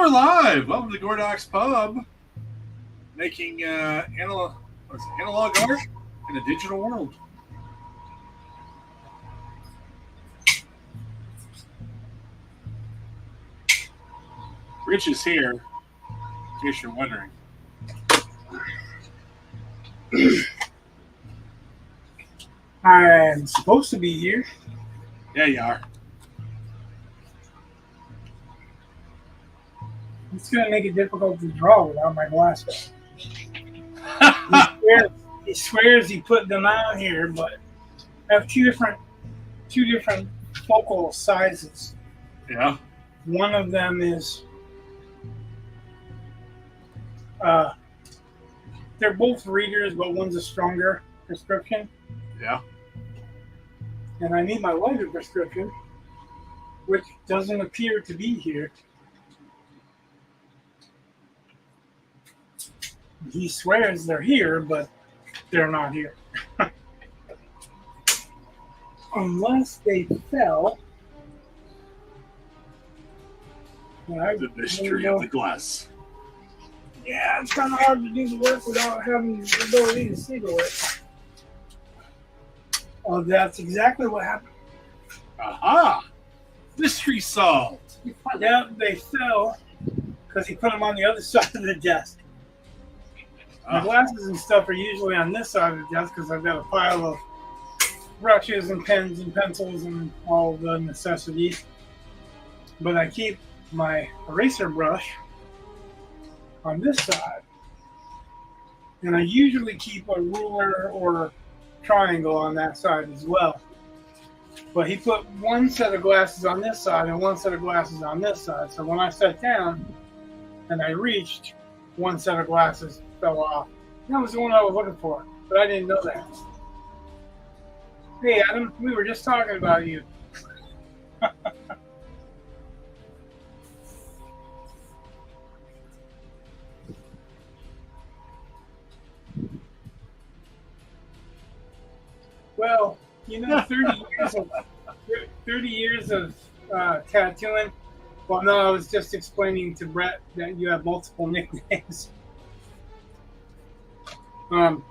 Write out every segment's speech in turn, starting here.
we're live. Welcome to Gordoc's Pub, making analog art in a digital world. Rich is here, in case you're wondering. I'm supposed to be here. Yeah, you are. It's going to make it difficult to draw without my glasses. He swears he put them out here, but I have two different focal sizes. Yeah. One of them is they're both readers, but one's a stronger prescription. Yeah. And I need my lighter prescription, which doesn't appear to be here. He swears they're here, but they're not here. Unless they fell. The mystery of the glass. Yeah, it's kind of hard to do the work without having the ability to see the work. Oh, that's exactly what happened. Aha! Mystery solved. Yeah, they fell because he put them on the other side of the desk. My glasses and stuff are usually on this side of the desk because I've got a pile of brushes and pens and pencils and all the necessities. But I keep my eraser brush on this side. And I usually keep a ruler or triangle on that side as well. But he put one set of glasses on this side and one set of glasses on this side. So when I sat down and I reached, one set of glasses fell off. That was the one I was looking for, but I didn't know that. Hey Adam, we were just talking about you. Well, you know, 30 years of tattooing. Well, no, I was just explaining to Brett that you have multiple nicknames. 30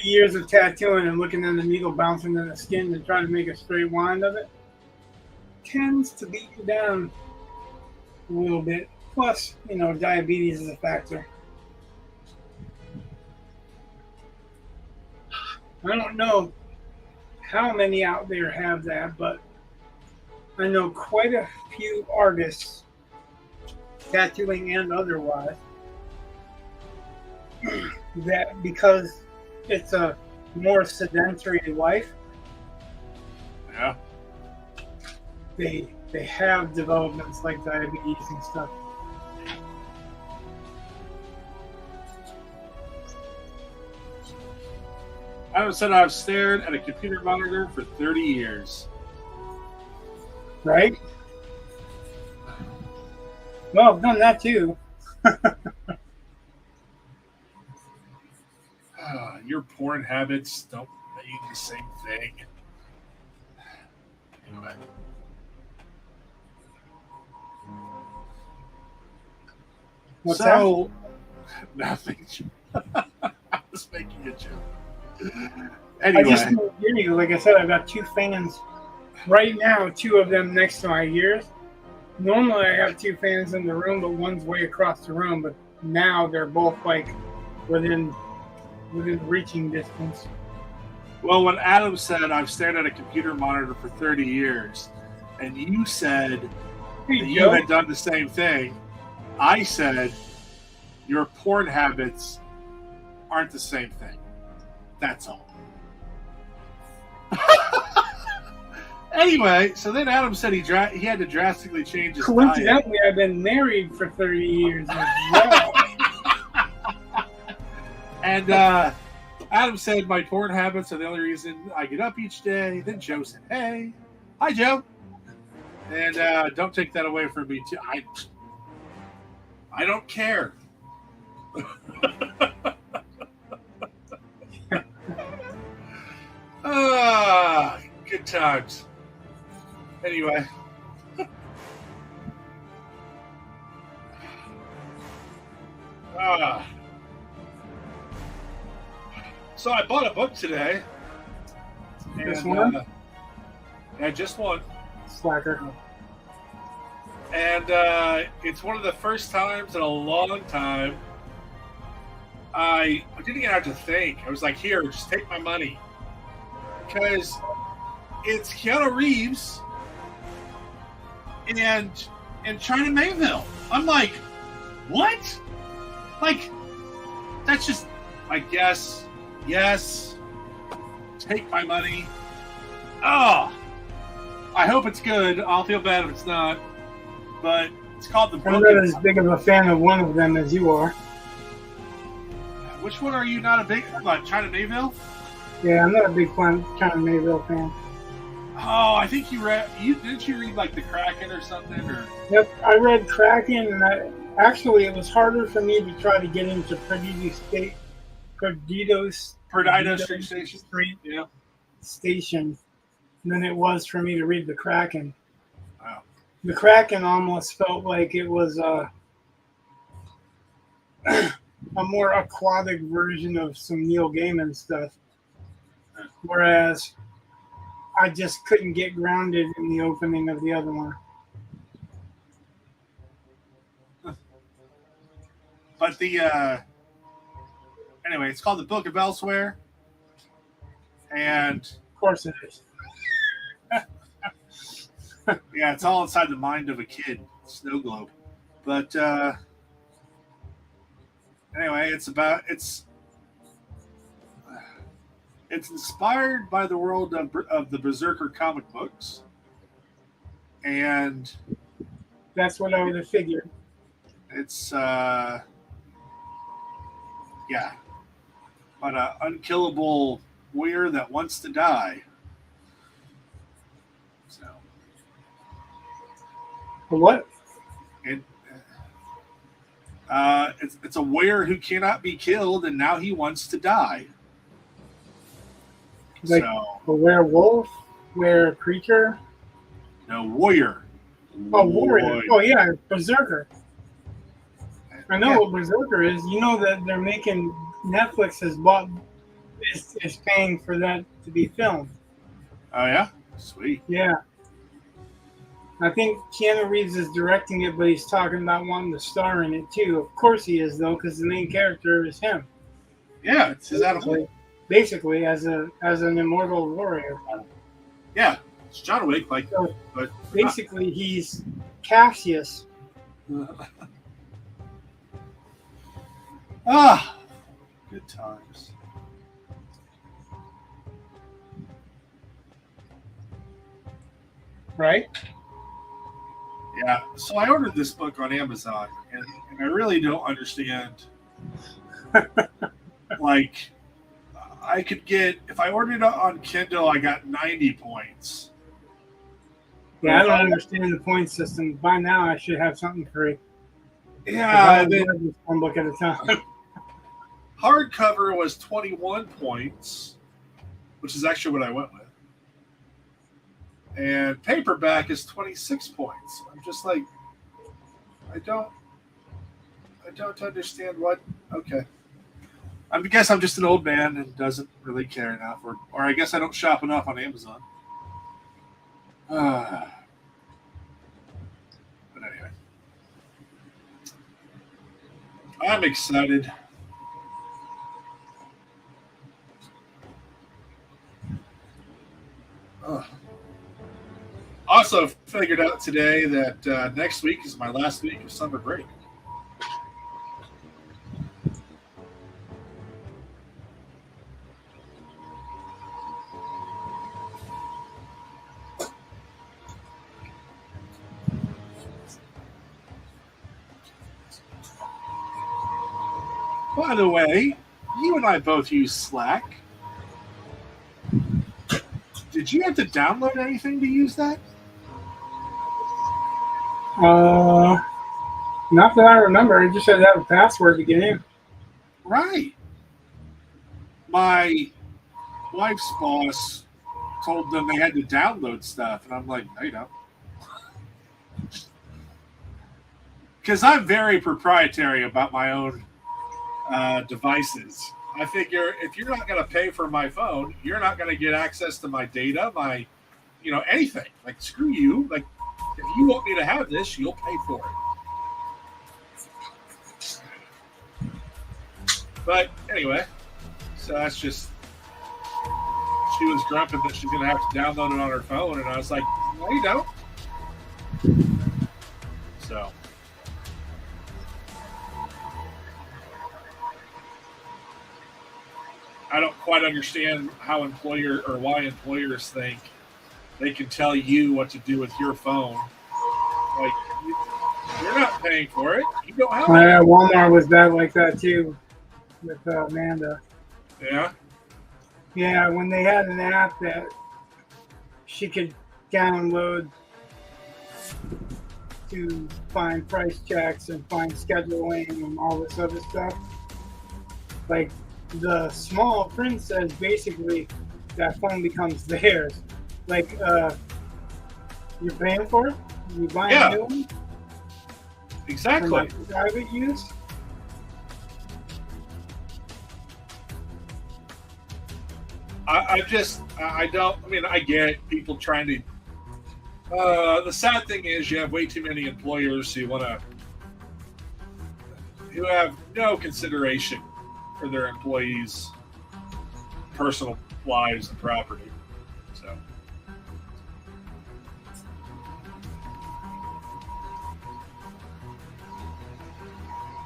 years of tattooing and looking at the needle bouncing in the skin and trying to make a straight line of it tends to beat you down a little bit. Plus, you know, diabetes is a factor. I don't know how many out there have that, but I know quite a few artists, tattooing and otherwise, that because it's a more sedentary life, yeah, they have developments like diabetes and stuff. I said I've stared at a computer monitor for 30 years. Right? Well, I've done that too. Your porn habits don't make the same thing. Anyway. What's that? Nothing. I was making a joke. I just Anyway. can't hear you. Like I said, I've got two fans right now, two of them next to my ears. Normally I have two fans in the room, but one's way across the room. But now they're both like within reaching distance. Well, when Adam said I've stared at a computer monitor for 30 years, and you said Hey, that you Joe. had done the same thing, I said your porn habits aren't the same thing. That's all. Anyway, so then Adam said he had to drastically change his diet. Coincidentally, I've been married for 30 years as well. And Adam said my porn habits are the only reason I get up each day. Then Joe said, hey. Hi, Joe. And don't take that away from me, too. I don't care. Good times. Anyway. Uh, so I bought a book today. This And, one? yeah, just one. Slacker. And it's one of the first times in a long time I didn't even have to think. I was like, here, just take my money. Because it's Keanu Reeves and China Mayville. I'm like, what? Like, that's just, I guess, yes, take my money. Oh, I hope it's good. I'll feel bad if it's not. But it's called The Book. I'm not as big of a fan of one of them as you are. Which one are you not a big, China Mayville? Yeah, I'm not a big fan, China Mayville fan. Oh, I think didn't you read like The Kraken or something? Or Yep, I read Kraken, and it was harder for me to try to get into Perdido Street Station? Yeah. Station than it was for me to read The Kraken. Wow. The Kraken almost felt like it was a more aquatic version of some Neil Gaiman stuff, whereas I just couldn't get grounded in the opening of the other one. But anyway, it's called The Book of Elsewhere. And Of course it is. yeah, it's all inside the mind of a kid, snow globe. But anyway, it's inspired by the world of the Berserker comic books, and That's what I would have figured. it's yeah, about an unkillable warrior that wants to die. So What? it it's a warrior who cannot be killed, and now he wants to die. Like So a werewolf? Creature? no, warrior. Oh, warrior. Oh, yeah, Berserker. I know what Berserker is. You know that they're making Netflix is paying for that to be filmed. Oh yeah, sweet. Yeah. I think Keanu Reeves is directing it, but he's talking about wanting to star in it too. Of course he is, though, because the main character is him. Yeah, it's his Adam. Basically, as an immortal warrior. Yeah, it's John Wick, So but basically, he's Cassius. Good times. Right? Yeah, so I ordered this book on Amazon, and I really don't understand. Like, I could get, if I ordered it on Kindle, I got 90 points. Yeah, I don't understand the point system. By now, I should have something free. Yeah, and then one book at a time. Hardcover was 21 points, which is actually what I went with. And paperback is 26 points. I'm just like, I don't understand what. Okay, I guess I'm just an old man and doesn't really care enough, or I guess I don't shop enough on Amazon. But anyway, I'm excited. Also figured out today that next week is my last week of summer break. By the way, you and I both use Slack. Did you have to download anything to use that? Not that I remember. I just had to have a password to get in. Right. My wife's boss told them they had to download stuff, and I'm like, no, you don't. Because I'm very proprietary about my own devices. I figure if you're not going to pay for my phone, you're not going to get access to my data, my, anything. Like, screw you. Like, if you want me to have this, you'll pay for it. But anyway, so that's just, she was grumping that she's going to have to download it on her phone. And I was like, no, you don't. So. I don't quite understand how why employers think they can tell you what to do with your phone. Like, you're not paying for it. You don't have it. Walmart was bad like that too with Amanda. Yeah? Yeah, when they had an app that she could download to find price checks and find scheduling and all this other stuff. Like, the small print says basically that phone becomes theirs. Like, you're paying for it? You buy a new one? Exactly. For private use? I get people trying to. The sad thing is, you have way too many employers who have no consideration for their employees' personal lives and property. So.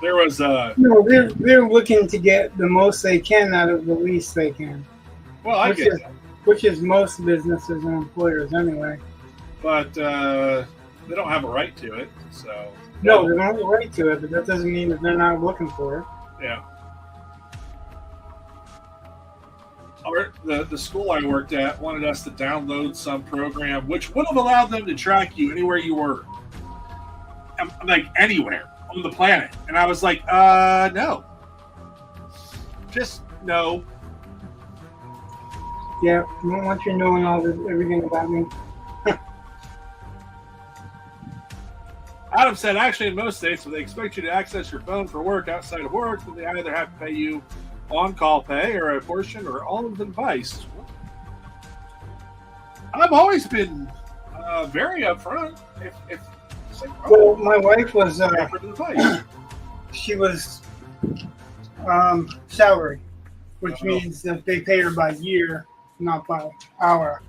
There was they're looking to get the most they can out of the least they can. Well, I get that. Which is most businesses and employers anyway. But they don't have a right to it, so. No, they don't have a right to it, but that doesn't mean that they're not looking for it. Yeah. The school I worked at wanted us to download some program which would have allowed them to track you anywhere you were. Like, anywhere on the planet. And I was like, no. Just no. Yeah, I don't want you knowing everything about me. Adam said, actually, in most states, when they expect you to access your phone for work outside of work, then they either have to pay you on-call pay or a portion or all of the device. I've always been very upfront. Well, my wife was she was salary, which means that they pay her by year, not by hour.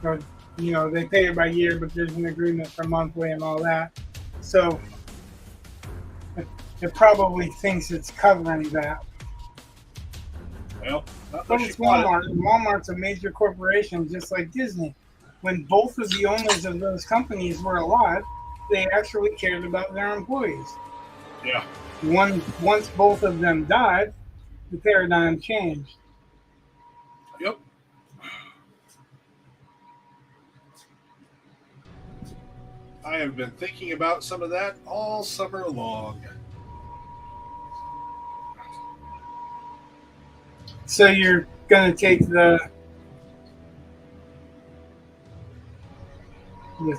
So, they pay her by year, but there's an agreement for monthly and all that. So it probably thinks it's covering that. Well, but it's Walmart. Walmart's a major corporation, just like Disney. When both of the owners of those companies were alive, they actually cared about their employees. Yeah. Once both of them died, the paradigm changed. Yep. I have been thinking about some of that all summer long. So you're going to take the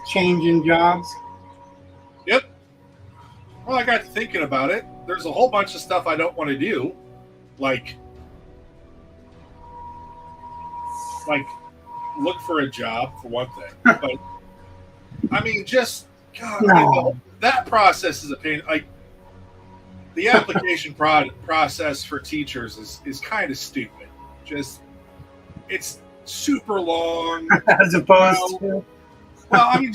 change in jobs? Yep. Well, I got thinking about it. There's a whole bunch of stuff I don't want to do. Like look for a job, for one thing. But, I mean, just, God, No. That process is a pain. Like, the application process for teachers is kind of stupid. Just, it's super long. As opposed to... Well, I mean,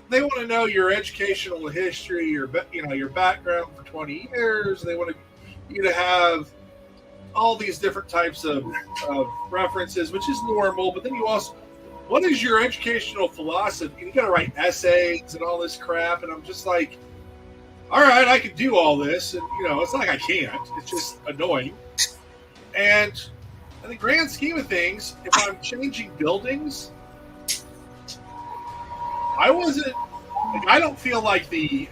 they want to know your educational history, your background for 20 years. They want you to have all these different types of references, which is normal. But then you also, what is your educational philosophy? You got to write essays and all this crap. And I'm just like, all right, I can do all this. And, it's not like I can't. It's just annoying. And in the grand scheme of things, if I'm changing buildings, I don't feel like the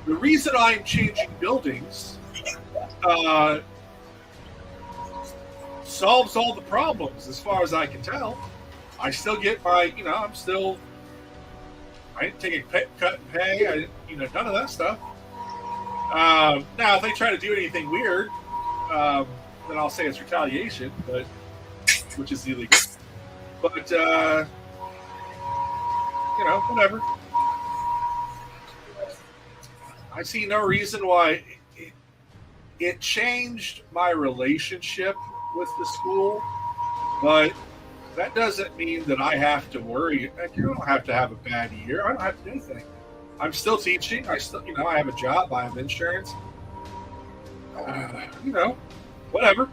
reason I'm changing buildings solves all the problems as far as I can tell. I still get my, I didn't take a cut in pay. None of that stuff. Now, if they try to do anything weird, then I'll say it's retaliation, but which is illegal. But whatever. I see no reason why it changed my relationship with the school, but that doesn't mean that I have to worry. Like, you don't have to have a bad year. I don't have to do anything. I'm still teaching. I still, I have a job. I have insurance. Whatever.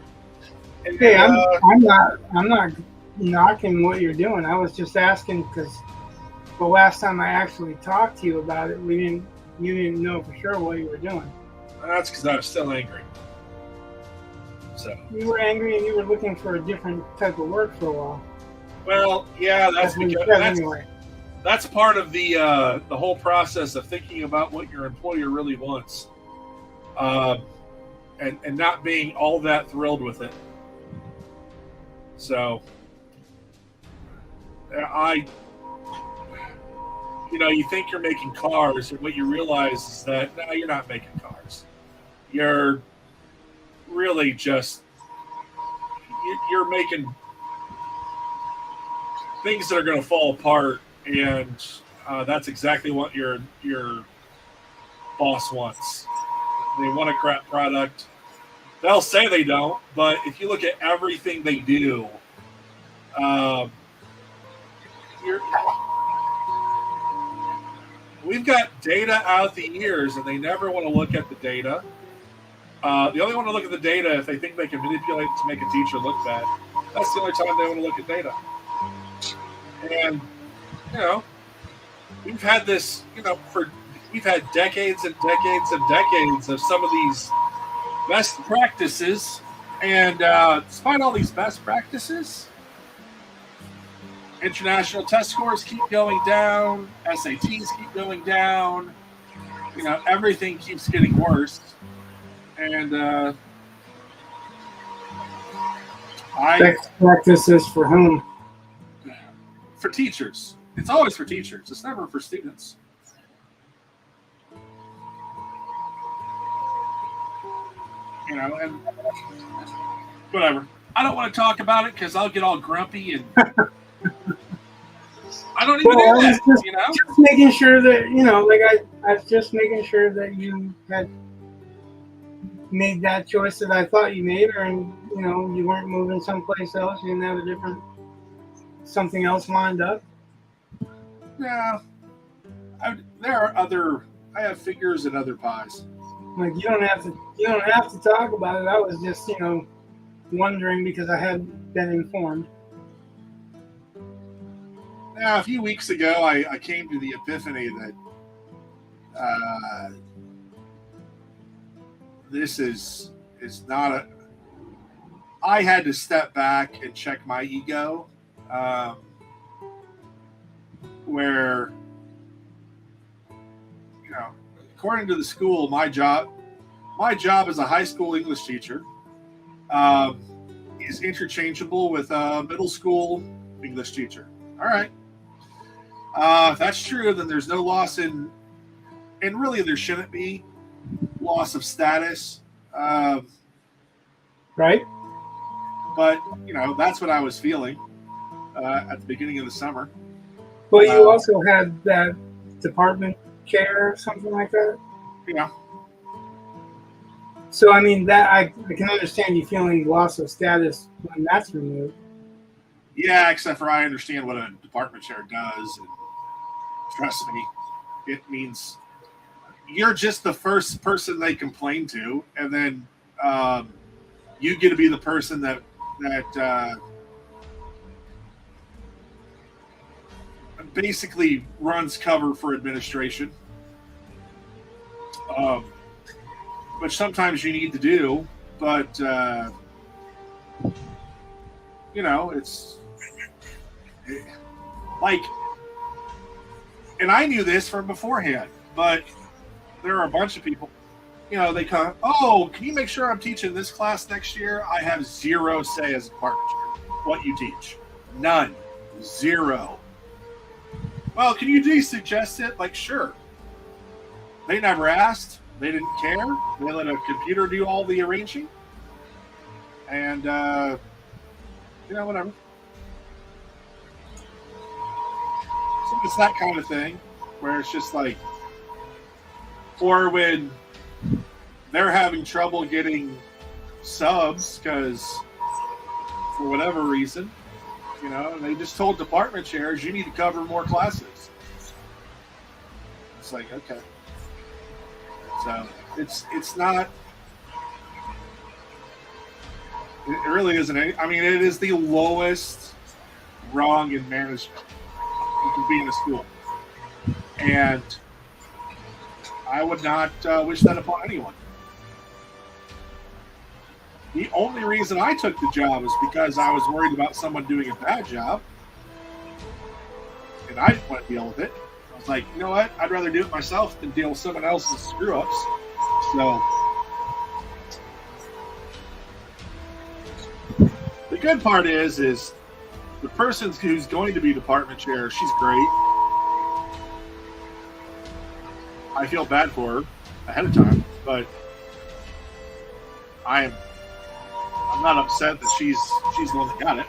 And, Hey, I'm not knocking what you're doing. I was just asking because the last time I actually talked to you about it, you didn't know for sure what you were doing. That's because I was still angry. So you were angry and you were looking for a different type of work for a while. Well, yeah, that's part of the whole process of thinking about what your employer really wants, and not being all that thrilled with it. So, you think you're making cars, and what you realize is that no, you're not making cars. You're really just you're making things that are going to fall apart, and that's exactly what your boss wants. They want a crap product. They'll say they don't, but if you look at everything they do, we've got data out the years, and they never want to look at the data. They only want to look at the data if they think they can manipulate it to make a teacher look bad. That's the only time they want to look at data. And, we've had this, we've had decades and decades and decades of some of these best practices. And despite all these best practices, international test scores keep going down, SATs keep going down, everything keeps getting worse. And best practices for whom? For teachers. It's always for teachers. It's never for students. And whatever. I don't want to talk about it because I'll get all grumpy and I don't even do that, Just making sure that, I was just making sure that you had made that choice that I thought you made, and, you weren't moving someplace else. You didn't have something else lined up. Yeah. I have fingers in other pies. Like, you don't have to talk about it. I was just, wondering because I hadn't been informed. Now, a few weeks ago, I came to the epiphany that this is not I had to step back and check my ego, where, according to the school, my job as a high school English teacher is interchangeable with a middle school English teacher. All right. If that's true, then there's no loss and really there shouldn't be loss of status. Right. But, that's what I was feeling at the beginning of the summer. Well, you also had that department chair or something like that? Yeah. So, I mean, that I can understand you feeling loss of status when that's removed. Yeah, except for I understand what a department chair does. And trust me, it means you're just the first person they complain to, and then you get to be the person that basically runs cover for administration, which sometimes you need to do, but it's like, and I knew this from beforehand, but there are a bunch of people, they come, oh, can you make sure I'm teaching this class next year? I have zero say as a department chair. What you teach? None. Zero. Well, can you suggest it? Like, sure. They never asked. They didn't care. They let a computer do all the arranging. And, whatever. So it's that kind of thing where it's just like, or when they're having trouble getting subs because for whatever reason, and they just told department chairs, you need to cover more classes. It's like, okay. So it's not, it really isn't any, I mean, it is the lowest rung in management you can be in a school. And I would not wish that upon anyone. The only reason I took the job is because I was worried about someone doing a bad job. And I didn't want to deal with it. I was like, you know what? I'd rather do it myself than deal with someone else's screw-ups. So, the good part is the person who's going to be department chair, she's great. I feel bad for her ahead of time, but I'm not upset that she's the one that got it.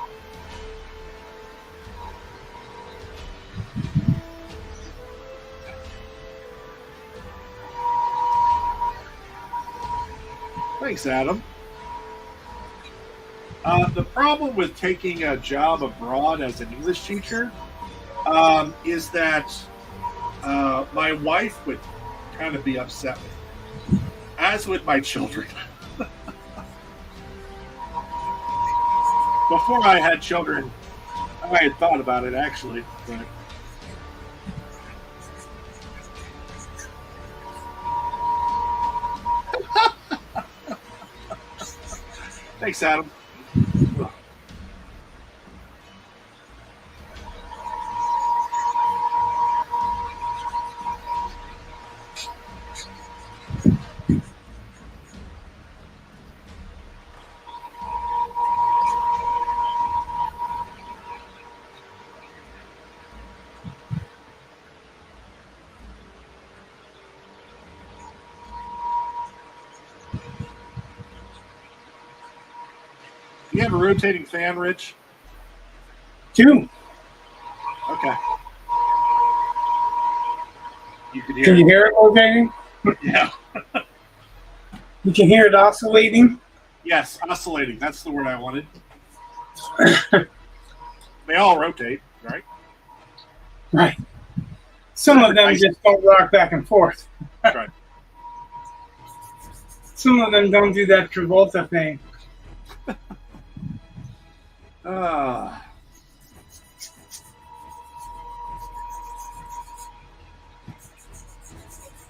Thanks, Adam. The problem with taking a job abroad as an English teacher is that my wife would kind of be upset with me, as would my children. Before I had children, I had thought about it actually, but thanks, Adam. You have a rotating fan, Rich? 2. Okay. You can hear Can you hear it rotating? Yeah. You can hear it oscillating? Yes, oscillating. That's the word I wanted. They all rotate, right? Right. Some of them just don't rock back and forth. Right. Some of them don't do that Travolta thing.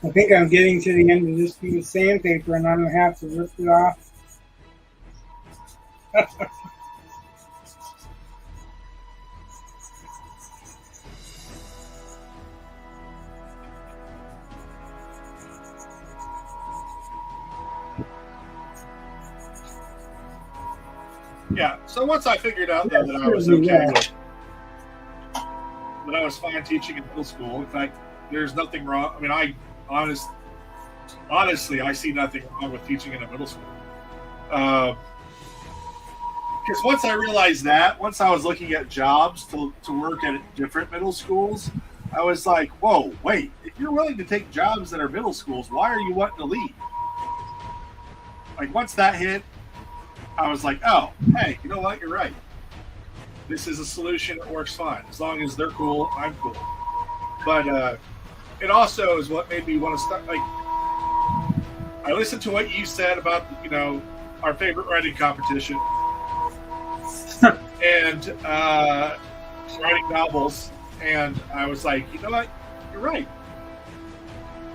I think I'm getting to the end of this piece of sandpaper and I'm going to have to rip it off. Yeah, so once I figured out that I was okay with, that I was fine teaching in middle school. In fact, there's nothing wrong. I mean, honestly, I see nothing wrong with teaching in a middle school. Because once I realized that, once I was looking at jobs to work at different middle schools, I was like, whoa, wait, if you're willing to take jobs that are middle schools, why are you wanting to leave? Like, once that hit, I was like, oh, hey, you know what? You're right. This is a solution that works fine. As long as they're cool, I'm cool. But it also is what made me want to start. Like, I listened to what you said about, our favorite writing competition and writing novels. And I was like, you know what? You're right.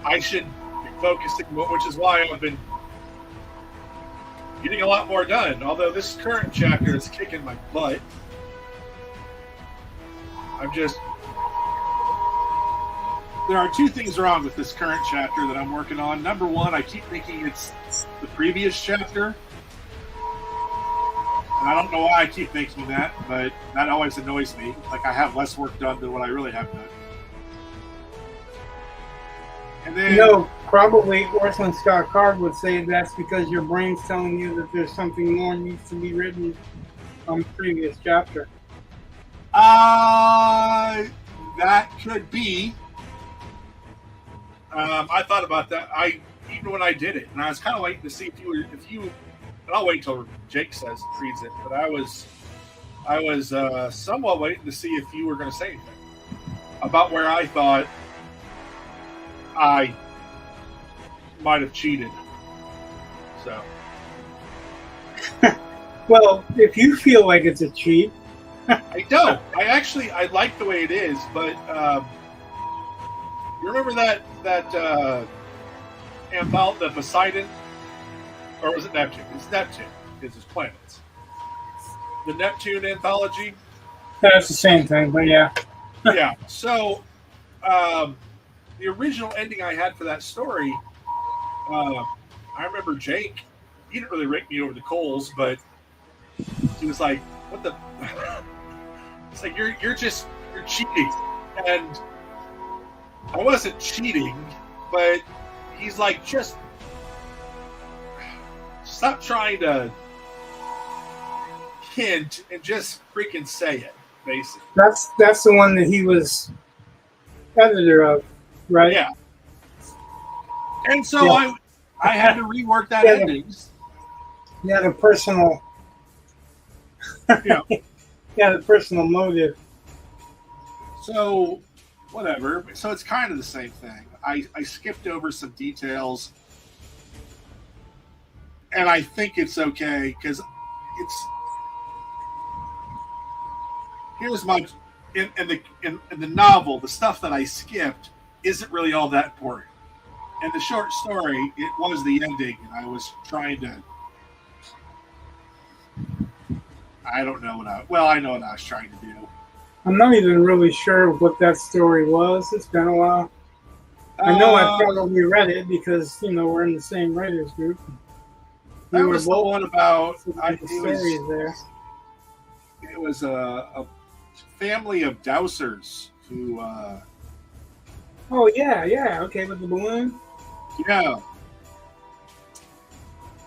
I should be focusing, which is why I've been getting a lot more done. Although this current chapter is kicking my butt. There are 2 things wrong with this current chapter that I'm working on. Number 1, I keep thinking it's the previous chapter. And I don't know why I keep thinking that, but that always annoys me. Like I have less work done than what I really have done. And then Probably Orson Scott Card would say that's because your brain's telling you that there's something more needs to be written on the previous chapter. That could be. I thought about that. Even when I did it, and I was kind of waiting to see if you. And I'll wait until Jake reads it. But I was somewhat waiting to see if you were going to say anything about where I thought I might have cheated. So. Well, if you feel like it's a cheat. I don't. I like the way it is, but you remember that the Poseidon, or was it Neptune? It's Neptune because it's planets. The Neptune anthology. That's the same thing, but yeah. Yeah. So the original ending I had for that story, I remember Jake. He didn't really rake me over the coals, but he was like, "What the." It's like you're cheating, and I wasn't cheating, but he's like, just stop trying to hint and just freaking say it, basically. That's the one that he was editor of, right? Yeah. And so I had to rework that endings. Yeah, the personal. Yeah. Yeah, the personal motive. So, whatever. So it's kind of the same thing. I skipped over some details, and I think it's okay because here's my in the novel, the stuff that I skipped isn't really all that important. In the short story, it was the ending, and I was trying to. I don't know I know what I was trying to do. I'm not even really sure what that story was. It's been a while. I know I probably read it because, we're in the same writers group. That was the one about there. It was a family of dowsers who Oh yeah, okay, with the balloon. Yeah.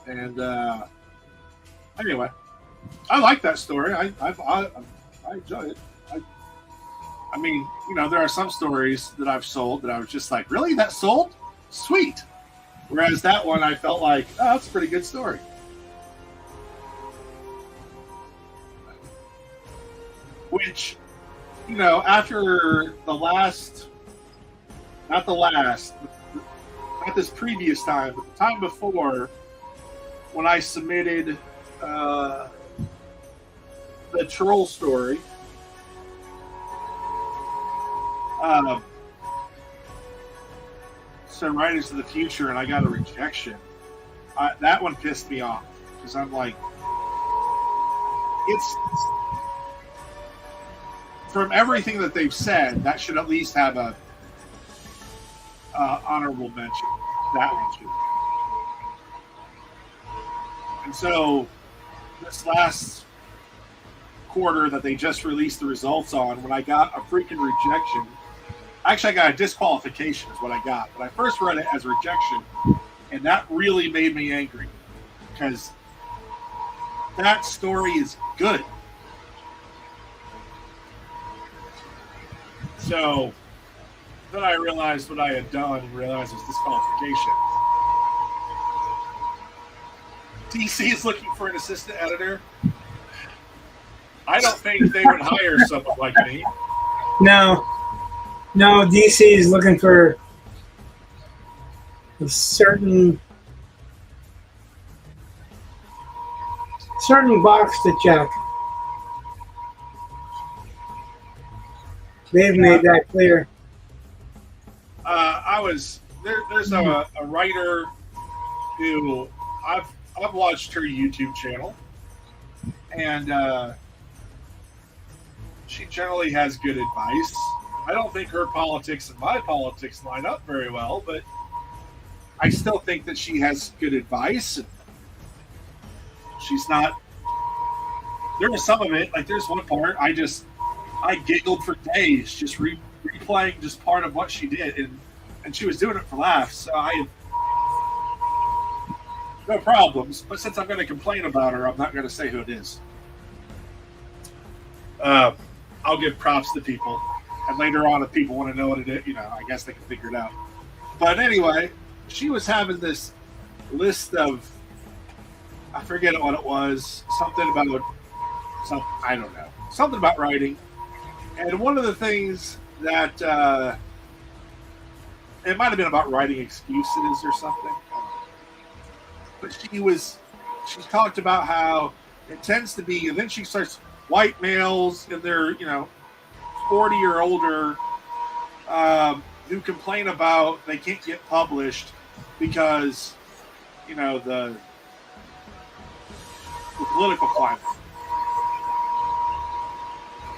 And anyway, I like that story. I enjoy it. I mean, there are some stories that I've sold that I was just like, really? That sold? Sweet. Whereas that one, I felt like, oh, that's a pretty good story. Which, after not this previous time, but the time before, when I submitted the troll story, so right into the future, and I got a rejection. That one pissed me off because I'm like, it's from everything that they've said, that should at least have a honorable mention. That one should. And so this last quarter that they just released the results on, when I got a freaking rejection, actually I got a disqualification is what I got, but I first read it as rejection, and that really made me angry because that story is good. So then I realized what I had done and realized it was disqualification. DC is looking for an assistant editor. I don't think they would hire someone like me. No, DC is looking for a certain box to check. They've made that clear. There's a writer who I've watched her YouTube channel, and she generally has good advice. I don't think her politics and my politics line up very well, but I still think that she has good advice. She's not. There was some of it, like there's one part I giggled for days just replaying just part of what she did, and and she was doing it for laughs. So I had no problems. But since I'm going to complain about her, I'm not going to say who it is. I'll give props to people, and later on, if people want to know what it is, I guess they can figure it out. But anyway, she was having this list of, I forget what it was, something about I don't know, something about writing, and one of the things that it might have been about writing excuses or something, but she talked about how it tends to be, and then she starts white males in their 40 or older who complain about they can't get published because the political climate,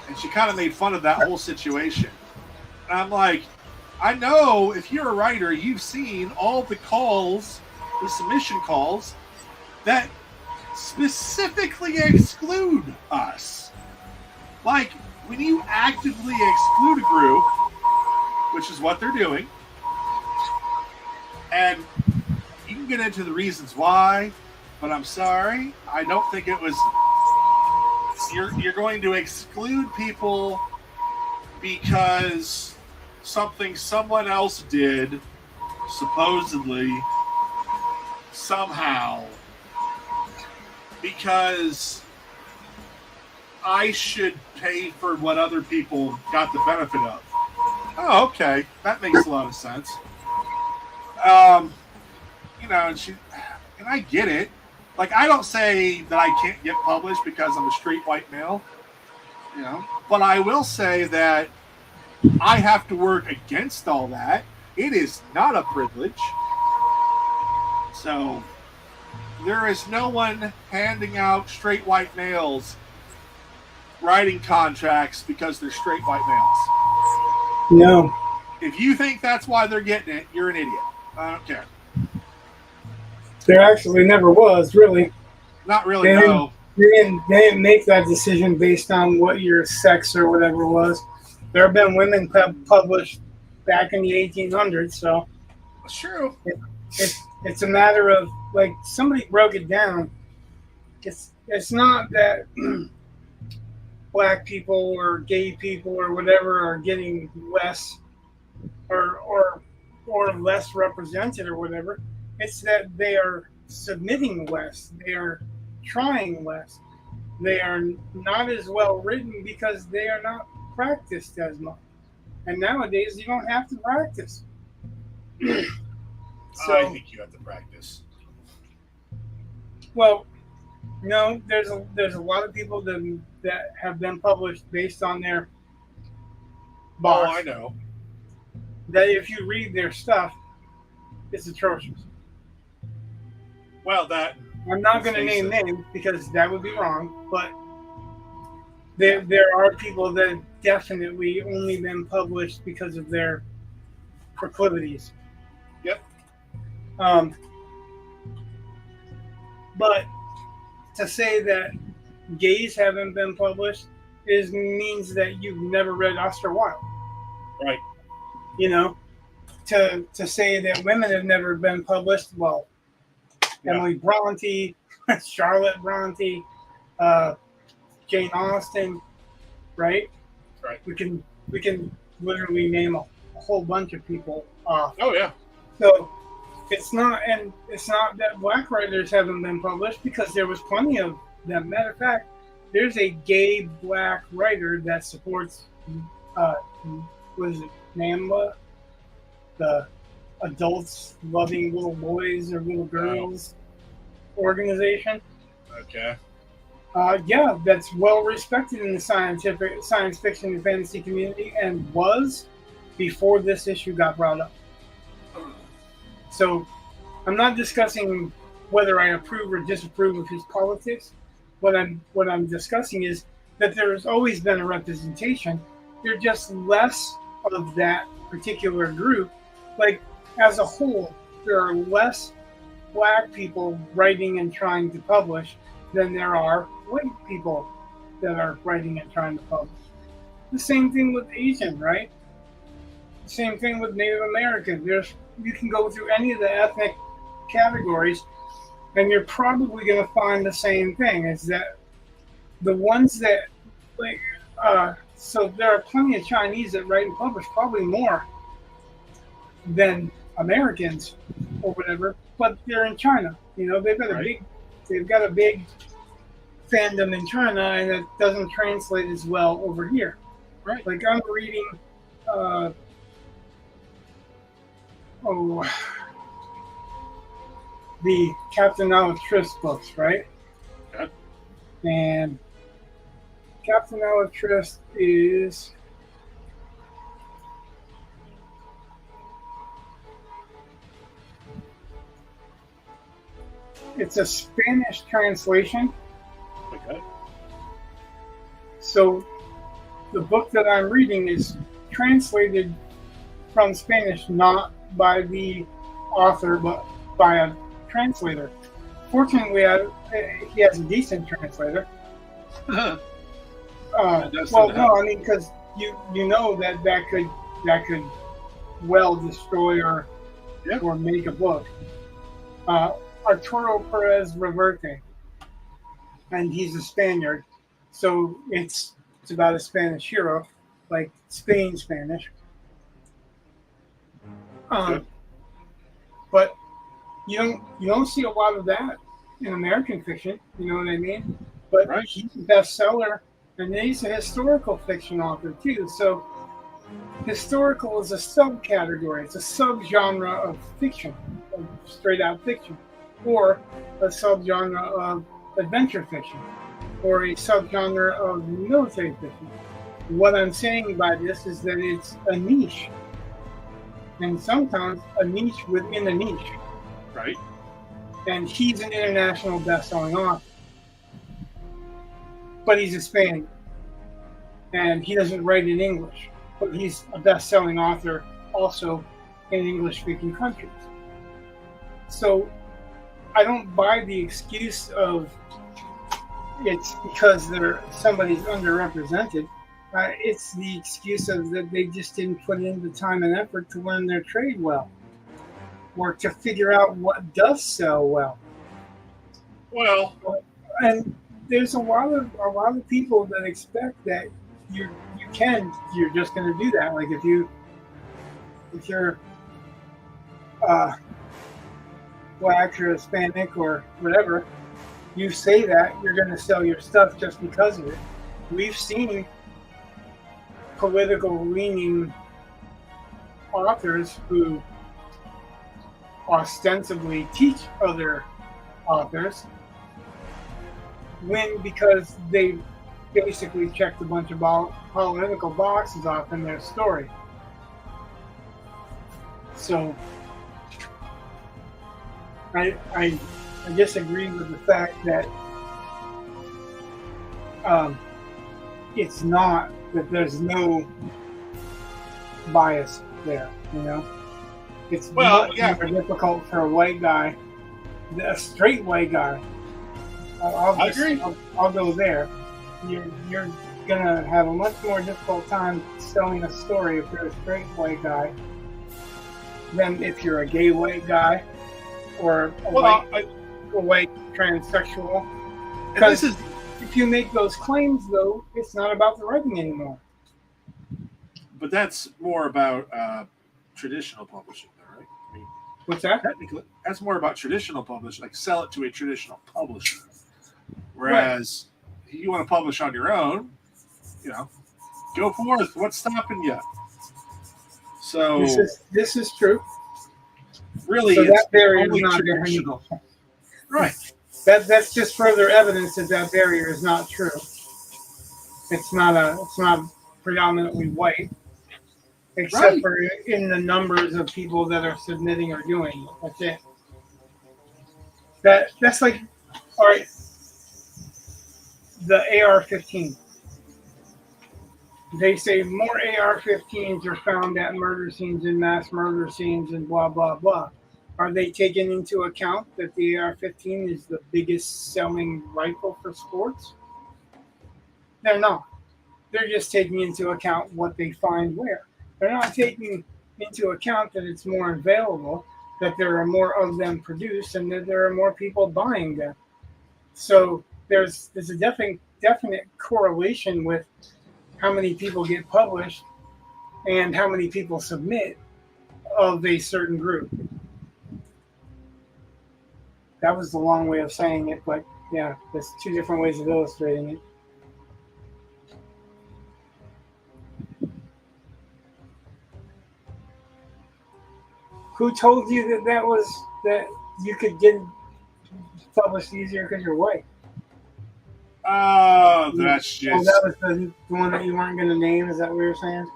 and she kind of made fun of that whole situation. And I'm like, I know if you're a writer, you've seen all the calls, the submission calls that specifically exclude us. Like, when you actively exclude a group, which is what they're doing, and you can get into the reasons why, but I'm sorry, I don't think it was. You're going to exclude people because something someone else did, supposedly, somehow, because I should pay for what other people got the benefit of. Oh, okay. That makes a lot of sense. And I get it. Like, I don't say that I can't get published because I'm a straight white male, but I will say that I have to work against all that. It is not a privilege. So there is no one handing out straight white males writing contracts because they're straight white males. No. If you think that's why they're getting it, you're an idiot. I don't care. There actually never was, really. Not really, no. They didn't make that decision based on what your sex or whatever was. There have been women published back in the 1800s, so It's true. It's a matter of, like, somebody broke it down. It's not that black people or gay people or whatever are getting less or less represented or whatever. It's that they are submitting less. They are trying less. They are not as well written because they are not practiced as much. And nowadays, you don't have to practice. So, I think you have to practice. Well, no, there's a lot of people that have been published based on their boss. Oh, I know. That if you read their stuff, it's atrocious. Well, I'm not going to name names because that would be wrong, but there are people that have definitely only been published because of their proclivities. Yep. But to say that gays haven't been published means that you've never read Oscar Wilde. Right. To say that women have never been published, well, yeah. Emily Bronte, Charlotte Bronte, Jane Austen, right? Right. We can literally name a whole bunch of people off. Oh yeah. So it's not that black writers haven't been published because there was plenty of them. Matter of fact, there's a gay black writer that supports was it NAMBLA, the adults loving little boys or little girls organization. Okay. Yeah, that's well respected in the science fiction and fantasy community, and was before this issue got brought up. So, I'm not discussing whether I approve or disapprove of his politics. What I'm discussing is that there's always been a representation. There's just less of that particular group. Like, as a whole, there are less black people writing and trying to publish than there are white people that are writing and trying to publish. The same thing with Asian, right? Same thing with Native American. You can go through any of the ethnic categories, and you're probably going to find the same thing. Is that the ones that like so there are plenty of Chinese that write and publish, probably more than Americans or whatever, but they're in China. They've got a big fandom in China, and it doesn't translate as well over here. Right. Like I'm reading the Captain Alatrist books, right? Okay. And Captain Alatrist is it's a Spanish translation. Okay. So the book that I'm reading is translated from Spanish, not by the author, but by a translator. Fortunately, he has a decent translator. Well, no, I mean, because you know that could well destroy or make a book. Arturo Perez Reverte, and he's a Spaniard, so it's about a Spanish hero, like Spain Spanish. But you don't see a lot of that in American fiction. You know what I mean? But he's a bestseller, and he's a historical fiction author too. So historical is a subcategory. It's a subgenre of fiction, of straight out fiction, or a subgenre of adventure fiction, or a subgenre of military fiction. What I'm saying by this is that it's a niche, and sometimes a niche within a niche. Right. And he's an international best-selling author, but he's Hispanic, and he doesn't write in English, but he's a best-selling author also in English-speaking countries. So I don't buy the excuse of it's because somebody's underrepresented. It's the excuse of that they just didn't put in the time and effort to learn their trade well, or to figure out what does sell well. Well, and there's a lot of people that expect that you're just going to do that. Like if you're Black or Hispanic or whatever, you say that you're going to sell your stuff just because of it. We've seen political leaning authors who ostensibly teach other authors win because they basically checked a bunch of political boxes off in their story. So I disagree with the fact that it's not that there's no bias there, you know. It's much more difficult for a white guy, a straight white guy. I agree. I'll go there. You're gonna have a much more difficult time selling a story if you're a straight white guy than if you're a gay white guy or a white transsexual. Because if you make those claims, though, it's not about the writing anymore. But that's more about traditional publishing, though, right? I mean, what's that? Technically, that's more about traditional publishing, like sell it to a traditional publisher. Whereas you want to publish on your own, you know, go forth. What's stopping you? So this is true. Really, so that barrier is not traditional. Right. That's just further evidence that barrier is not true. It's not predominantly white, except for in the numbers of people that are submitting or doing it. That's it. That's like, all right, the AR-15. They say more AR-15s are found at murder scenes and mass murder scenes and blah, blah, blah. Are they taking into account that the AR-15 is the biggest selling rifle for sports? They're not. They're just taking into account what they find where. They're not taking into account that it's more available, that there are more of them produced, and that there are more people buying them. So there's a definite correlation with how many people get published and how many people submit of a certain group. That was the long way of saying it, but yeah, there's two different ways of illustrating it. Who told you that you could get published easier because you're white? Oh, that's just. Oh, that was the one that you weren't going to name. Is that what you're saying?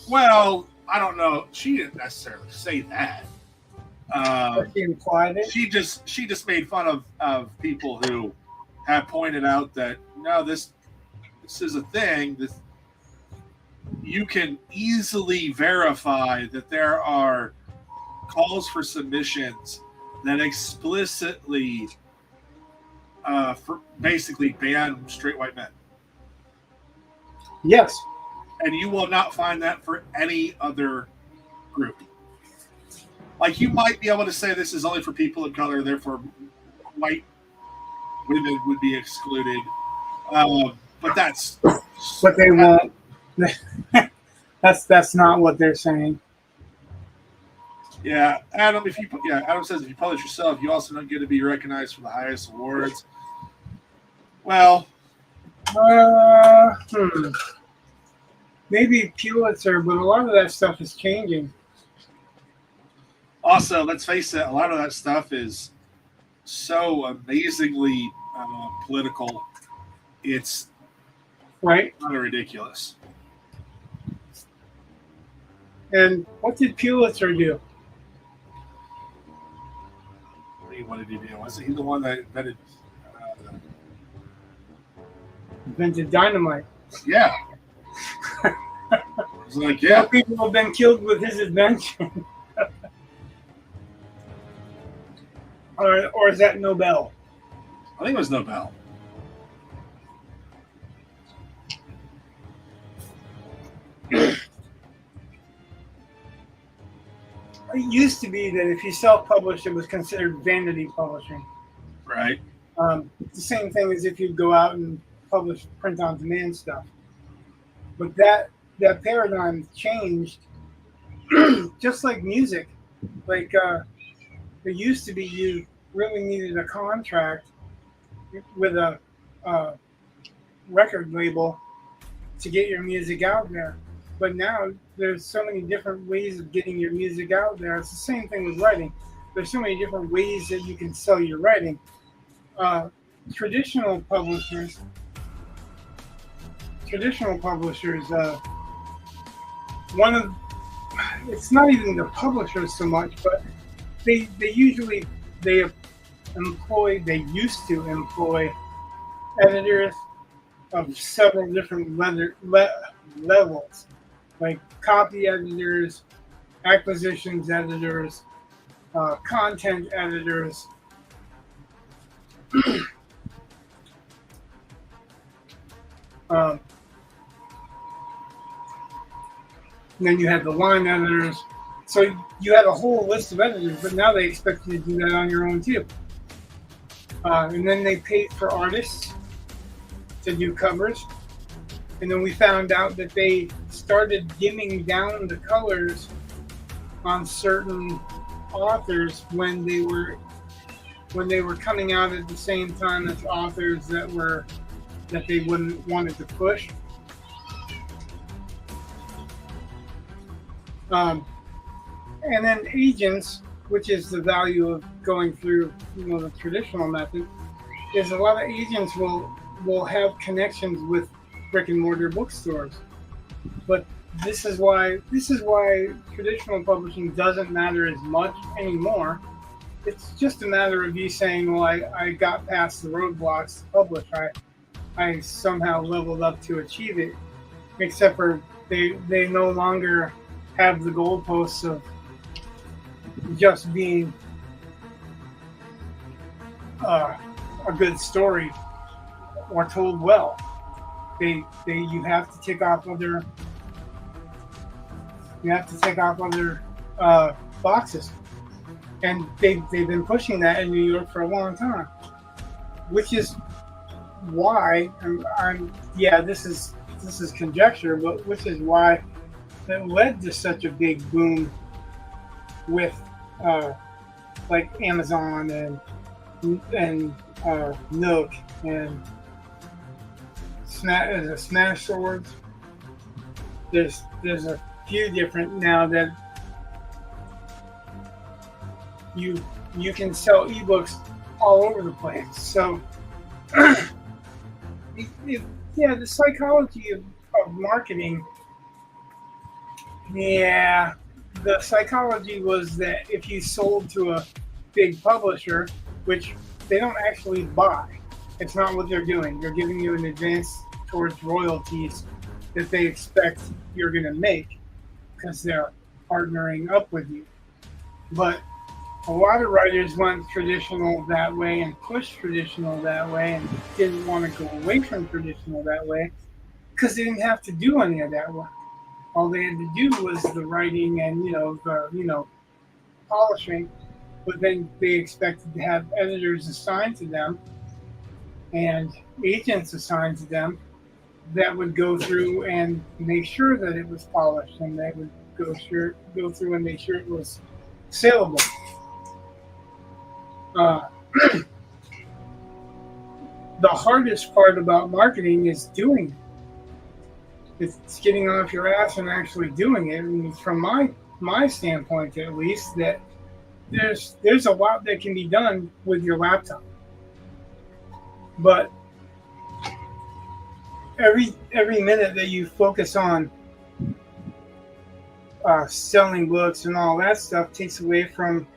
Well, I don't know. She didn't necessarily say that. She implied it. She just made fun of people who have pointed out that no, this is a thing. This you can easily verify that there are calls for submissions that explicitly basically ban straight white men. Yes. And you will not find that for any other group. Like, you might be able to say this is only for people of color, therefore white women would be excluded. But that's what they won't. That's not what they're saying. Yeah, Adam. Adam says if you publish yourself, you also don't get to be recognized for the highest awards. Well, maybe Pulitzer, but a lot of that stuff is changing. Also, let's face it, a lot of that stuff is so amazingly political. It's right, kind of ridiculous. And what did Pulitzer do? What did he do? Was he the one that invented dynamite? Yeah. It's like, yeah. More people have been killed with his invention. or is that Nobel? I think it was Nobel. It used to be that if you self-published, it was considered vanity publishing. Right. The same thing as if you go out and publish print-on-demand stuff. But that paradigm changed, just like music. Like it used to be you really needed a contract with a record label to get your music out there. But now there's so many different ways of getting your music out there. It's the same thing with writing. There's so many different ways that you can sell your writing. Traditional publishers, it's not even the publishers so much, but they used to employ editors of several different levels, like copy editors, acquisitions editors, content editors. Then you had the line editors. So you had a whole list of editors, but now they expect you to do that on your own too. And then they paid for artists to do covers. And then we found out that they started dimming down the colors on certain authors when they were coming out at the same time as authors that they wouldn't wanted to push. And then agents, which is the value of going through, the traditional method, is a lot of agents will have connections with brick and mortar bookstores. But this is why traditional publishing doesn't matter as much anymore. It's just a matter of you saying, well, I got past the roadblocks to publish. I somehow leveled up to achieve it, except for they no longer have the goalposts of just being a good story or told well. You have to tick off other You have to take off other boxes. And they've been pushing that in New York for a long time, which is why this is conjecture, but which is why it led to such a big boom with like Amazon and Nook and Smash Swords. There's a few different now that you can sell ebooks all over the place. So the psychology of marketing. Yeah, the psychology was that if you sold to a big publisher, which they don't actually buy, it's not what they're doing. They're giving you an advance towards royalties that they expect you're going to make because they're partnering up with you. But a lot of writers went traditional that way and pushed traditional that way and didn't want to go away from traditional that way because they didn't have to do any of that work. All they had to do was the writing and the polishing, but then they expected to have editors assigned to them and agents assigned to them that would go through and make sure that it was polished, and they would go through and make sure it was saleable. The hardest part about marketing is doing it. It's getting off your ass and actually doing it. And from my standpoint, at least, that there's a lot that can be done with your laptop, but every minute that you focus on selling books and all that stuff takes away from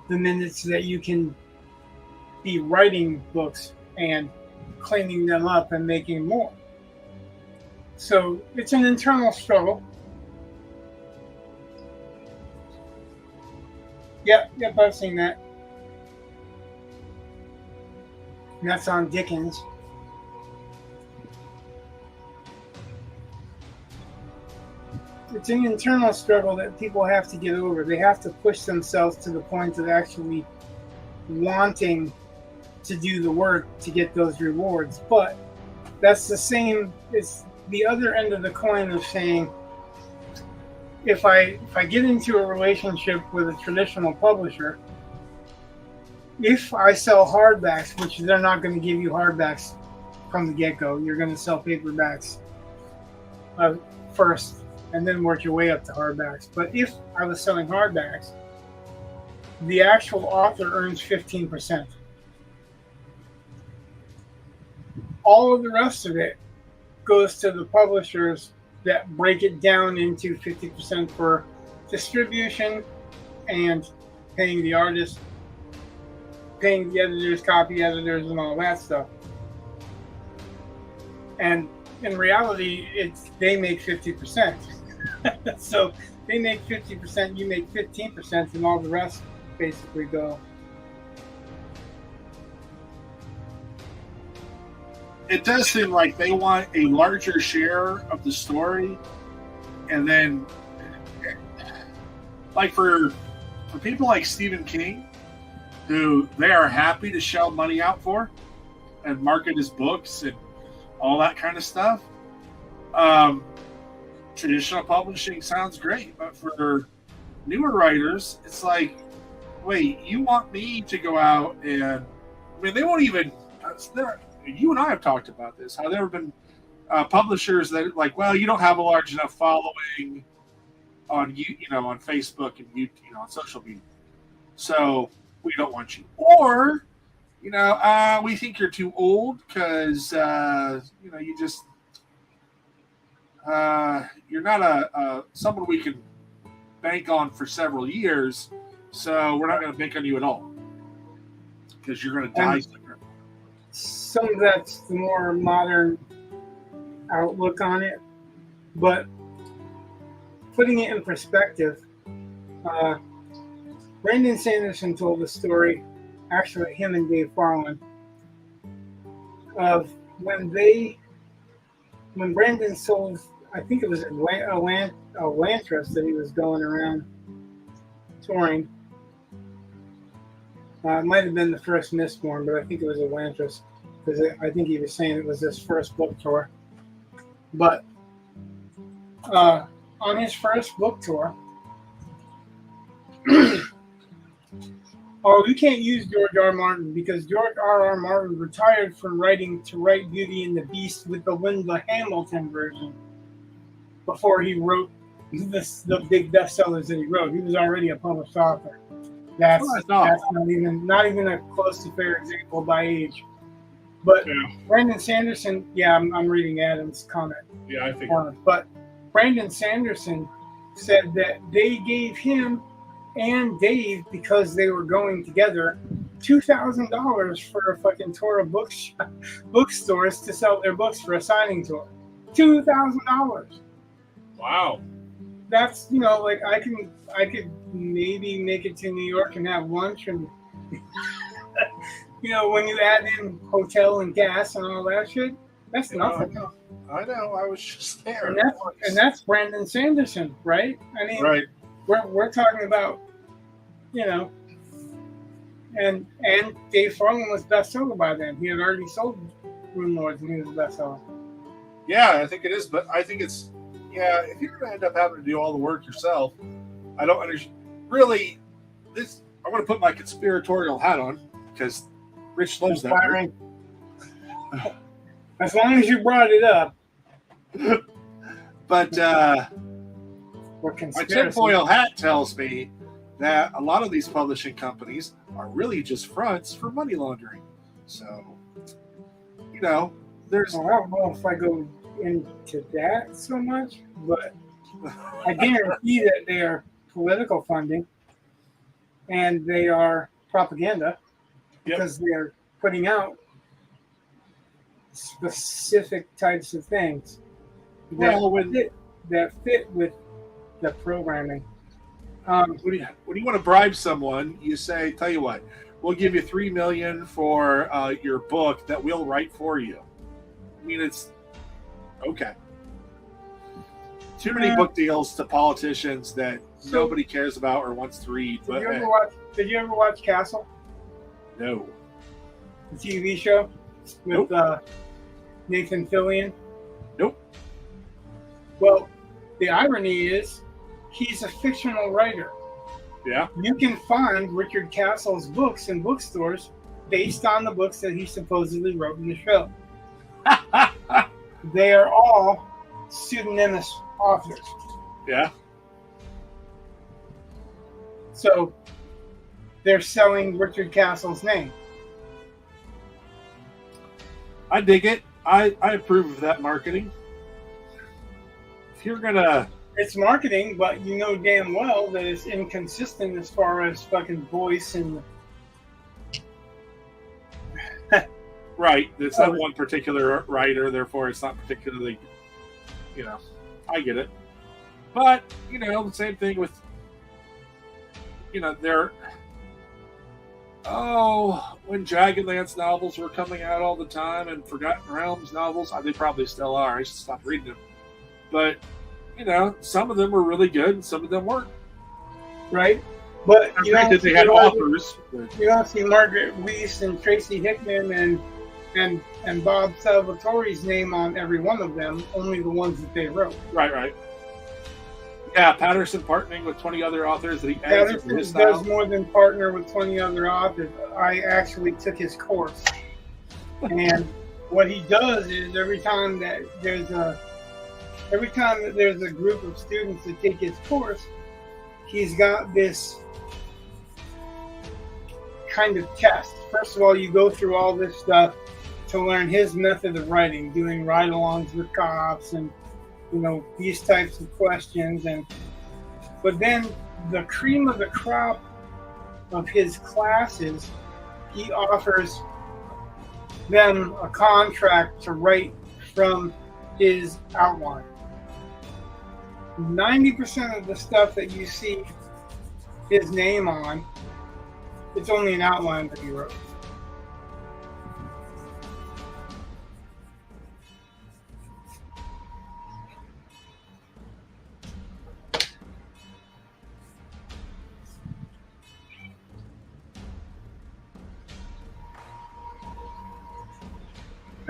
the minutes that you can be writing books and cleaning them up and making more. So it's an internal struggle. Yep, I've seen that. And that's on Dickens. It's an internal struggle that people have to get over. They have to push themselves to the point of actually wanting to do the work to get those rewards. But that's the same, it's the other end of the coin of saying, if I get into a relationship with a traditional publisher, if I sell hardbacks, which they're not going to give you hardbacks from the get-go, you're going to sell paperbacks first and then work your way up to hardbacks. But if I was selling hardbacks, the actual author earns 15%. All of the rest of it goes to the publishers that break it down into 50% for distribution and paying the artist, paying the editors, copy editors, and all that stuff. And in reality, they make 50%. So they make 50%, you make 15%, and all the rest basically go. It does seem like they want a larger share of the story, and then, like for people like Stephen King, who they are happy to shell money out for and market his books and all that kind of stuff. Traditional publishing sounds great, but for newer writers, it's like, wait, you want me to go out and, I mean, they won't even, you and I have talked about this, how there have been publishers that are like, well, you don't have a large enough following on on Facebook and on social media, so we don't want you. Or, we think you're too old because you just you're not someone we can bank on for several years, so we're not going to bank on you at all because you're going to die sooner. Some of that's the more modern outlook on it, but putting it in perspective, Brandon Sanderson told a story, actually him and Dave Farland, of when Brandon sold, I think it was Elantris that he was going around touring. It might have been the first Mistborn, but I think it was Elantris because I think he was saying it was his first book tour. But on his first book tour, oh, you can't use George R. R. Martin because George R. R. Martin retired from writing to write Beauty and the Beast with the Linda Hamilton version before he wrote the big bestsellers that he wrote. He was already a published author. That's not even a close to fair example by age. But yeah. Brandon Sanderson, yeah, I'm reading Adam's comment. Yeah, I think. But Brandon Sanderson said that they gave him and Dave, because they were going together, $2,000 for a fucking tour of bookstores to sell their books for a signing tour. $2,000. Wow. That's, like I could maybe make it to New York and have lunch and when you add in hotel and gas and all that shit, that's nothing. I know. I was just there. And that's Brandon Sanderson, right? I mean, right. We're talking about, and Dave Farland was bestseller by then. He had already sold Rune Lords and he was a bestseller. Yeah, I think it is, but I think it's, if you're going to end up having to do all the work yourself, I don't understand. Really, I'm going to put my conspiratorial hat on because Rich loves that word. As long as you brought it up. But my tinfoil hat tells me that a lot of these publishing companies are really just fronts for money laundering. So, there's... Well, I don't know if I go into that so much, but I guarantee that they are political funding and they are propaganda because they are putting out specific types of things that fit with the programming. When you want to bribe someone, you say, "Tell you what, we'll give you $3 million for your book that we'll write for you." I mean, it's okay. Too many book deals to politicians that nobody cares about or wants to read. Did you ever watch Castle? No. The TV show with Nathan Fillion? Nope. Well, the irony is he's a fictional writer. Yeah. You can find Richard Castle's books in bookstores based on the books that he supposedly wrote in the show. They are all pseudonymous authors. Yeah. So they're selling Richard Castle's name. I dig it. I approve of that marketing. If you're gonna... It's marketing, but you know damn well that it's inconsistent as far as fucking voice and... Right. It's not one particular writer, therefore it's not particularly... I get it. But, the same thing with... they're... when Dragonlance novels were coming out all the time and Forgotten Realms novels, they probably still are. I should stop reading them. But, some of them were really good and some of them weren't. Right? But you know, they had authors. You don't see Margaret Weis and Tracy Hickman and Bob Salvatore's name on every one of them, only the ones that they wrote. Right. Yeah, Patterson partnering with 20 other authors that he adds Patterson to his style. does more than partner with 20 other authors. I actually took his course. And what he does is every time that there's a group of students that take his course, he's got this kind of test. First of all, you go through all this stuff to learn his method of writing, doing ride-alongs with cops and these types of questions, but then the cream of the crop of his classes, he offers them a contract to write from his outline. 90% of the stuff that you see his name on, it's only an outline that he wrote.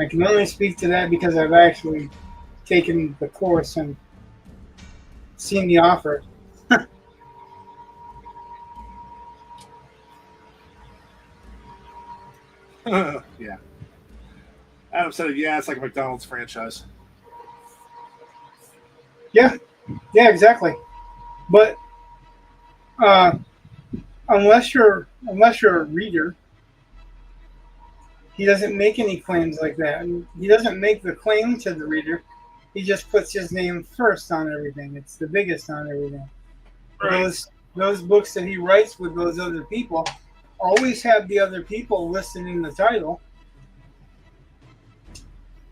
I can only speak to that because I've actually taken the course and seen the offer. Yeah. Adam said, yeah, it's like a McDonald's franchise. Yeah, exactly. But unless you're a reader, he doesn't make any claims like that. And he doesn't make the claim to the reader. He just puts his name first on everything. It's the biggest on everything. Right. Those books that he writes with those other people always have the other people listed in the title.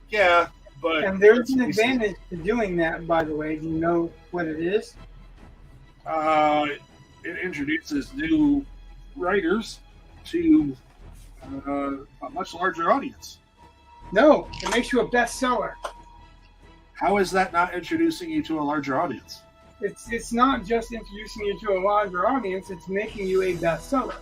Yeah, but And there's an advantage to doing that, by the way. Do you know what it is? It introduces new writers to a much larger audience. No, it makes you a bestseller. How is that not introducing you to a larger audience? It's not just introducing you to a larger audience, it's making you a bestseller.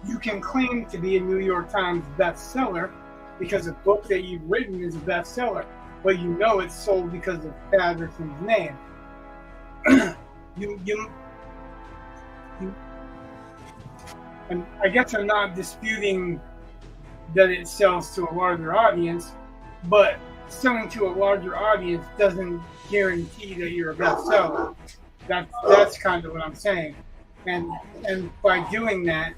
You can claim to be a New York Times bestseller because a book that you've written is a bestseller, but you know it's sold because of Patterson's name. And I guess I'm not disputing that it sells to a larger audience, but selling to a larger audience doesn't guarantee that you're a bestseller. That's kind of what I'm saying. And by doing that,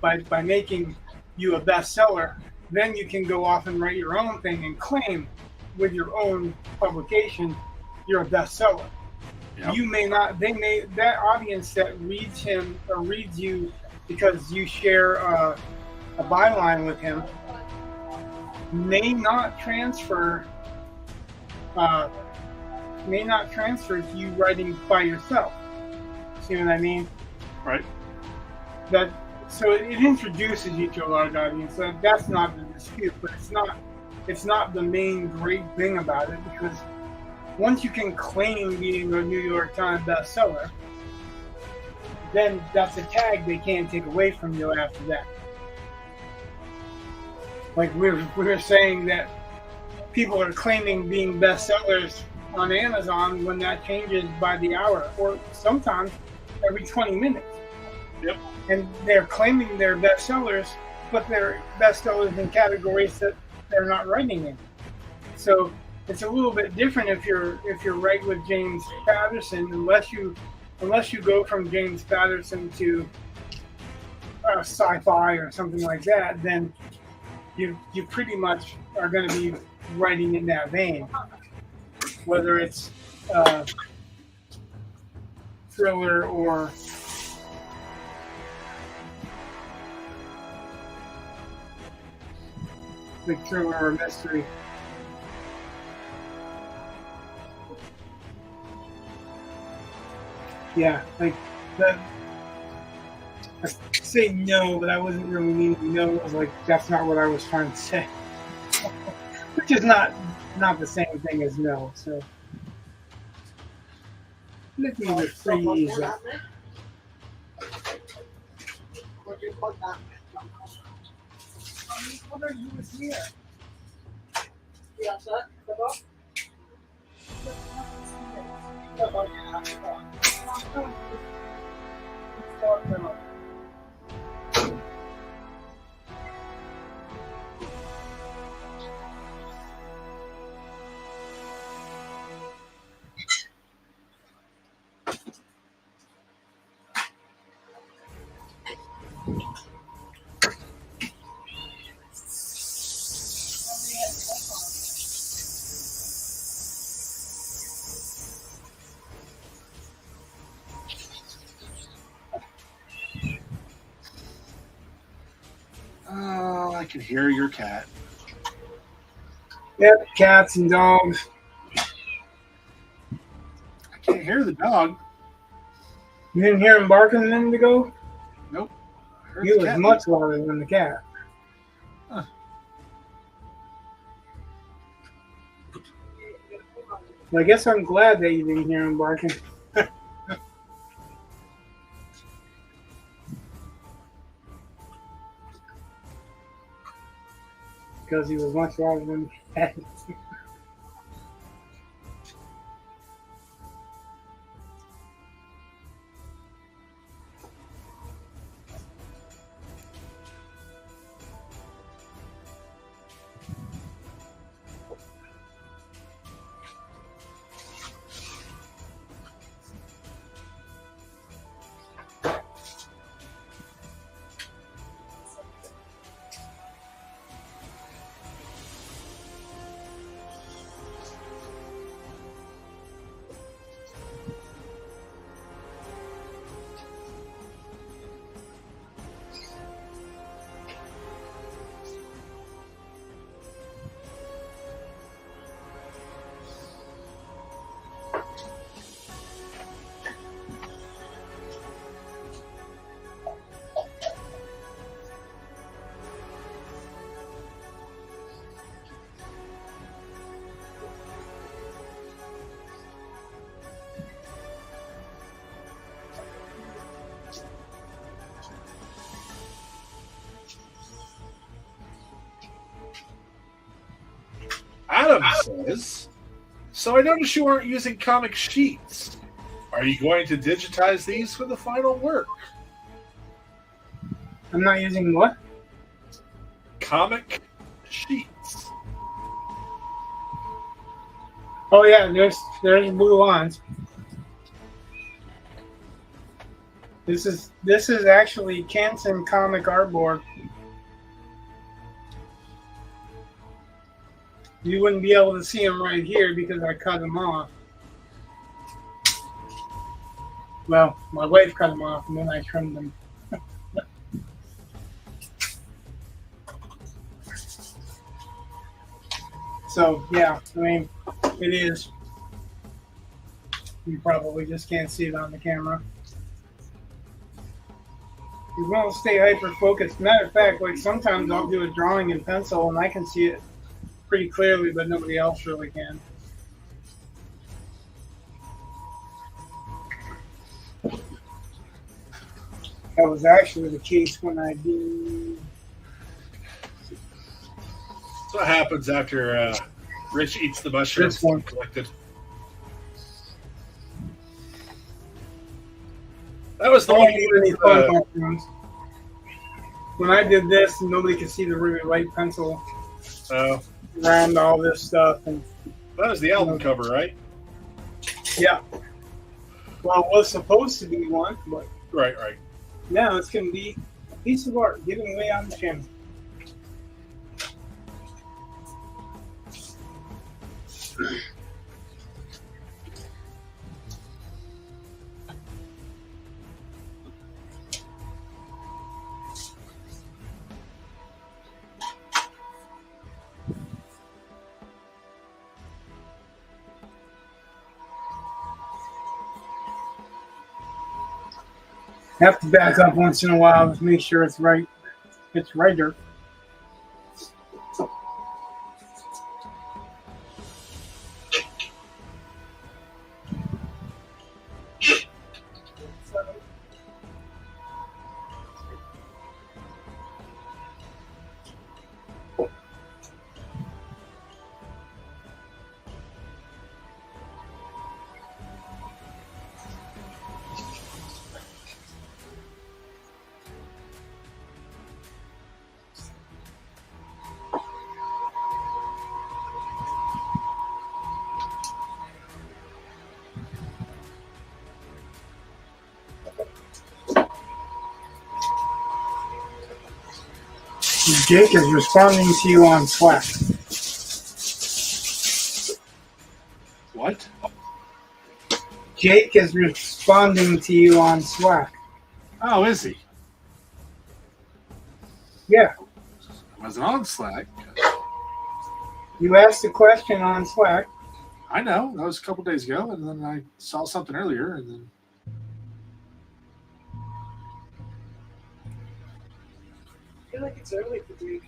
by making you a bestseller, then you can go off and write your own thing and claim with your own publication you're a bestseller. Yep. You may not. That audience that reads him or reads you because you share a byline with him may not transfer. To you writing by yourself. See what I mean? Right. So it introduces you to a large audience. So that's not the dispute, but it's not the main great thing about it, because once you can claim being a New York Times bestseller, then that's a tag they can't take away from you after that. Like we're saying that people are claiming being bestsellers on Amazon when that changes by the hour, or sometimes every 20 minutes. Yep. And they're claiming they're bestsellers, but they're bestsellers in categories that they're not writing in. So it's a little bit different if you're right with James Patterson, unless you go from James Patterson to sci-fi or something like that, then you pretty much are going to be writing in that vein, whether it's thriller or like thriller or mystery. Yeah, like that. I say no, but I wasn't really meaning no. It was like that's not what I was trying to say, which is not the same thing as no. So let me rephrase that. What are you here? Yes, sir. Oh, I can hear your cat. Yep, cats and dogs. I can't hear the dog. You didn't hear him barking a minute ago? Nope. He was much louder than the cat. Huh. Well, I guess I'm glad that you didn't hear him barking. because he was much larger than that. Adam says, so I noticed you aren't using comic sheets. Are you going to digitize these for the final work? I'm not using what? Comic sheets. Oh yeah, there's blue lines. This is actually Canson comic artboard. You wouldn't be able to see them right here because I cut them off. Well, my wife cut them off and then I trimmed them. So yeah, I mean, it is. You probably just can't see it on the camera. You want to stay hyper focused. Matter of fact, like sometimes I'll do a drawing in pencil and I can see it pretty clearly, but nobody else really can. That was actually the case when I did. That's what happens after Rich eats the mushrooms This one. collected. That was the I one. don't need any fun mushrooms. When I did this, nobody could see the really light pencil around all this stuff. And that was the album cover, right? yeah. Well, it was supposed to be one, but Right. now it's going to be a piece of art given away on the channel. Have to back up once in a while to make sure it's right. It's righter. Jake is responding to you on Slack. What? Jake is responding to you on Slack. Oh, is he? Yeah. I wasn't on Slack. You asked a question on Slack. I know. That was a couple days ago, and then I saw something earlier, and then. I feel like it's early for Jake.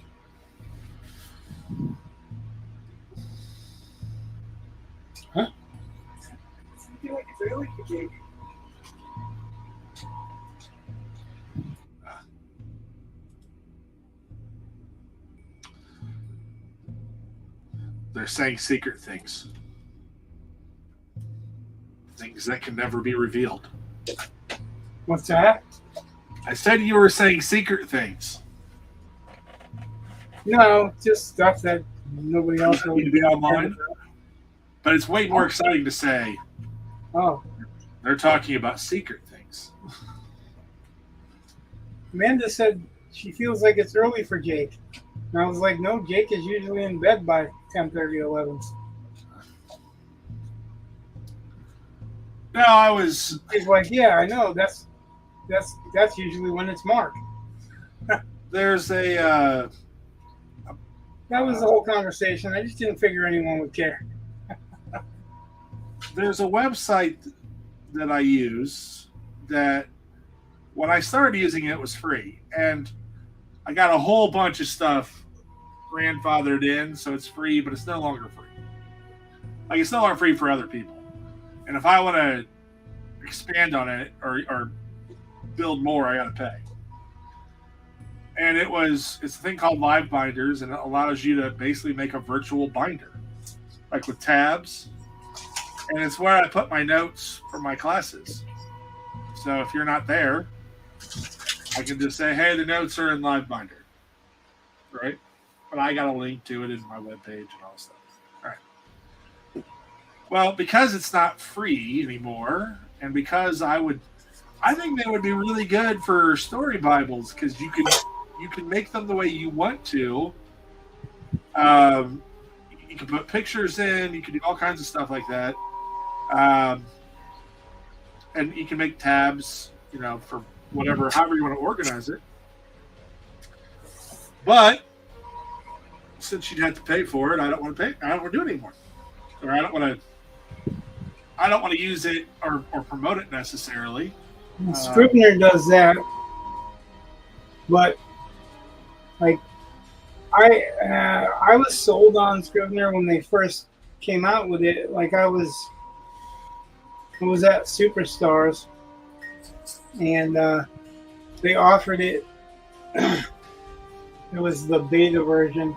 Huh? I feel like it's early for Jake. they're saying secret things. Things that can never be revealed. What's that? I said you were saying secret things. No, just stuff that nobody else Need to be online. But it's way more exciting to say. Oh, they're talking about secret things. Amanda said she feels like it's early for Jake. And I was like, no, Jake is usually in bed by 10:30, 11. No, I was. He's like, yeah, I know. That's usually when it's Mark. There's a. That was the whole conversation. I just didn't figure anyone would care. There's a website that I use that when I started using it was free, and I got a whole bunch of stuff grandfathered in, so it's free, but it's no longer free. Like, it's no longer free for other people. And if I want to expand on it or build more, I got to pay. And it's a thing called Live Binders, and it allows you to basically make a virtual binder, like with tabs. And it's where I put my notes for my classes. So if you're not there, I can just say, hey, the notes are in Live Binder. Right? But I got a link to it in my webpage and all stuff. All right. Well, because it's not free anymore, and because I think they would be really good for story Bibles, because you can make them the way you want to. You can put pictures in. You can do all kinds of stuff like that. And you can make tabs, for however you want to organize it. But since you'd have to pay for it, I don't want to pay. I don't want to do it anymore, or I don't want to use it or promote it necessarily. Scrivener does that, but like I was sold on Scrivener when they first came out with it. Like I was at Superstars, and they offered it. It was the beta version,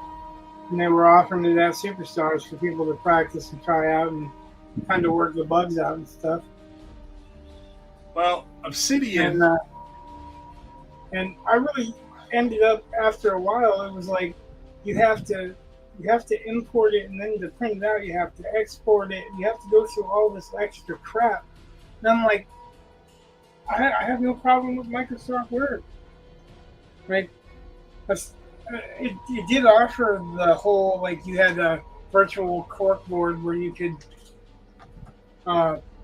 and they were offering it at Superstars for people to practice and try out and kind of work the bugs out and stuff. Well, Obsidian, and I really ended up after a while. It was like you have to import it, and then to print it out, you have to export it. You have to go through all this extra crap. And I'm like, I have no problem with Microsoft Word. Right? It did offer the whole, like, you had a virtual corkboard where you could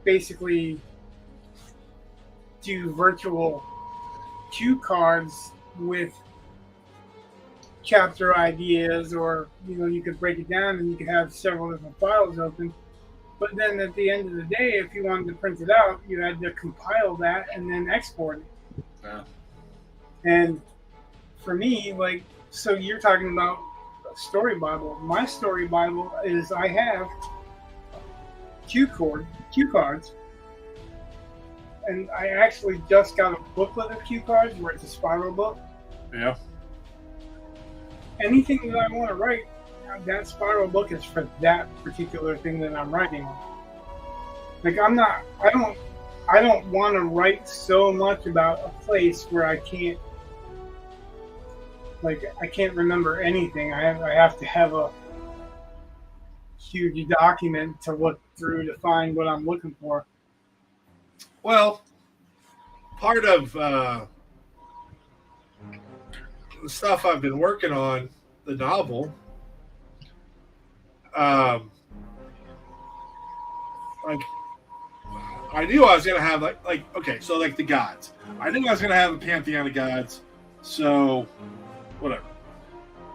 basically do virtual cue cards with chapter ideas, or you could break it down and you could have several different files open. But then at the end of the day, if you wanted to print it out, you had to compile that and then export it. Yeah. And for me, like, so you're talking about a story Bible. My story Bible is I have cue cards, and I actually just got a booklet of cue cards where it's a spiral book. Yeah. Anything that I want to write, that spiral book is for that particular thing that I'm writing. Like I don't want to write so much about a place where I can't remember anything. I have to have a huge document to look through to find what I'm looking for. Well, part of the stuff I've been working on, the novel, like I knew I was gonna have so the gods. I knew I was gonna have a pantheon of gods, so whatever.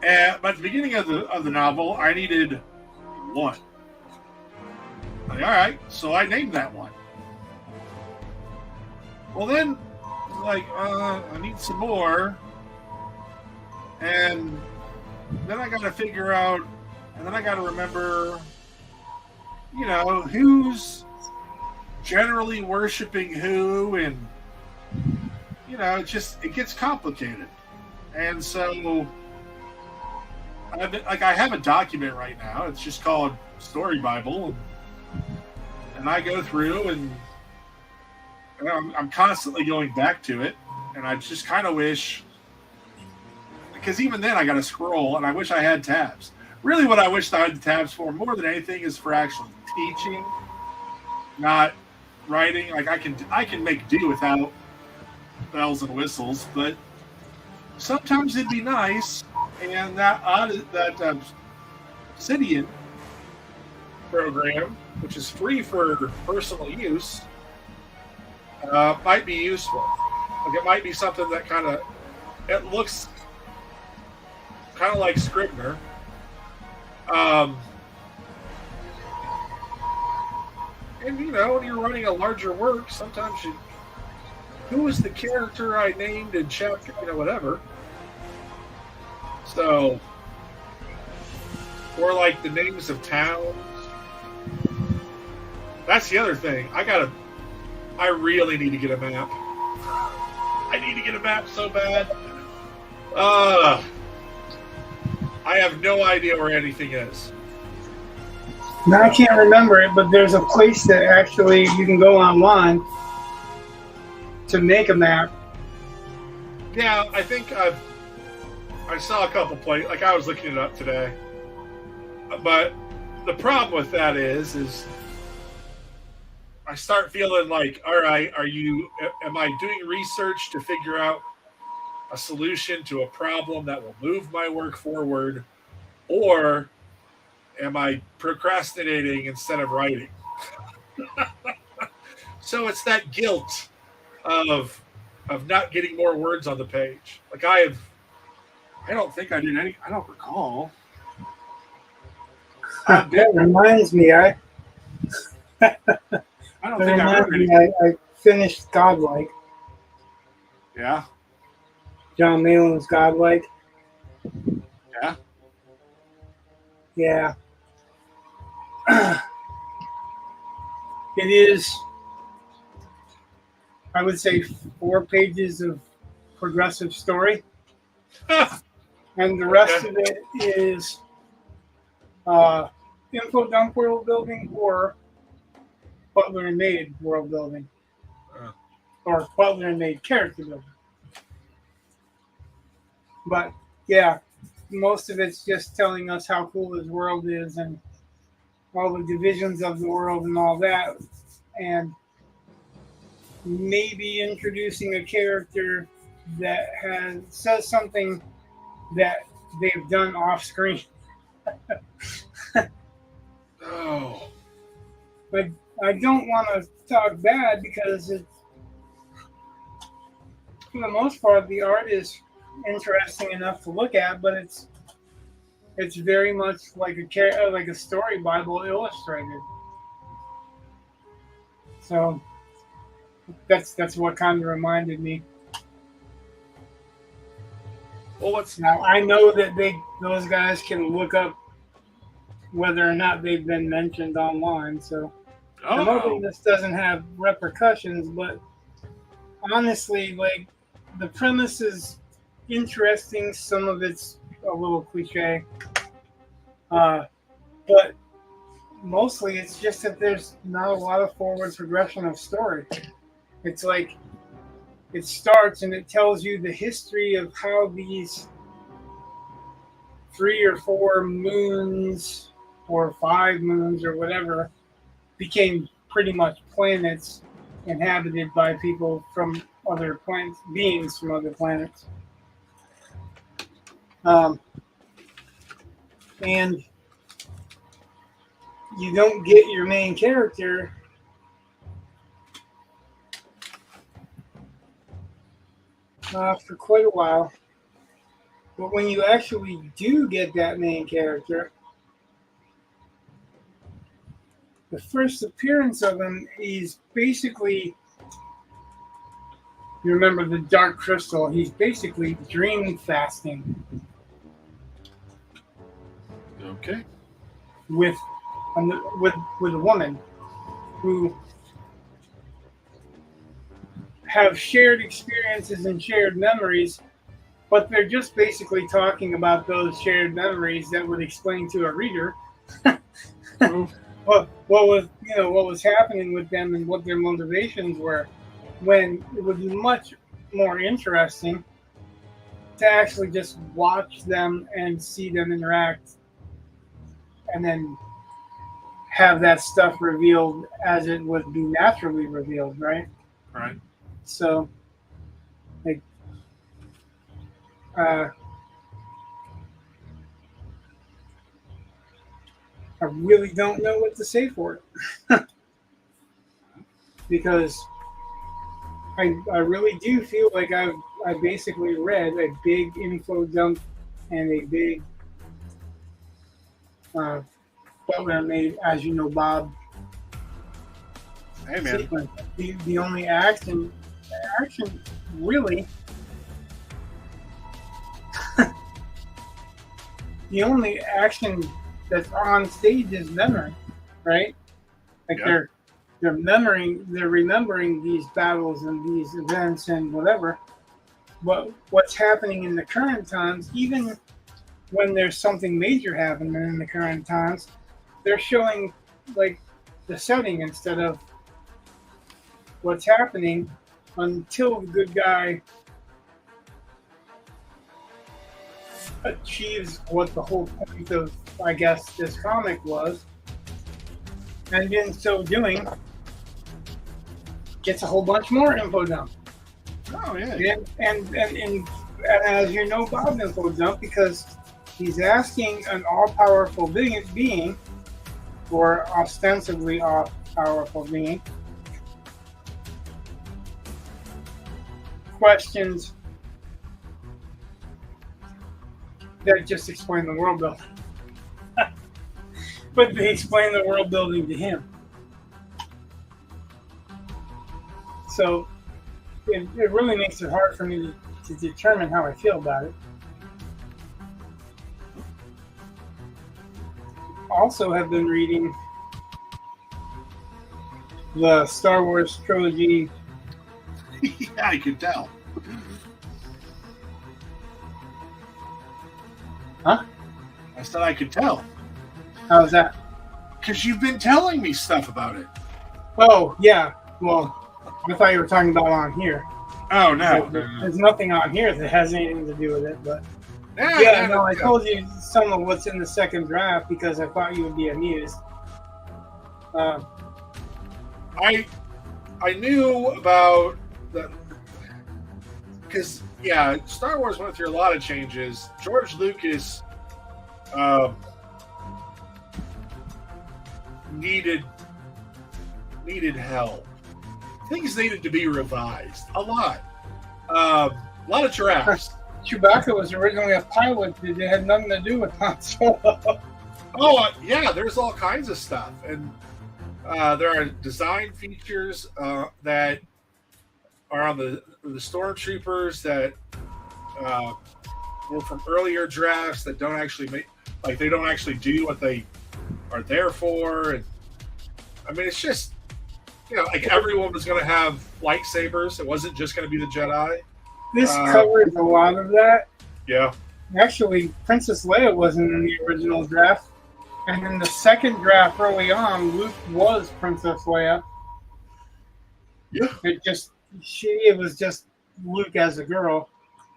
But at the beginning of the novel, I needed one. Like, all right, so I named that one. Well, then, I need some more, and then I got to figure out, and then I got to remember, who's generally worshiping who, and it gets complicated. And so I have a document right now. It's just called Story Bible, and I go through and I'm constantly going back to it, and I just kind of wish, because even then I got to scroll, and I wish I had tabs. Really, what I wish I had the tabs for more than anything is for actually teaching, not writing. Like I can make do without bells and whistles, but sometimes it'd be nice. And that Obsidian program, which is free for personal use, might be useful. Like it might be something that it looks kind of like Scrivener. And when you're running a larger work, sometimes who is the character I named in chapter, whatever. So, or like the names of towns. That's the other thing. I really need to get a map. I need to get a map so bad. I have no idea where anything is. Now I can't remember it, but there's a place that actually you can go online to make a map. Yeah, I think I saw a couple places. Like I was looking it up today, but the problem with that is I start feeling like, all right, am I doing research to figure out a solution to a problem that will move my work forward, or am I procrastinating instead of writing? So it's that guilt of not getting more words on the page. Like I don't think I did any. I don't recall. That reminds me, I finished Godlike. Yeah. John Malin's Godlike. Yeah. Yeah. It is, I would say, 4 pages of progressive story. And the rest of it is info dump world building or Butler and Maid world building. Or Butler and Maid character building. But yeah, most of it's just telling us how cool this world is and all the divisions of the world and all that. And maybe introducing a character that says something that they've done off screen. Oh. But I don't want to talk bad because for the most part, the art is interesting enough to look at, but it's very much like a story Bible illustrated. So that's what kind of reminded me. Well, now I know that those guys can look up whether or not they've been mentioned online. So I'm hoping this doesn't have repercussions. But honestly, like the premise is interesting. Some of it's a little cliche, but mostly it's just that there's not a lot of forward progression of story. It's like it starts and it tells you the history of how these 3 or 4 moons or 5 moons or whatever became pretty much planets inhabited by people from other planets, beings from other planets. And you don't get your main character for quite a while. But when you actually do get that main character, the first appearance of him is basically, you remember the Dark Crystal, he's basically dream fasting. Okay. With a woman who have shared experiences and shared memories but they're just basically talking about those shared memories that would explain to a reader what was happening with them and what their motivations were. When it would be much more interesting to actually just watch them and see them interact, and then have that stuff revealed as it would be naturally revealed, right? Right. So, like, I really don't know what to say for it because I really do feel like I basically read a big info dump and a big Butler made, as you know, Bob. Hey, man. Sequence. The only action really, the only action that's on stage is memory, right? Like Yeah. they're remembering these battles and these events and whatever. But what's happening in the current times, even when there's something major happening in the current times, they're showing like the setting instead of what's happening until the good guy achieves what the whole point of, I guess, this comic was, and in so doing gets a whole bunch more info dump. Oh, yeah. And as you know, Bob info dump because he's asking an all-powerful being, or ostensibly all-powerful being, questions that just explain the world building. But they explain the world building to him. So it really makes it hard for me to determine how I feel about it. Also have been reading the Star Wars trilogy. Yeah, I could tell. Huh? I said I could tell. How's that? Because you've been telling me stuff about it. Oh, yeah. Well, I thought you were talking about on here. Oh, no. There's nothing on here that has anything to do with it, but Yeah, I told you some of what's in the second draft because I thought you would be amused. I knew about the, because Star Wars went through a lot of changes. George Lucas needed help. Things needed to be revised a lot. A lot of drafts. Chewbacca was originally a pilot. It had nothing to do with Han Solo. Oh, yeah, there's all kinds of stuff. And there are design features that are on the stormtroopers that were from earlier drafts that don't actually they don't actually do what they are there for. And I mean, it's just, like everyone was going to have lightsabers. It wasn't just going to be the Jedi. This covers a lot of that. Yeah. Actually, Princess Leia wasn't in the original draft. And in the second draft early on, Luke was Princess Leia. Yeah. It was just Luke as a girl.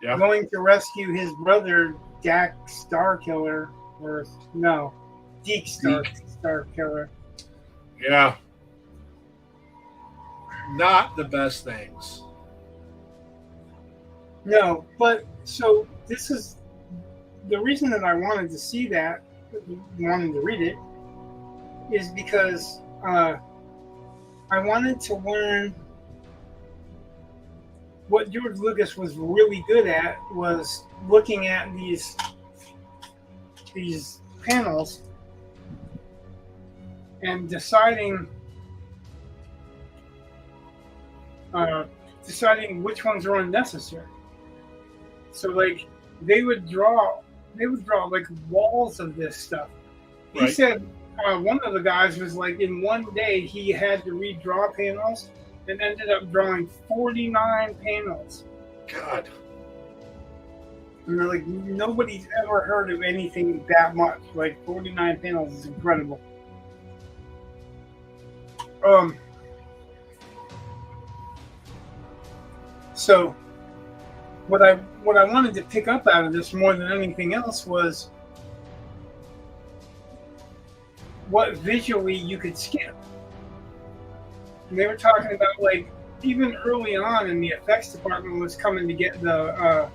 Yeah. Going to rescue his brother, Dak Starkiller. Or, no, Deke Starkiller. Yeah. Not the best things. No, but so this is the reason that I wanted to see that, wanted to read it, is because I wanted to learn what George Lucas was really good at was looking at these panels and deciding which ones are unnecessary. So like they would draw like walls of this stuff. He said one of the guys was like in one day he had to redraw panels and ended up drawing 49 panels. God. And they're like, nobody's ever heard of anything that much. Like 49 panels is incredible. So what I wanted to pick up out of this more than anything else was what visually you could skip. And they were talking about, like, even early on in the effects department was coming to get the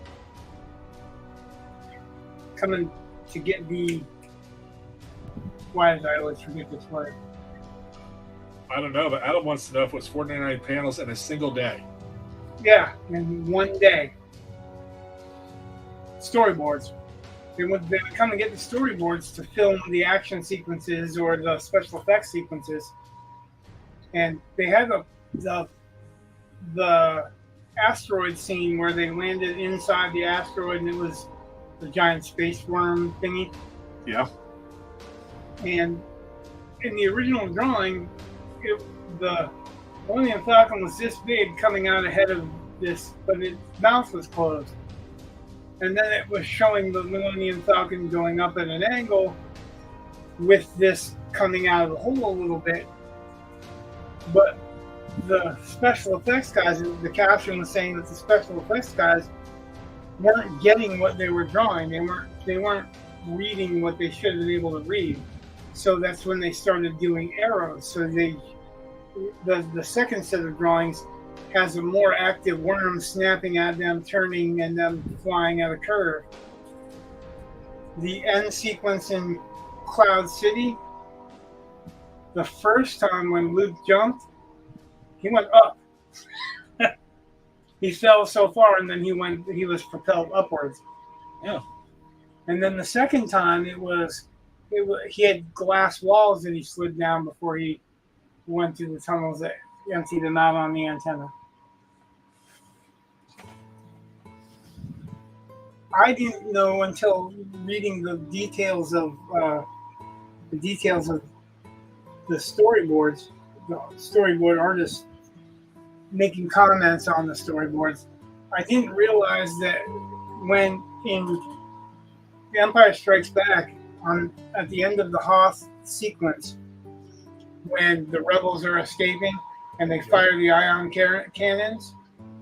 why did I always forget this word? I don't know, but Adam wants to know if it was 49 panels in a single day. Yeah, in one day. Storyboards. They would come and get the storyboards to film the action sequences or the special effects sequences. And they had the asteroid scene where they landed inside the asteroid and it was the giant space worm thingy. Yeah. And in the original drawing, the Millennium Falcon was this big coming out ahead of this, but its mouth was closed. And then it was showing the Millennium Falcon going up at an angle with this coming out of the hole a little bit. But the special effects guys, the caption was saying that the special effects guys weren't getting what they were drawing. They weren't reading what they should have been able to read. So that's when they started doing arrows. So the second set of drawings has a more active worm snapping at them, turning, and them flying at a curve. The end sequence in Cloud City, the first time when Luke jumped, he went up. He fell so far, and then he was propelled upwards. Yeah. And then the second time, he had glass walls that he slid down before he went through the tunnels that emptied them out on the antenna. I didn't know until reading the details of the storyboards, the storyboard artists making comments on the storyboards. I didn't realize that when in The Empire Strikes Back, at the end of the Hoth sequence, when the rebels are escaping and they fire the ion cannons.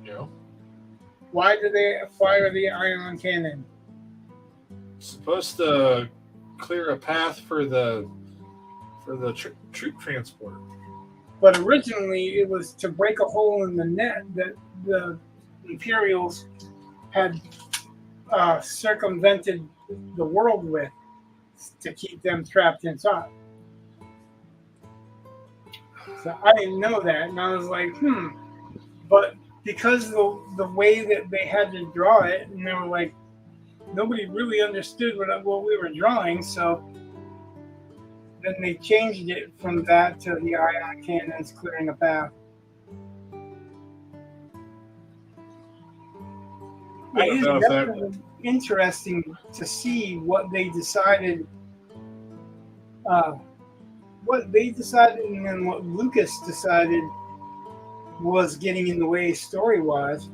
Yeah. Why do they fire the ion cannon? It's supposed to clear a path for the troop transport. But originally, it was to break a hole in the net that the Imperials had circumvented the world with to keep them trapped inside. So I didn't know that, and I was like, But because the way that they had to draw it, and they were like, nobody really understood what we were drawing, so then they changed it from that to the ion cannons clearing a path. It is definitely interesting to see what they decided, and then what Lucas decided was getting in the way story-wise.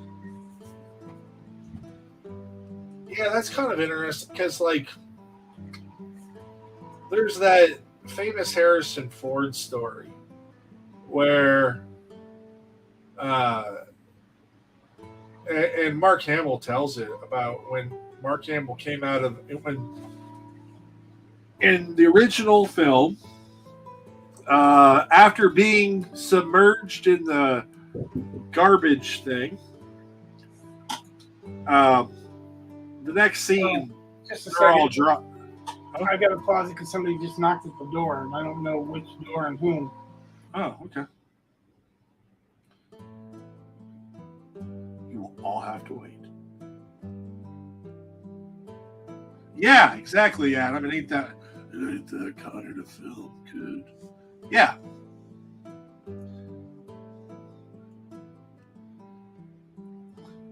Yeah, that's kind of interesting because, like, there's that famous Harrison Ford story where, and Mark Hamill tells it about when Mark Hamill came out of in the original film, after being submerged in the garbage thing. The next scene, just a they're all second. drunk. I got to pause it because somebody just knocked at the door, and I don't know which door and whom. Oh, okay. You will all have to wait. Yeah, exactly, Adam. It ain't that kind of film, kid. Yeah.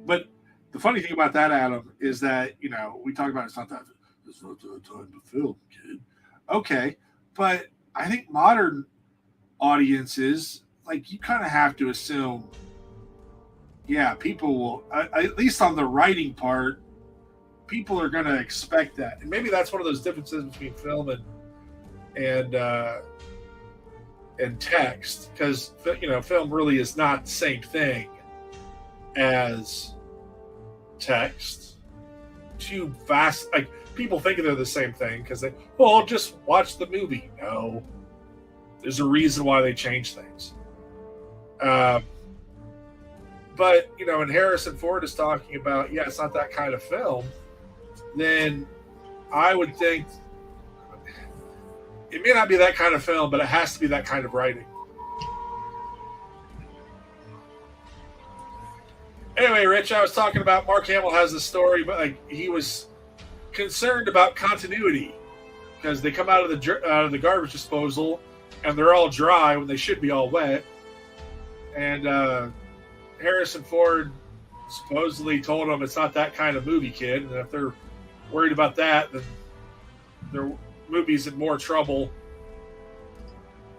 But the funny thing about that, Adam, is that, we talk about it's not that time to film, kid. Okay, but I think modern audiences, like, you kind of have to assume, yeah, people will, at least on the writing part, people are going to expect that, and maybe that's one of those differences between film and text, because film really is not the same thing as text. Too fast, like people think they're the same thing because I'll just watch the movie. No, there's a reason why they change things. But when Harrison Ford is talking about, it's not that kind of film, then I would think it may not be that kind of film, but it has to be that kind of writing. Anyway, Rich, I was talking about Mark Hamill has the story, but he was concerned about continuity because they come out of the garbage disposal and they're all dry when they should be all wet. And Harrison Ford supposedly told him it's not that kind of movie, kid. And if they're worried about that, then their movie's in more trouble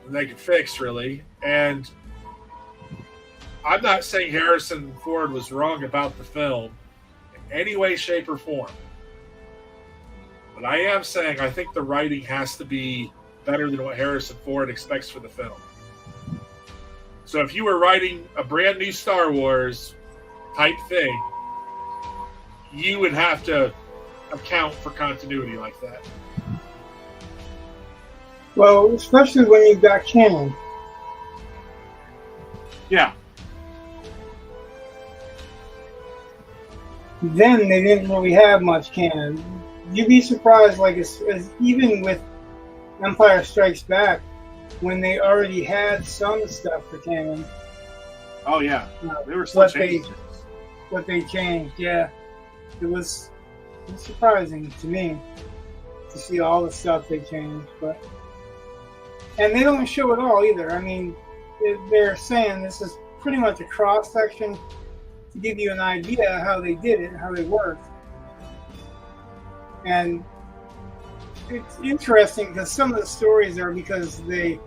than they can fix, really. And I'm not saying Harrison Ford was wrong about the film in any way, shape, or form. But I am saying I think the writing has to be better than what Harrison Ford expects for the film. So if you were writing a brand new Star Wars type thing, you would have to account for continuity like that. Well, especially when you've got canon. Yeah. Then they didn't really have much canon. You'd be surprised, as even with Empire Strikes Back, when they already had some stuff for canon. Oh yeah, they were still changing. What they changed, yeah, it was surprising to me to see all the stuff they changed, and they don't show it all either. I mean, they're saying this is pretty much a cross section to give you an idea how they did it, how they worked. And it's interesting because some of the stories are because the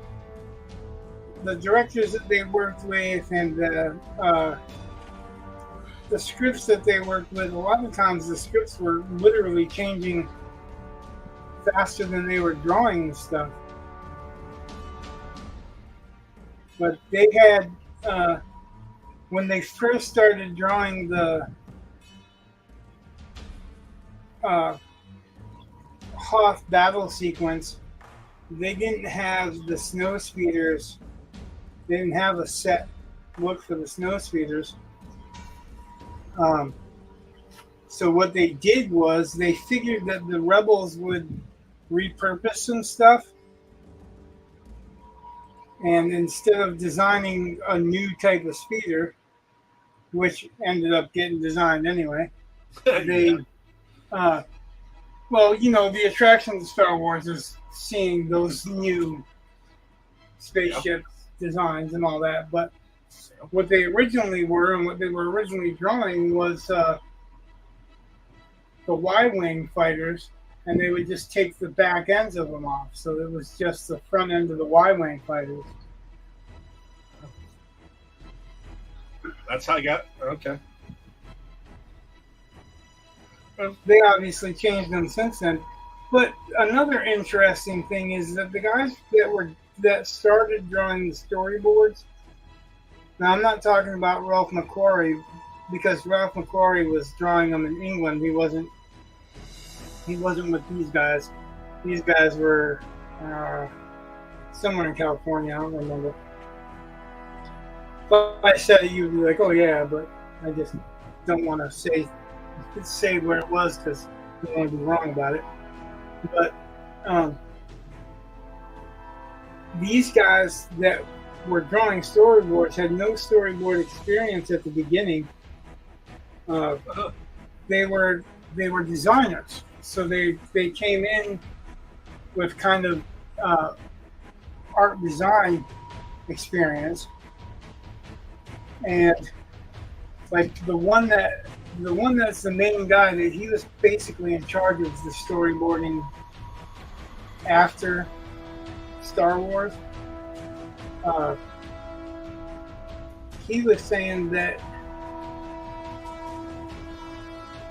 directors that they worked with and the scripts that they worked with, a lot of times the scripts were literally changing faster than they were drawing the stuff. But they had when they first started drawing the Hoth battle sequence, they didn't have the snow speeders. They didn't have a set look for the snow speeders. So what they did was they figured that the rebels would repurpose some stuff. And instead of designing a new type of speeder, which ended up getting designed anyway, they, the attraction to Star Wars is seeing those new spaceship designs and all that. But what they originally were and what they were originally drawing was the Y-wing fighters, and they would just take the back ends of them off. So it was just the front end of the Y-wing fighters. That's how you got okay. They obviously changed them since then. But another interesting thing is that the guys that started drawing the storyboards. Now I'm not talking about Ralph McQuarrie, because Ralph McQuarrie was drawing them in England. He wasn't with these guys. These guys were somewhere in California. I don't remember. But I said it, you'd be like, oh yeah, but I just don't want to say where it was because I don't want to be wrong about it. But these guys that were drawing storyboards had no storyboard experience at the beginning. They were designers, so they came in with kind of art design experience. And like the one that's the main guy, that he was basically in charge of the storyboarding after Star Wars. He was saying that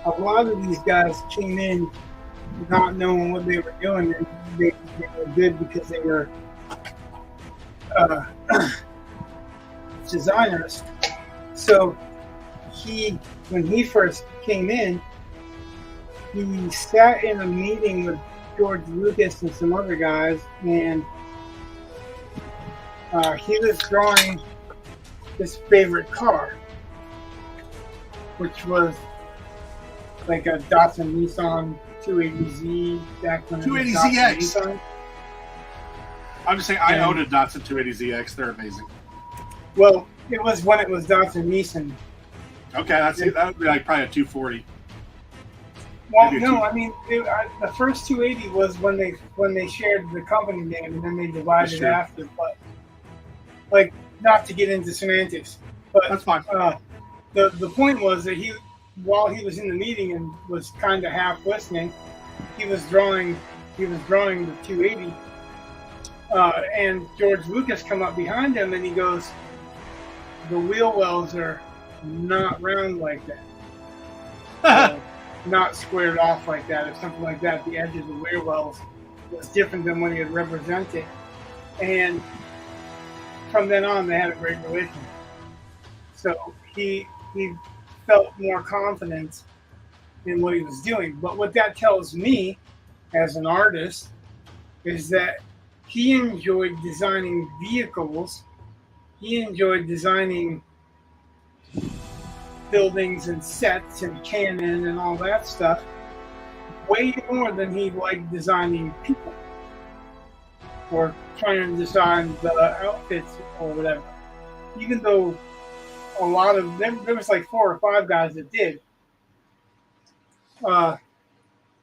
a lot of these guys came in not knowing what they were doing, and they were good because they were uh, designers. So when he first came in, he sat in a meeting with George Lucas and some other guys, and he was drawing his favorite car, which was like a Datsun Nissan 280Z back when 280ZX. I'm just saying, I own a Datsun 280ZX. They're amazing. Well, it was when it was Datsun Nissan. Okay, that would be like probably a 240. Well, no, I mean the first 280 was when they shared the company name, and then they divided after. But like, not to get into semantics, but that's fine. The point was that while he was in the meeting and was kind of half listening, he was drawing the 280, and George Lucas come up behind him and he goes, "The wheel wells are not round like that." Not squared off like that or something like that. The edge of the wheel wells was different than what he had represented. And from then on, they had a great relationship. So he felt more confidence in what he was doing. But what that tells me as an artist is that he enjoyed designing vehicles. He enjoyed designing buildings and sets and canon and all that stuff way more than he liked designing people or trying to design the outfits or whatever. Even though a lot of them, there was like 4 or 5 guys that did. Ralph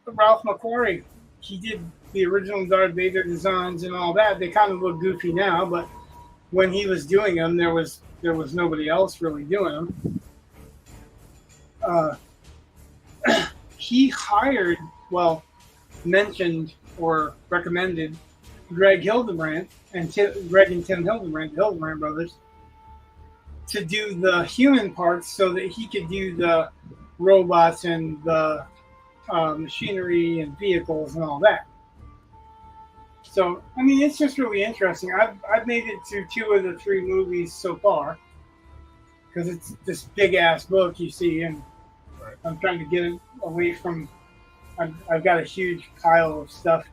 McQuarrie, he did the original Darth Vader designs and all that. They kind of look goofy now, but when he was doing them, there was nobody else really doing them. He mentioned or recommended Greg Hildebrandt and Greg and Tim Hildebrandt, the Hildebrandt brothers, to do the human parts so that he could do the robots and the machinery and vehicles and all that. So, I mean, it's just really interesting. I've made it to 2 of the 3 movies so far because it's this big ass book you see, and I'm trying to get it away from. I've got a huge pile of stuff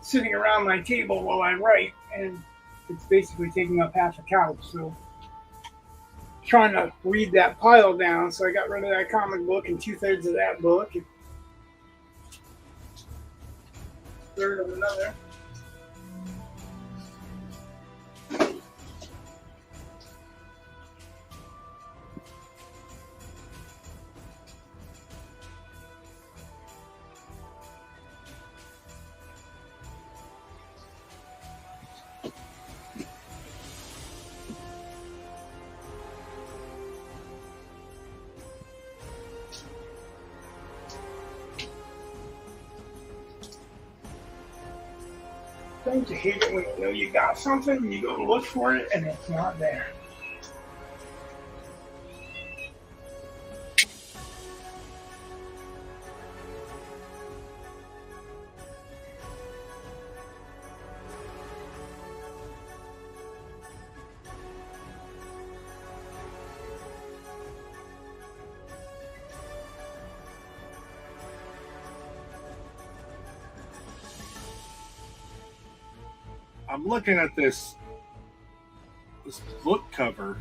sitting around my table while I write, and it's basically taking up half a couch. So, trying to read that pile down. So I got rid of that comic book and 2/3 of that book, and 1/3 of another. Don't you hate it when you know you got something and you go to look for it and it's not there? I'm looking at this book cover,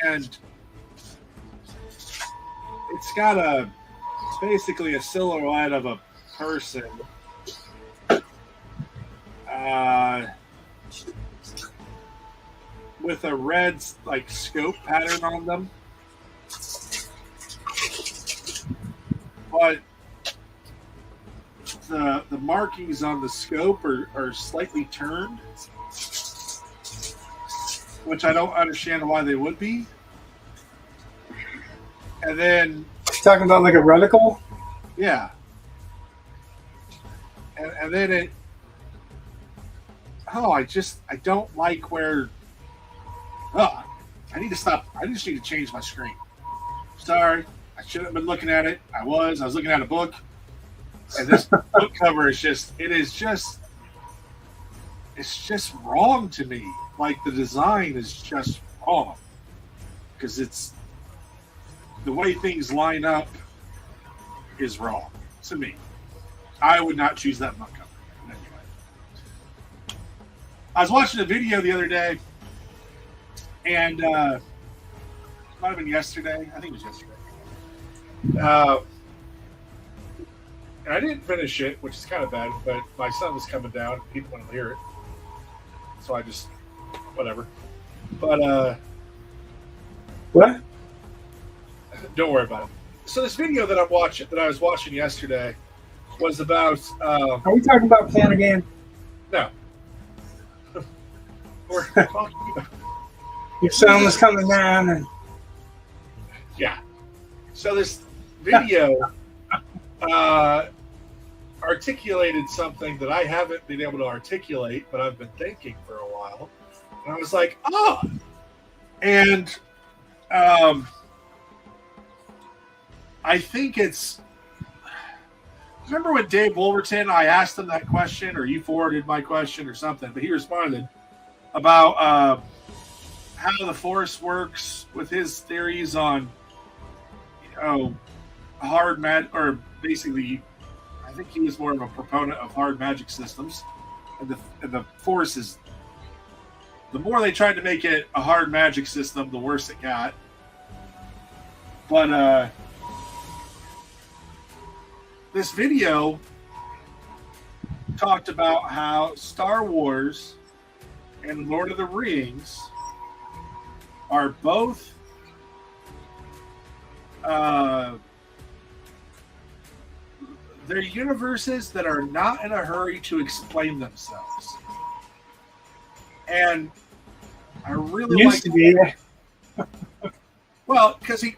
and it's got basically a silhouette of a person with a red like scope pattern on them, but the markings on the scope are slightly turned, which I don't understand why they would be. And then talking about like a reticle? Yeah. And then it I don't like where I need to stop. I just need to change my screen. Sorry. I shouldn't have been looking at it. I was looking at a book, and this book cover is it's just wrong to me. Like the design is just wrong because it's the way things line up is wrong to me. I would not choose that book cover. Anyway, I was watching a video the other day, and it might have been yesterday. I think it was yesterday. And I didn't finish it, which is kind of bad, but my son was coming down. People wanted to hear it. So I just, whatever. But, what? Don't worry about it. So this video that I was watching yesterday was about, Are we talking about porn again? No. We're talking about, Your son was coming down and... yeah. So this video articulated something that I haven't been able to articulate, but I've been thinking for a while. And I was like, oh. And I think it's... Remember when Dave Wolverton, I asked him that question, or you forwarded my question or something, but he responded about how the Force works with his theories on, hard magic, or basically, I think he was more of a proponent of hard magic systems, and the Force is, the more they tried to make it a hard magic system, the worse it got. But this video talked about how Star Wars and Lord of the Rings are both they're universes that are not in a hurry to explain themselves. And I really used to be. Well, because he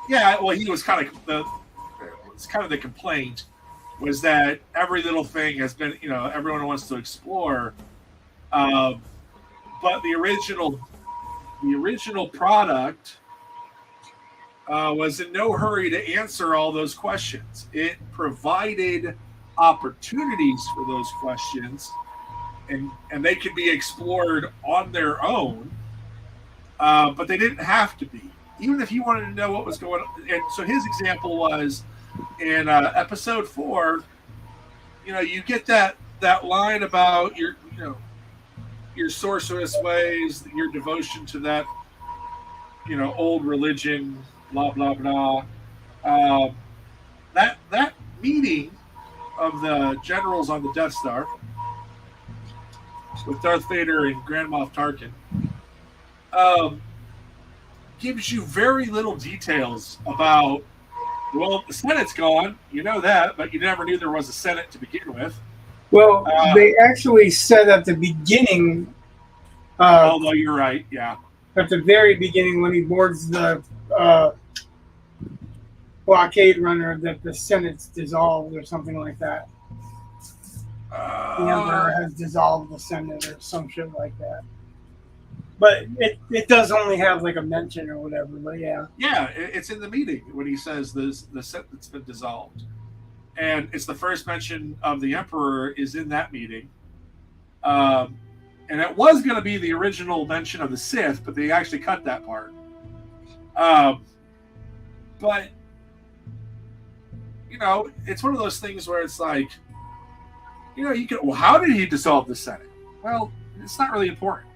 was kind of the complaint was that every little thing has been, everyone wants to explore, but the original product was in no hurry to answer all those questions. It provided opportunities for those questions, and they could be explored on their own, but they didn't have to be. Even if you wanted to know what was going on. And so his example was in episode 4, you get that line about your sorceress ways, your devotion to that, old religion, blah, blah, blah. That meeting of the generals on the Death Star with Darth Vader and Grand Moff Tarkin gives you very little details about, well, the Senate's gone, you know that, but you never knew there was a Senate to begin with. Well, they actually said at the beginning. Although you're right, yeah. At the very beginning, when he boards the blockade runner, that the Senate's dissolved or something like that. The Emperor has dissolved the Senate or some shit like that. But it does only have like a mention or whatever. But yeah. Yeah, it's in the meeting when he says the Senate's been dissolved. And it's the first mention of the Emperor is in that meeting. And it was going to be the original mention of the Sith, but they actually cut that part. But, it's one of those things where it's like, how did he dissolve the Senate? Well, it's not really important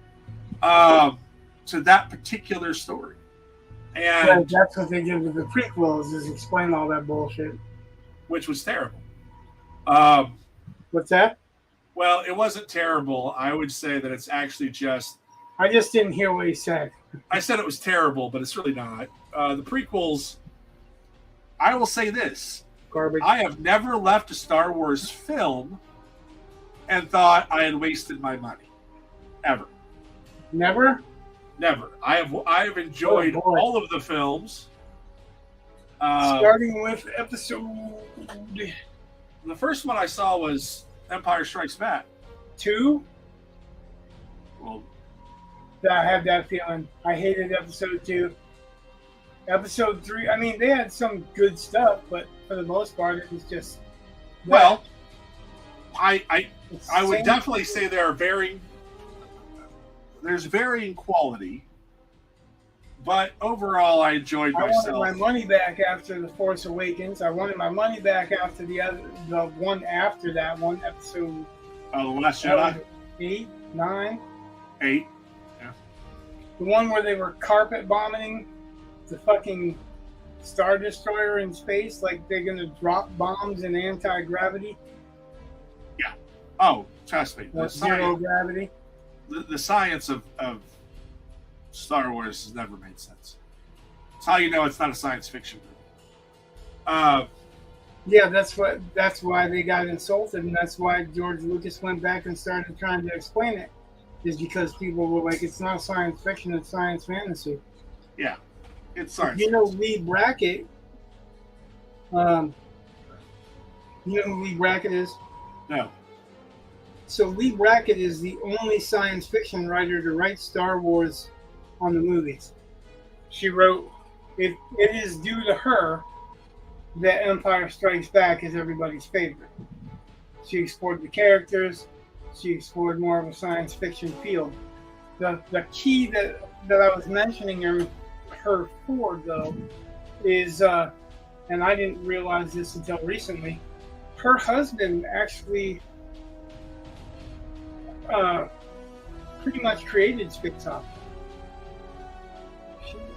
to that particular story. And well, that's what they did with the prequels, is explain all that bullshit. Which was terrible. What's that? Well, it wasn't terrible. I would say that it's actually just... I just didn't hear what he said. I said it was terrible, but it's really not. The prequels, I will say this. Garbage. I have never left a Star Wars film and thought I had wasted my money. Ever. Never? Never. I have enjoyed all of the films. Starting with episode... The first one I saw was Empire Strikes Back. 2? Well, I had that feeling. I hated episode 2. Episode 3, I mean, they had some good stuff, but for the most part, it was just. Well, I would same. definitely say there's varying quality, but overall I enjoyed I wanted myself. my money back after The Force Awakens. I wanted my money back after the one after that one, episode Oh, The Last Jedi? 8, 9. 8. Yeah. The one where they were carpet bombing the fucking Star Destroyer in space, like they're gonna drop bombs in anti-gravity. Yeah. Oh, trust me. The Zero science, gravity. the science of Star Wars has never made sense. It's how you know it's not a science fiction movie. Yeah, that's why they got insulted, and that's why George Lucas went back and started trying to explain it. Is because people were like, it's not science fiction, it's science fantasy. Yeah. It's science. You know Lee Brackett. You know who Lee Brackett is? No. So Lee Brackett is the only science fiction writer to write Star Wars on the movies. She wrote, it is due to her that Empire Strikes Back is everybody's favorite. She explored the characters. She explored more of a science fiction field. The key that I was mentioning her for, though, is, and I didn't realize this until recently, her husband actually pretty much created space opera.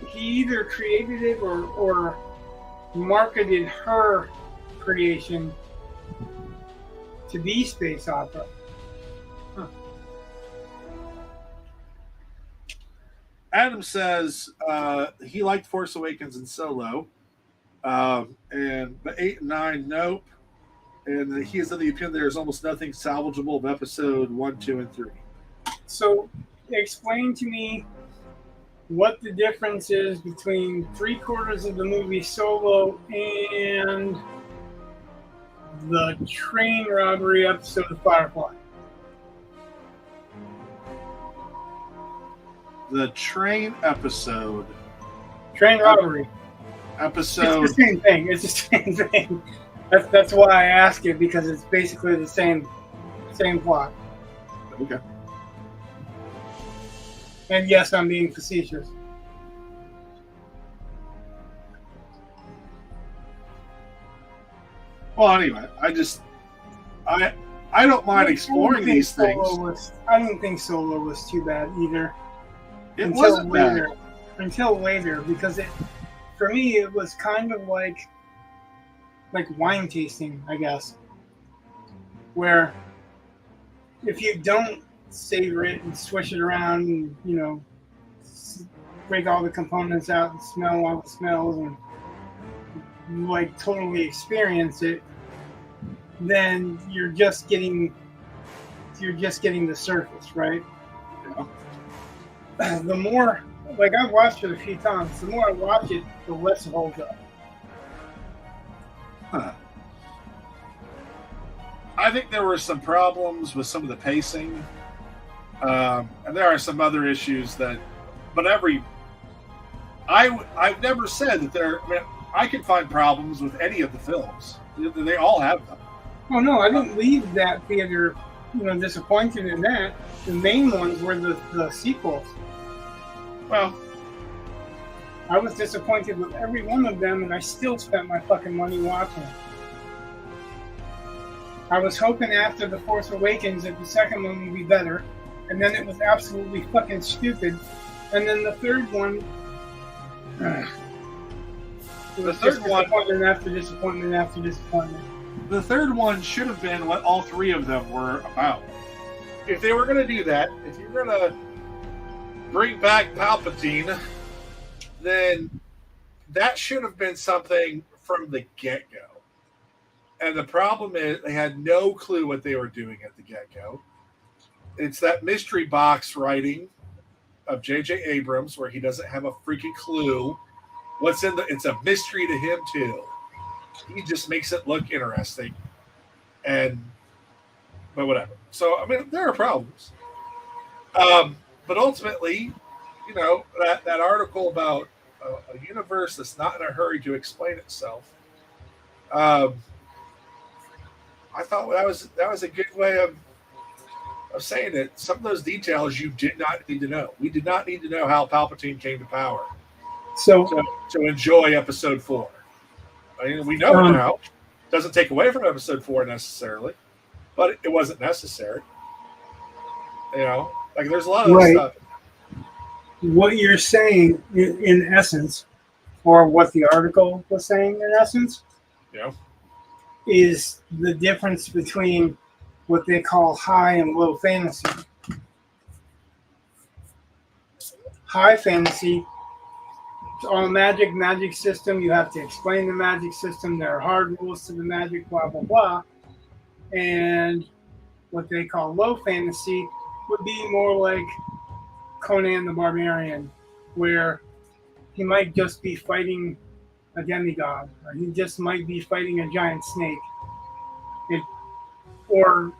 He either created it or marketed her creation to be space opera. Adam says he liked Force Awakens and Solo, and the 8 and 9, nope. And he is of the opinion there is almost nothing salvageable of episode 1, 2, and 3. So, explain to me what the difference is between 3/4 of the movie Solo and the train robbery episode of Firefly. The train episode. Train robbery. Episode. It's the same thing. It's the same thing. That's why I ask it, because it's basically the same plot. Okay. And yes, I'm being facetious. Well, anyway, I don't mind exploring these things. I didn't think Solo was too bad either. It wasn't later. bad. Until later, because for me, it was kind of like wine tasting, I guess. Where if you don't savor it and swish it around and, break all the components out and smell all the smells and totally experience it, then you're just getting the surface, right? Yeah. The more, I've watched it a few times, the more I watch it, the less it holds up. Huh. I think there were some problems with some of the pacing, and there are some other issues but I've never said that I can find problems with any of the films. They all have them. Oh no, I didn't leave that theater, disappointed in that. The main ones were the sequels. Well, I was disappointed with every one of them, and I still spent my fucking money watching it. I was hoping after The Force Awakens that the second one would be better, and then it was absolutely fucking stupid. And then the third one, the third one, disappointment after disappointment after disappointment. The third one should have been what all three of them were about. If they were going to do that, if you're going to bring back Palpatine, then that should have been something from the get-go. And the problem is they had no clue what they were doing at the get-go. It's that mystery box writing of J.J. Abrams where he doesn't have a freaking clue what's in it's a mystery to him too. He just makes it look interesting. But whatever. So, there are problems. But ultimately, that article about a universe that's not in a hurry to explain itself. I thought that was a good way of saying that some of those details you did not need to know. We did not need to know how Palpatine came to power. So to enjoy Episode 4. I mean, we know it now. Doesn't take away from Episode 4 necessarily, but it wasn't necessary. You know, like there's a lot of stuff. What you're saying, in essence, or what the article was saying, in essence, is the difference between what they call high and low fantasy. High fantasy, it's all magic system. You have to explain the magic system. There are hard rules to the magic, blah, blah, blah. And what they call low fantasy would be more like Conan the Barbarian, where he might just be fighting a demigod, or he just might be fighting a giant snake. Or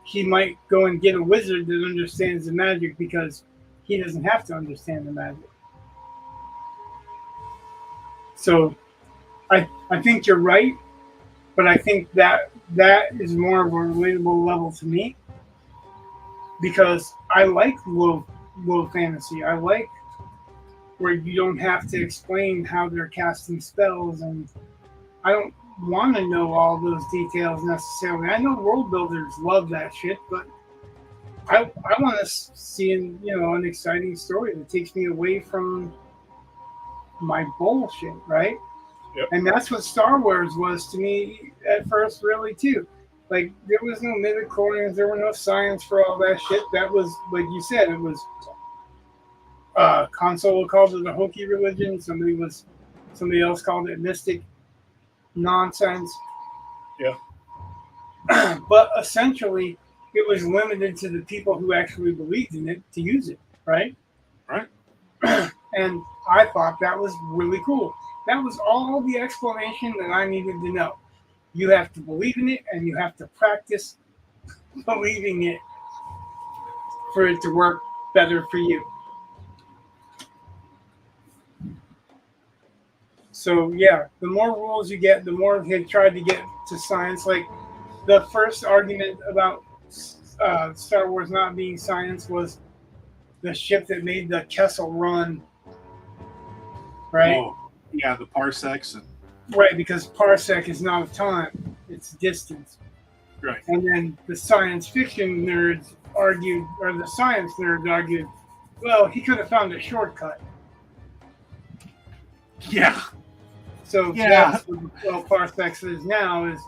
he might go and get a wizard that understands the magic because he doesn't have to understand the magic. So I think you're right, but I think that is more of a relatable level to me, because I like low fantasy. I like where you don't have to explain how they're casting spells, and I don't want to know all those details necessarily. I know world builders love that shit, but I want to see an exciting story that takes me away from my bullshit, right? Yep. And that's what Star Wars was to me at first, really, too. Like, there was no midichlorians, there were no science for all that shit. That was, like you said, it was Console called it a hokey religion. Somebody else called it mystic nonsense. Yeah. But essentially, it was limited to the people who actually believed in it to use it, right? Right. And I thought that was really cool. That was all the explanation that I needed to know. You have to believe in it, and you have to practice believing it for it to work better for you. So, yeah, the more rules you get, the more they tried to get to science. Like, the first argument about Star Wars not being science was the ship that made the Kessel Run, right? Oh, yeah, the parsecs. Right, because parsec is not time, it's distance. Right. And then the science fiction nerds argued, or the science nerds argued, well, he could have found a shortcut. Yeah. So that's what parsecs is now, is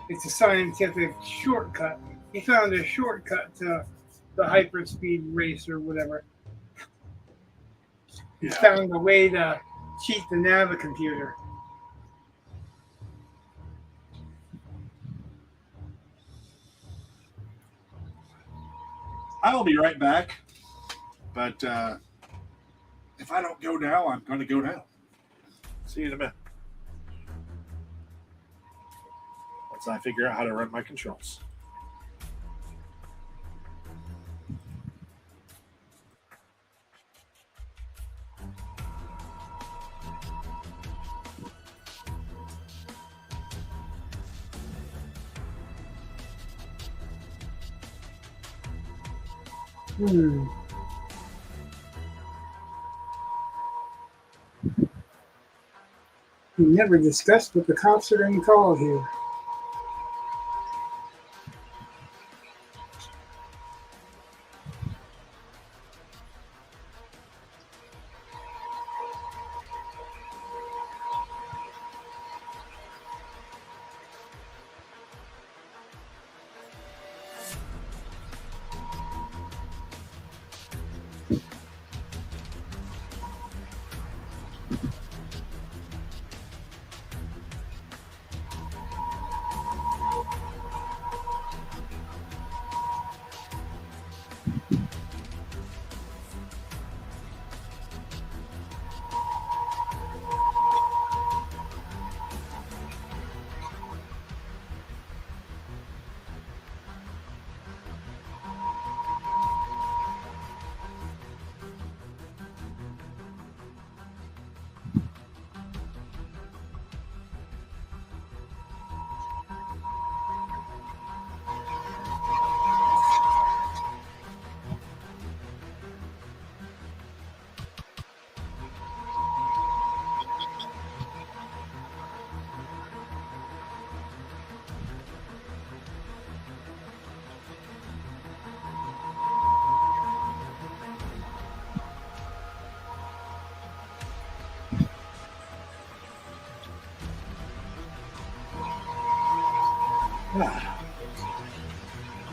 it's a scientific shortcut. He found a shortcut to the hyperspeed race or whatever. He found a way to cheat the Navicomputer. I will be right back, but if I don't go now, I'm going to go now. See you in a minute. Once I figure out how to run my controls. We never discussed what the cops are going to call here.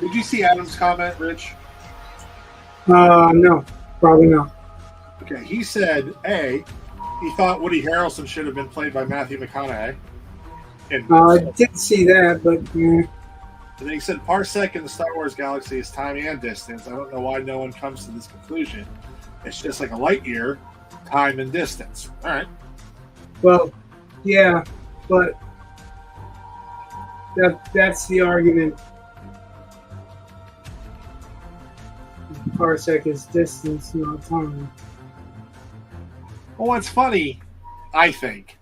Did you see Adam's comment, Rich? No, probably not. Okay, he said, A, he thought Woody Harrelson should have been played by Matthew McConaughey. I did see that, but and then he said, parsec in the Star Wars galaxy is time and distance. I don't know why no one comes to this conclusion. It's just like a light year, time and distance. All right. well, yeah, but that's the argument. Parsec is distance, not time. Well, what's funny, I think,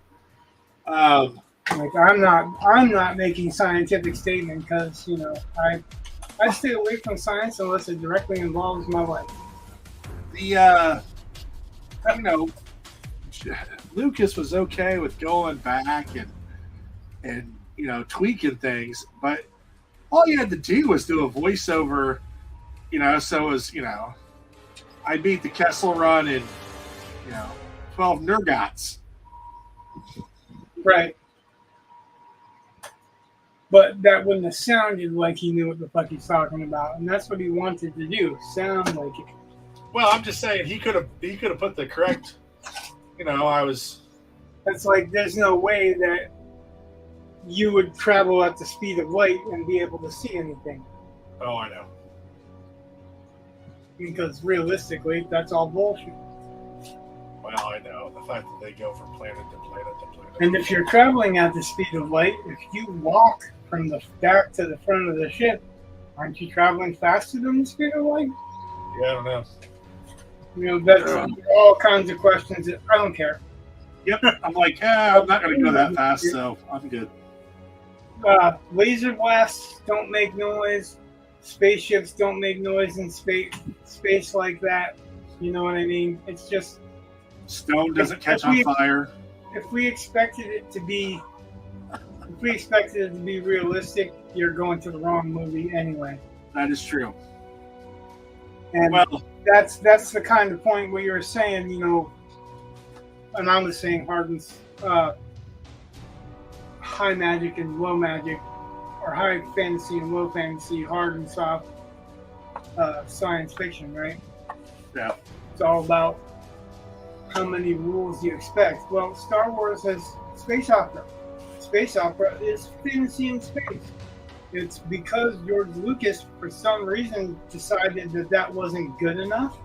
Like I'm not making scientific statement because I stay away from science unless it directly involves my life. Lucas was okay with going back and tweaking things, but all you had to do was do a voiceover, so it was, I beat the Kessel Run in 12 Nurgots. Right. But that wouldn't have sounded like he knew what the fuck he's talking about, and that's what he wanted to do, sound like it. Well, I'm just saying he could have put the correct. It's like there's no way that you would travel at the speed of light and be able to see anything. Oh, I know. Because realistically, that's all bullshit. Well, I know. The fact that they go from planet to planet to planet. And if you're traveling at the speed of light, if you walk from the back to the front of the ship, aren't you traveling faster than the speed of light? Yeah, I don't know. That's all kinds of questions that I don't care. Yep. I'm like, I'm not going to go that fast, so I'm good. Laser blasts don't make noise. Spaceships don't make noise in space like that. You know what I mean? It's just stone doesn't catch on fire. If we expected it to be realistic, you're going to the wrong movie anyway. That is true. And that's the kind of point where you're saying, and I was saying Harden's high magic and low magic, or high fantasy and low fantasy, hard and soft science fiction, right? Yeah. It's all about how many rules you expect. Well, Star Wars has space opera. Space opera is fantasy in space. It's because George Lucas, for some reason, decided that wasn't good enough.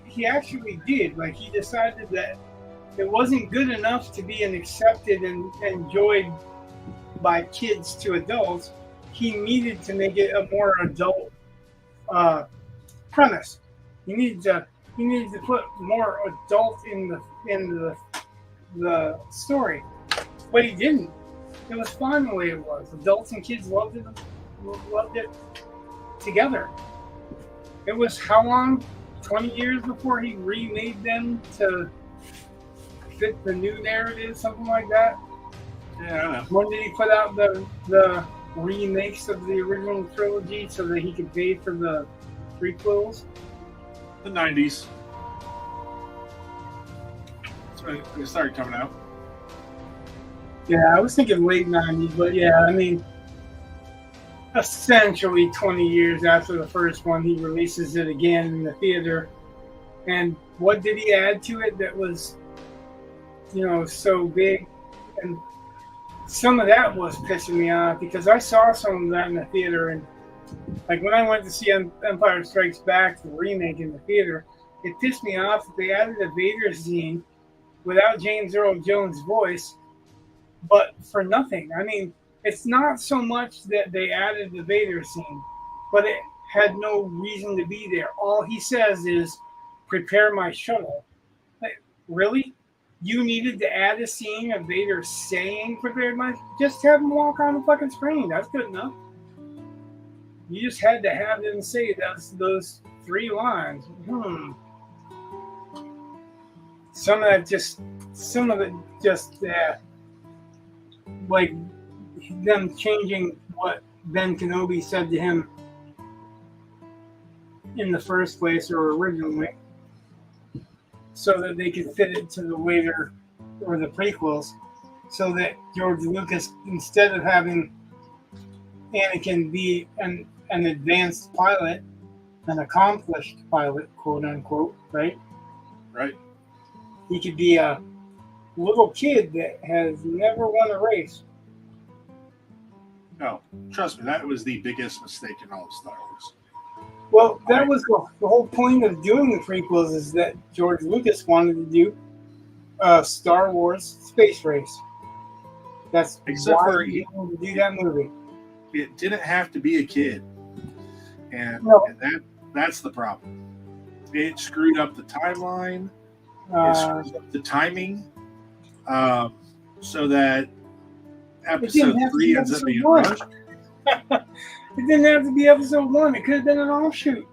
He actually did. Like, he decided that it wasn't good enough to be an accepted and enjoyed by kids to adults. He needed to make it a more adult premise. He needed to put more adult in the story, but he didn't. It was fine the way it was. Adults and kids loved it together. It was how long? 20 years before he remade them to fit the new narrative, something like that. Yeah, I don't know. When did he put out the remakes of the original trilogy so that he could pay for the prequels? The 90s. That's when it started coming out. Yeah, I was thinking late 90s, but yeah, I mean, essentially 20 years after the first one, he releases it again in the theater. And what did he add to it that was, so big? And some of that was pissing me off because I saw some of that in the theater. And like when I went to see Empire Strikes Back, the remake in the theater, it pissed me off that they added a Vader scene without James Earl Jones' voice, but for nothing. I mean, it's not so much that they added the Vader scene, but it had no reason to be there. All he says is, "Prepare my shuttle." Like, really? You needed to add a scene of Vader saying, "Prepare my..." Just have him walk on the fucking screen. That's good enough. You just had to have him say those 3 lines. Some of it just, like them changing what Ben Kenobi said to him in the first place or originally, so that they could fit it to the later or the prequels. so that George Lucas, instead of having Anakin be an advanced pilot, an accomplished pilot, quote unquote, right? Right. He could be a little kid that has never won a race. No, trust me, that was the biggest mistake in all of Star Wars. Well, that was the whole point of doing the prequels, is that George Lucas wanted to do a Star Wars space race. That's why he wanted to do that movie. It didn't have to be a kid, and that's the problem. It screwed up the timeline. It screwed up the timing, so that episode 3 ends up being rushed. It didn't have to be episode 1. It could have been an offshoot.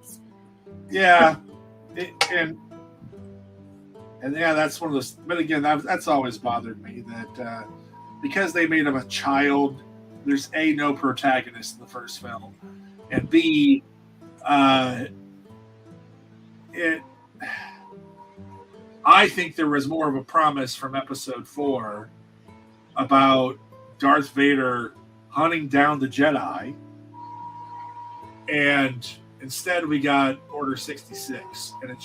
Yeah, and yeah, that's one of those. But again, that's always bothered me that because they made him a child, there's no protagonist in the first film, and B, I think there was more of a promise from episode 4 about Darth Vader hunting down the Jedi, and instead we got Order 66, and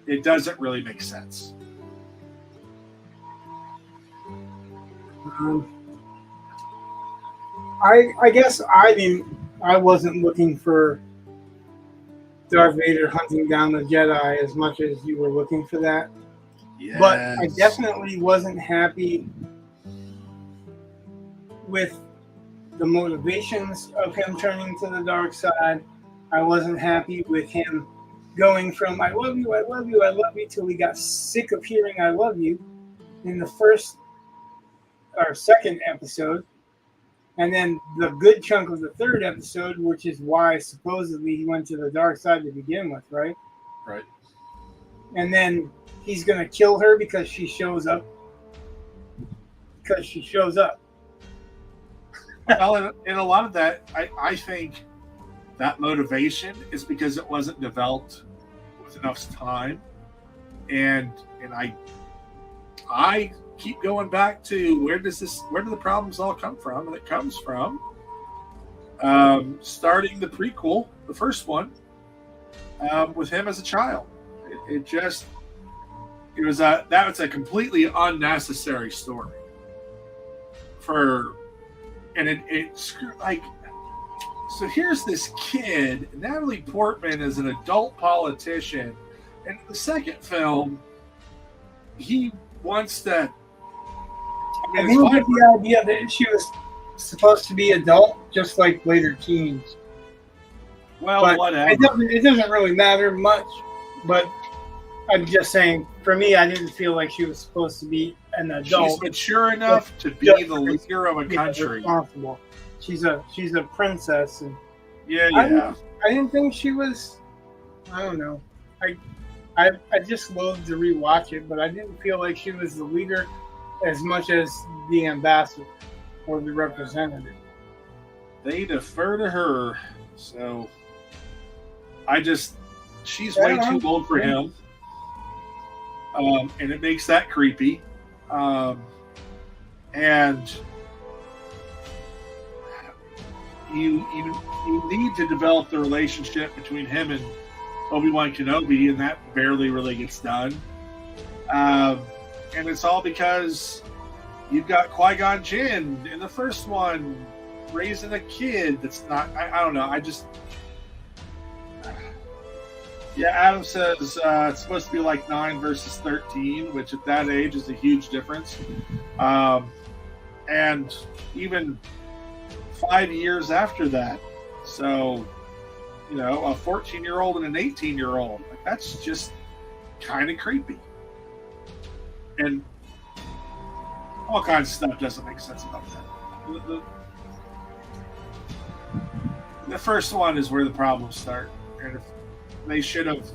it doesn't really make sense. I guess I wasn't looking for Darth Vader hunting down the Jedi as much as you were looking for that. Yes. But I definitely wasn't happy with the motivations of him turning to the dark side. I wasn't happy with him going from I love you, I love you, I love you, till he got sick of hearing I love you in the first or second episode. And then the good chunk of the third episode, which is why supposedly he went to the dark side to begin with, right? Right. And then he's going to kill her because she shows up. Because she shows up. Well, and a lot of that, I think that motivation is because it wasn't developed with enough time. And I keep going back to where do the problems all come from? And it comes from starting the prequel, the first one, with him as a child. That was a completely unnecessary story it screwed, like, so here's this kid, Natalie Portman is an adult politician, and in the second film he wants to, I think the idea that she was supposed to be adult, just like later teens. Well, but whatever. It doesn't really matter much, but I'm just saying, for me, I didn't feel like she was supposed to be an adult. She's mature enough to be the leader of a country. Responsible. She's a princess, and yeah. I didn't think she was. I don't know. I just loathed to rewatch it, but I didn't feel like she was the leader as much as the ambassador or the representative. They defer to her, so she's way too old for him, and it makes that creepy. And you need to develop the relationship between him and Obi-Wan Kenobi, and that barely really gets done. And it's all because you've got Qui-Gon Jinn in the first one raising a kid that's not. I don't know. Yeah, Adam says it's supposed to be like 9 versus 13, which at that age is a huge difference. And even 5 years after that. So, a 14-year-old and an 18-year-old. Like, that's just kind of creepy. And all kinds of stuff doesn't make sense about that. The first one is where the problems start. And if they should have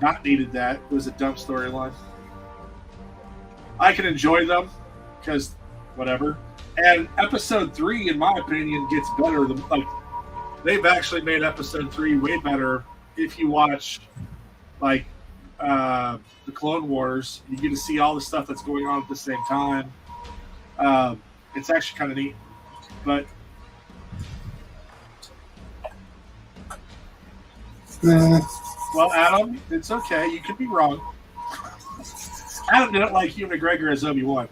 not needed that, it was a dumb storyline. I can enjoy them because whatever. And episode 3, in my opinion, gets better. They've actually made episode 3 way better if you watch the Clone Wars. You get to see all the stuff that's going on at the same time. It's actually kind of neat. But well, Adam, it's okay. You could be wrong. Adam didn't like Ewan McGregor as Obi-Wan.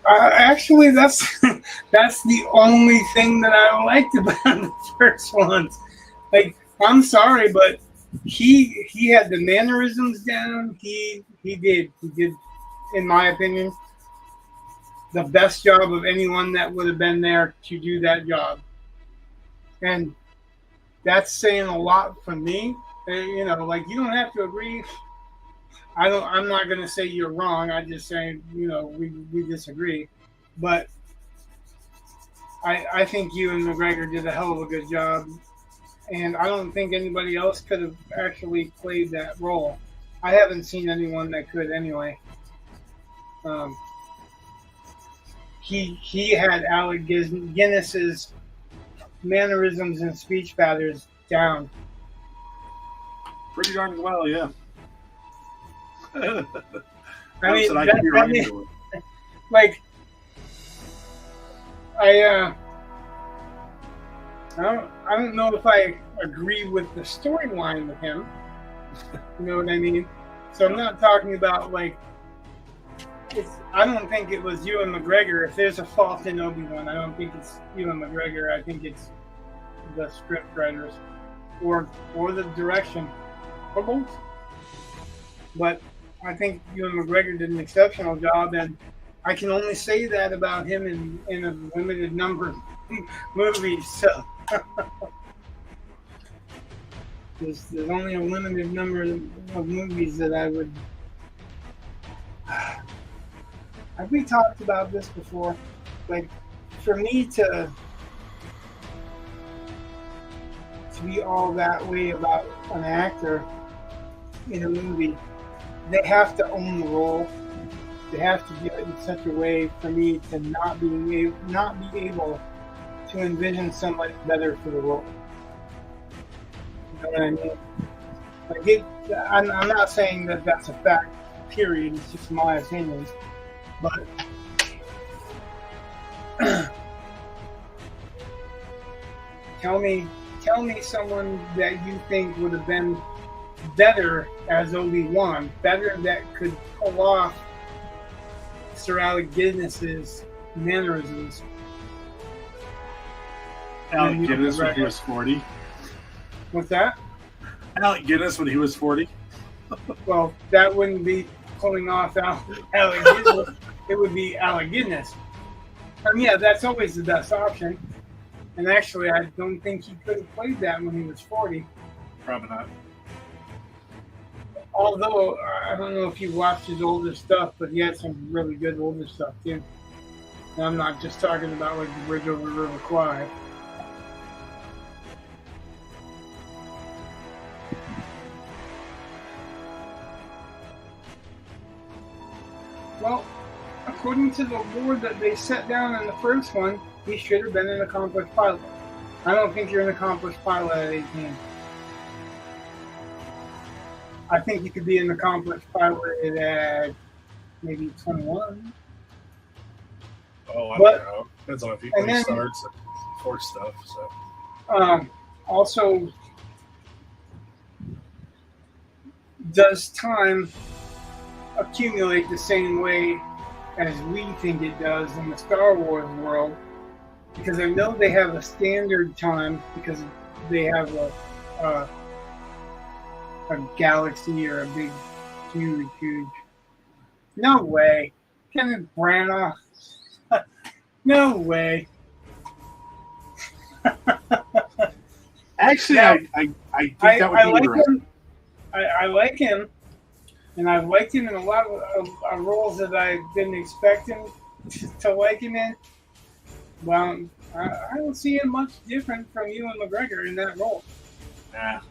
Actually, that's the only thing that I liked about the first ones. Like, I'm sorry, but he had the mannerisms down. He did, in my opinion, the best job of anyone that would have been there to do that job. And that's saying a lot for me. You know, like, you don't have to agree. I'm not going to say you're wrong. I'm just saying, you know, we disagree. But I think Ewan McGregor did a hell of a good job. And I don't think anybody else could have actually played that role. I haven't seen anyone that could anyway. He had Alec Guinness's mannerisms and speech patterns down. Pretty darn well, yeah. I mean, like, I don't know if I agree with the storyline with him. You know what I mean? So I'm not talking about, like, I don't think it was Ewan McGregor. If there's a fault in Obi-Wan, I don't think it's Ewan McGregor. I think it's the script writers or the direction, or both. But I think Ewan McGregor did an exceptional job, and I can only say that about him in a limited number of movies. So there's only a limited number of movies that I would. Have we talked about this before? Like, for me to be all that way about an actor in a movie, they have to own the role. They have to do it in such a way for me to not be able to envision somebody better for the role. You know what I mean? Like, I'm not saying that that's a fact, period. It's just my opinion. But tell me someone that you think would have been better as Obi-Wan, better that could pull off Sir Alec Guinness's mannerisms. Alec Guinness when he was 40. What's that? Alec Guinness when he was 40. Well, that wouldn't be pulling off Alec Guinness. It would be Alec Guinness. I mean, yeah, that's always the best option. And actually, I don't think he could have played that when he was 40. Probably not. Although, I don't know if you watched his older stuff, but he had some really good older stuff, too. And I'm not just talking about, like, The Bridge Over River Kwai. Well, according to the board that they set down in the first one, he should have been an accomplished pilot. I don't think you're an accomplished pilot at 18. I think you could be an accomplished pilot at maybe 21. Oh, I don't know. Depends on if he starts and force stuff. So. Also, does time accumulate the same way as we think it does in the Star Wars world? Because I know they have a standard time because they have a galaxy or a big, huge. No way. Kenneth Branagh. No way. Actually, now, I think that would be interesting. I like him, and I've liked him in a lot of roles that I've been expecting to like him in. Well, I don't see him much different from Ewan McGregor in that role. Nah.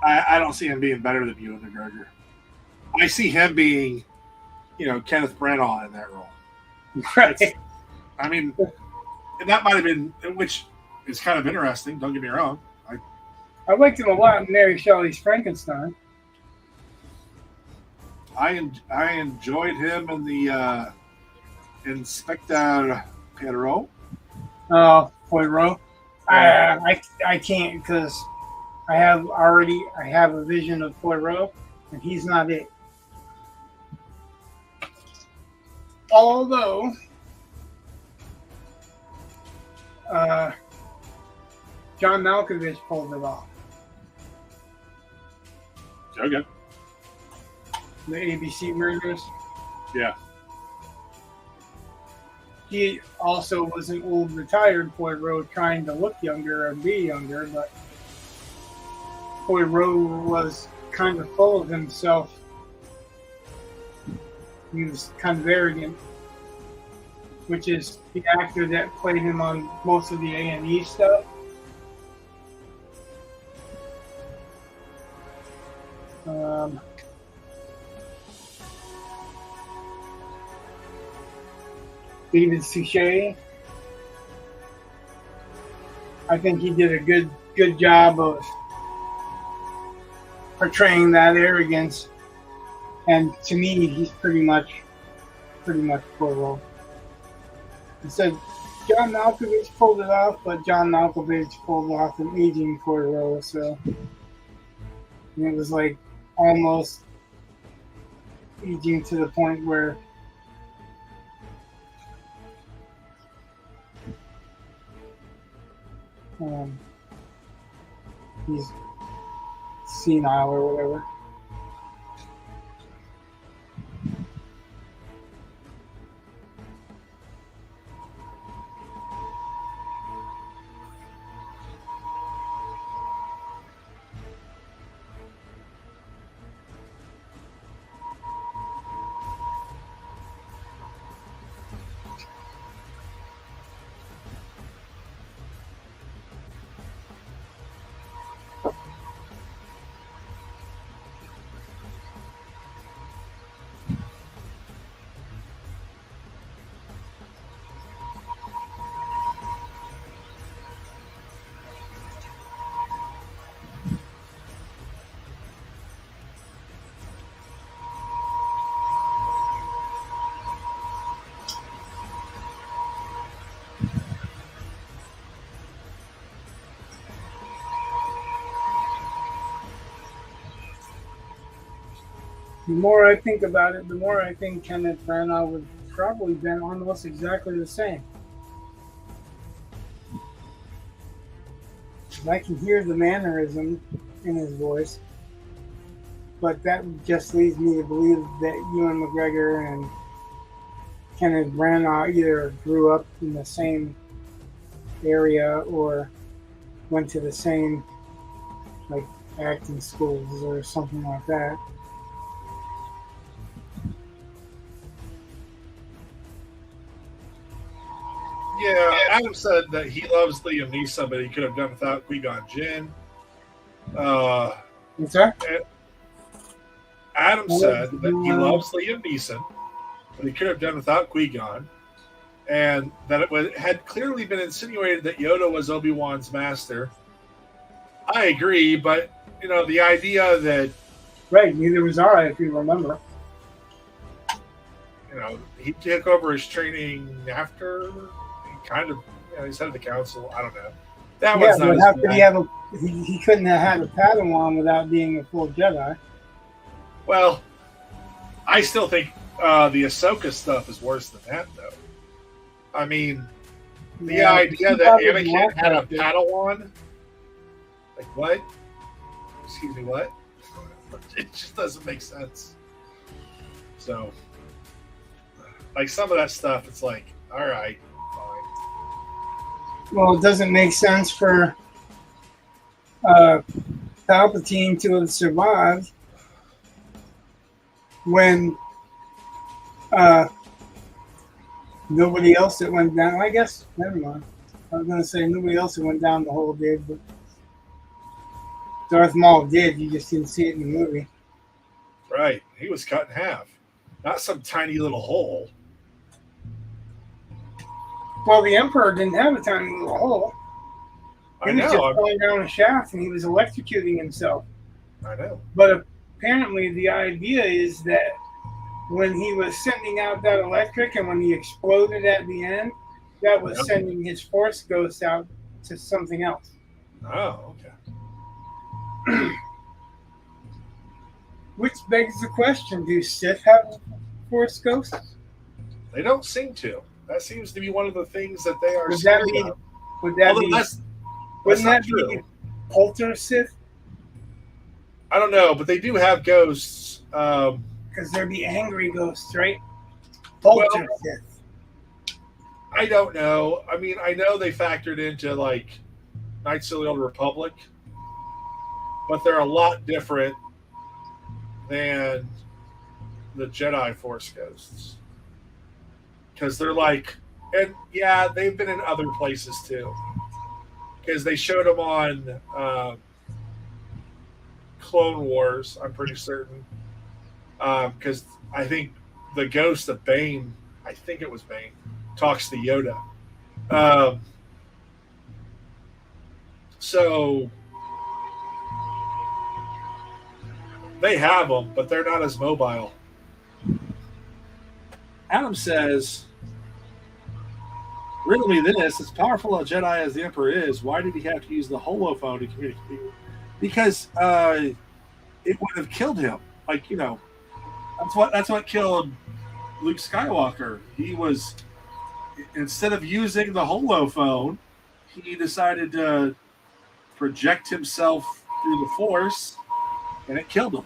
I don't see him being better than Ewan McGregor. I see him being, Kenneth Branagh in that role. Right. I mean, and that might have been, which is kind of interesting. Don't get me wrong. I liked him a lot in Mary Shelley's Frankenstein. I enjoyed him in the Inspector Poirot. Poirot. Yeah. I can't because I have a vision of Poirot, and he's not it. Although, John Malkovich pulled it off. Okay. The ABC murders. Yeah. He also was an old retired Poirot trying to look younger and be younger, but Poirot was kind of full of himself. He was kind of arrogant, which is the actor that played him on most of the A&E stuff. David Suchet. I think he did a good job of portraying that arrogance, and to me, he's pretty much Poirot. He said John Malkovich pulled it off, but John Malkovich pulled off an aging Poirot, so and it was like almost aging to the point where he's senile or whatever. The more I think about it, the more I think Kenneth Branagh would probably been almost exactly the same. I can hear the mannerism in his voice, but that just leads me to believe that Ewan McGregor and Kenneth Branagh either grew up in the same area or went to the same like acting schools or something like that. Yeah, Adam said that he loves Liam Neeson, but he could have done without Qui-Gon Jinn. What's that? Adam said that he loves Liam Neeson, but he could have done without Qui-Gon, and that had clearly been insinuated that Yoda was Obi-Wan's master. I agree, but the idea that neither was I, if you remember. He took over his training after. Kind of, he's head of the council. I don't know. That was not. How could he have he couldn't have had a Padawan without being a full Jedi. Well, I still think the Ahsoka stuff is worse than that, though. I mean, the idea that Anakin had a Padawan, like what? Excuse me, what? It just doesn't make sense. So, like some of that stuff, it's like, all right. Well, it doesn't make sense for Palpatine to have survived when nobody else that went down. I guess, never mind. I was going to say nobody else that went down the hole did, but Darth Maul did. You just didn't see it in the movie. Right. He was cut in half. Not some tiny little hole. Well, the Emperor didn't have a tiny little hole. He was just falling down a shaft and he was electrocuting himself. I know. But apparently the idea is that when he was sending out that electric and when he exploded at the end, that was sending his force ghost out to something else. Oh, okay. Which begs the question, do Sith have force ghosts? They don't seem to. That seems to be one of the things that they are Would scared that be, of. would that Although be, that's wouldn't not that true. be Polter Sith? I don't know, but they do have ghosts. Because they'd be angry ghosts, right? Polter Sith. I don't know. I mean, I know they factored into like Knights of the Old Republic, but they're a lot different than the Jedi Force ghosts. Because they're like, and yeah, they've been in other places too. Because they showed them on Clone Wars, I'm pretty certain. Because I think the ghost of Bane, I think it was Bane, talks to Yoda. So they have them, but they're not as mobile. Adam says, riddle me this, as powerful a Jedi as the Emperor is, why did he have to use the holophone to communicate? Because it would have killed him. Like, you know, that's what killed Luke Skywalker. He was, instead of using the holophone, he decided to project himself through the Force, and it killed him.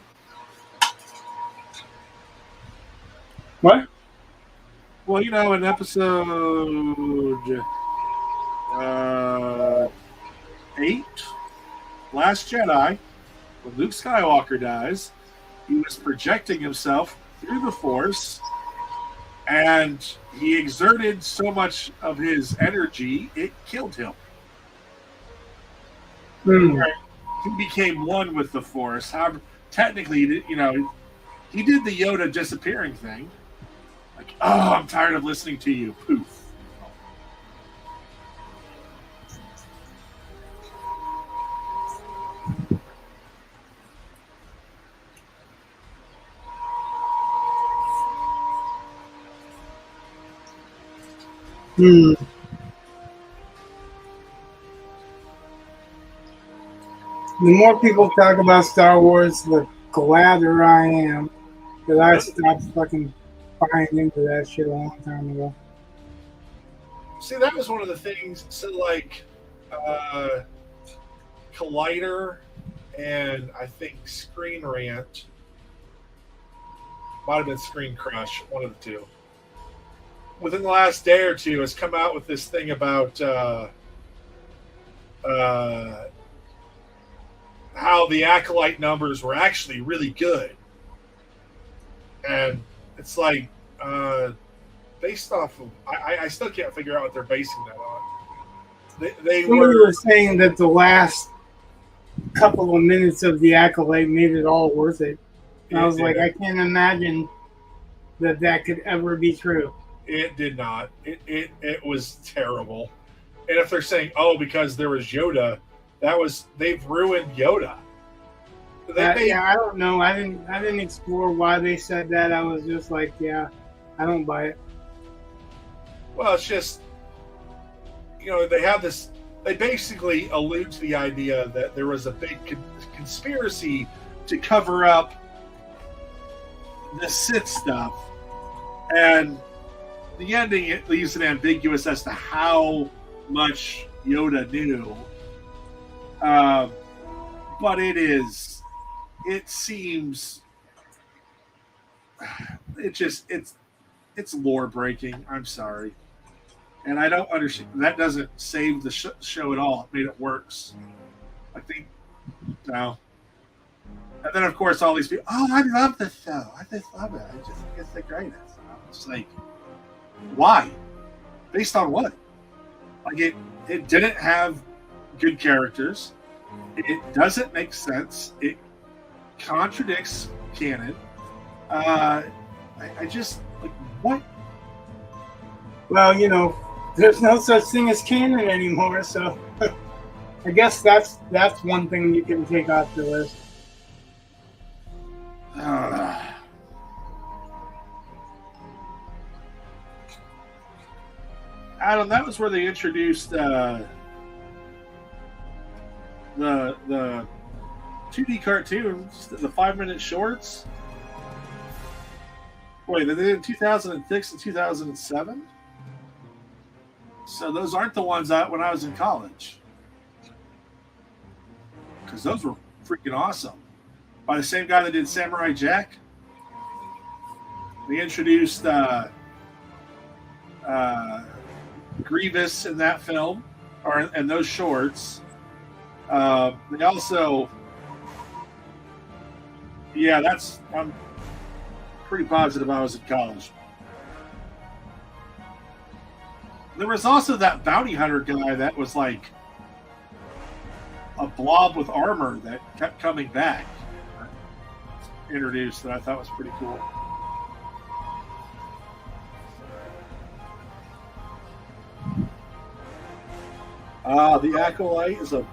What? Well, you know, in episode 8, Last Jedi, when Luke Skywalker dies, he was projecting himself through the Force, and he exerted so much of his energy, it killed him. He became one with the Force. However, technically, you know, he did the Yoda disappearing thing. Like, oh, I'm tired of listening to you. Poof. The more people talk about Star Wars, the gladder I am that I stopped fucking buying into that shit a long time ago. See, that was one of the things. So, like, Collider and I think Screen Rant, might have been Screen Crush, one of the two, within the last day or two has come out with this thing about how the Acolyte numbers were actually really good. And it's like, based off of, I still can't figure out what they're basing that on. They were saying that the last couple of minutes of the Acolyte made it all worth it. And I was like, I can't imagine that could ever be true. It did not. It was terrible. And if they're saying, oh, because there was Yoda, they've ruined Yoda. Yeah, I don't know. I didn't explore why they said that. I was just like, yeah, I don't buy it. Well, it's just, you know, they have this. They basically allude to the idea that there was a big conspiracy to cover up the Sith stuff, and the ending, it leaves it ambiguous as to how much Yoda knew. But it seems, it's lore breaking. I'm sorry. And I don't understand. That doesn't save the show at all. It made it worse. I think, no. And then, of course, all these people, oh, I love this show. I just love it. I just think it's the greatest. And I'm just like, why? Based on what? Like, it didn't have good characters. It doesn't make sense. It contradicts canon. I just, like, what? Well, you know, there's no such thing as canon anymore, so. I guess that's one thing you can take off the list. Adam, that was where they introduced the 2D cartoons, the 5-minute shorts. Wait, they did it in 2006 and 2007? So those aren't the ones out when I was in college. Because those were freaking awesome. By the same guy that did Samurai Jack. They introduced Grievous in that film, or in those shorts. They also, I'm pretty positive I was in college. There was also that bounty hunter guy that was like a blob with armor that kept coming back, introduced, that I thought was pretty cool. The Acolyte is a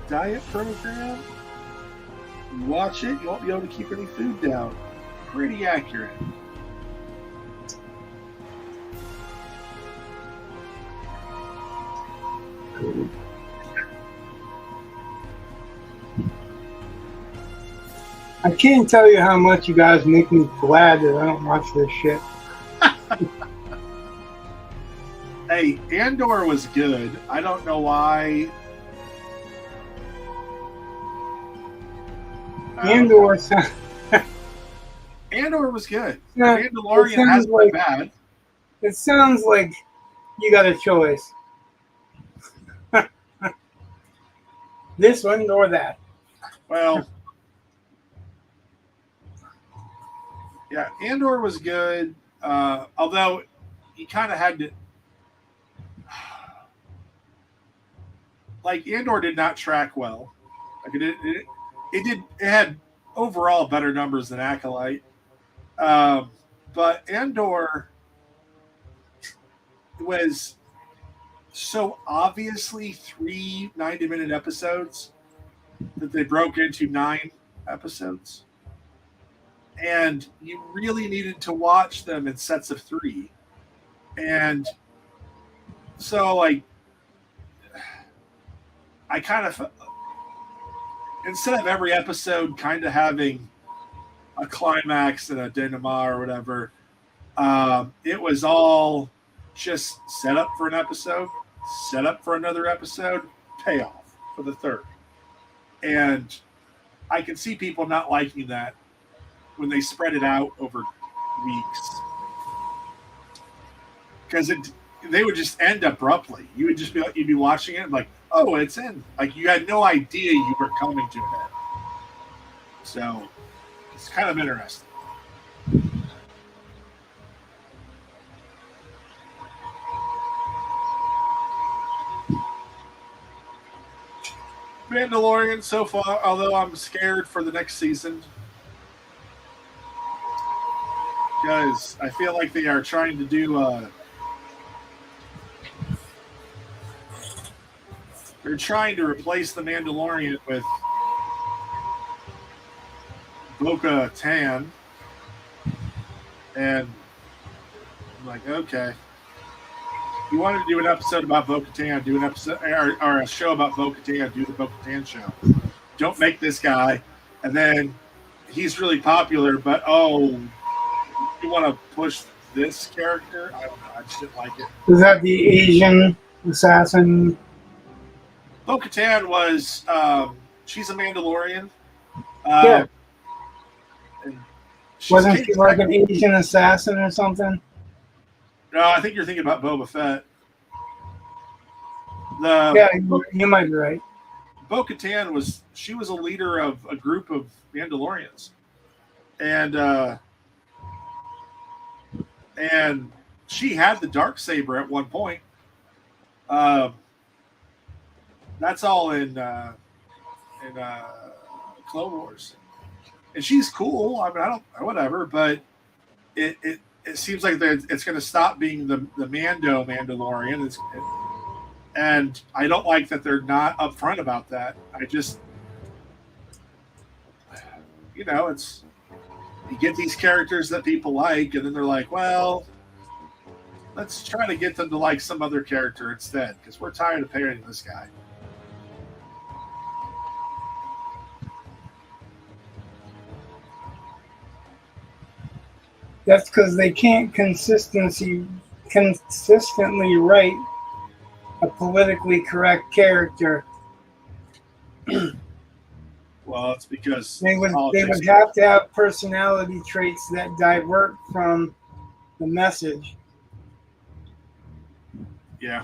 diet program. You watch it, you won't be able to keep any food down. Pretty accurate. I can't tell you how much you guys make me glad that I don't watch this shit. Hey, Andor was good. I don't know why. Andor was good. Yeah, Mandalorian hasn't been bad. It sounds like you got a choice. This one or that. Well, yeah, Andor was good. Although you kind of had to. Like, Andor did not track well. Like it had overall better numbers than Acolyte. But Andor was so obviously 3 90-minute episodes that they broke into 9 episodes. And you really needed to watch them in sets of 3. And so, like, I kind of, instead of every episode kind of having a climax and a denouement or whatever, it was all just set up for an episode, set up for another episode, payoff for the third. And I can see people not liking that when they spread it out over weeks. Because they would just end abruptly. You would just you'd be watching it and like, oh, it's in. Like, you had no idea you were coming to it. So it's kind of interesting. Mandalorian so far, although I'm scared for the next season. Because I feel like they are trying to do they're trying to replace the Mandalorian with Bo-Katan. And I'm like, okay. You wanted to do an episode about Bo-Katan, do an episode or a show about Bo-Katan, do the Bo-Katan show. Don't make this guy, and then he's really popular, but you want to push this character? I don't know. I just didn't like it. Was that the Asian assassin? Bo-Katan was she's a Mandalorian. Yeah. And Wasn't she like an Asian assassin or something? No, I think you're thinking about Boba Fett. Yeah, you might be right. Bo-Katan was a leader of a group of Mandalorians, and she had the Darksaber at one point. That's all in Clone Wars, and she's cool. I mean, I don't whatever, but it seems like it's going to stop being the Mandalorian, And I don't like that they're not upfront about that. I just, it's, you get these characters that people like, and then they're like, well, let's try to get them to like some other character instead, because we're tired of paying this guy. That's because they can't consistently write a politically correct character. Well, it's because they would have to have personality traits that divert from the message. Yeah.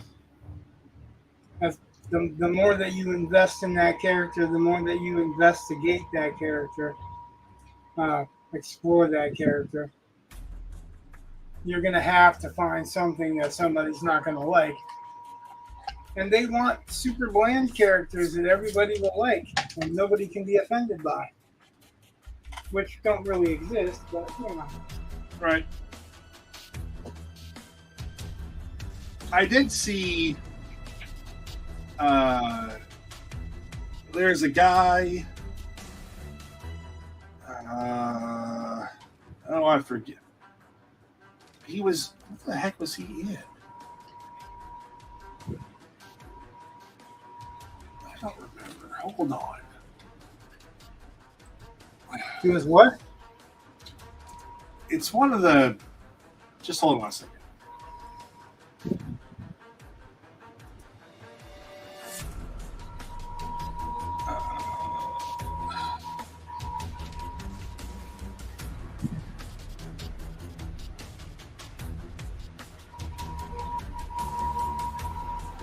The more that you invest in that character, the more that you investigate that character, explore that character, you're going to have to find something that somebody's not going to like. And they want super bland characters that everybody will like and nobody can be offended by, which don't really exist, but Right. I did see there's a guy oh, I forget. He was, what the heck was he in? I don't remember. Hold on. He was what? It's one of the, just hold on a second.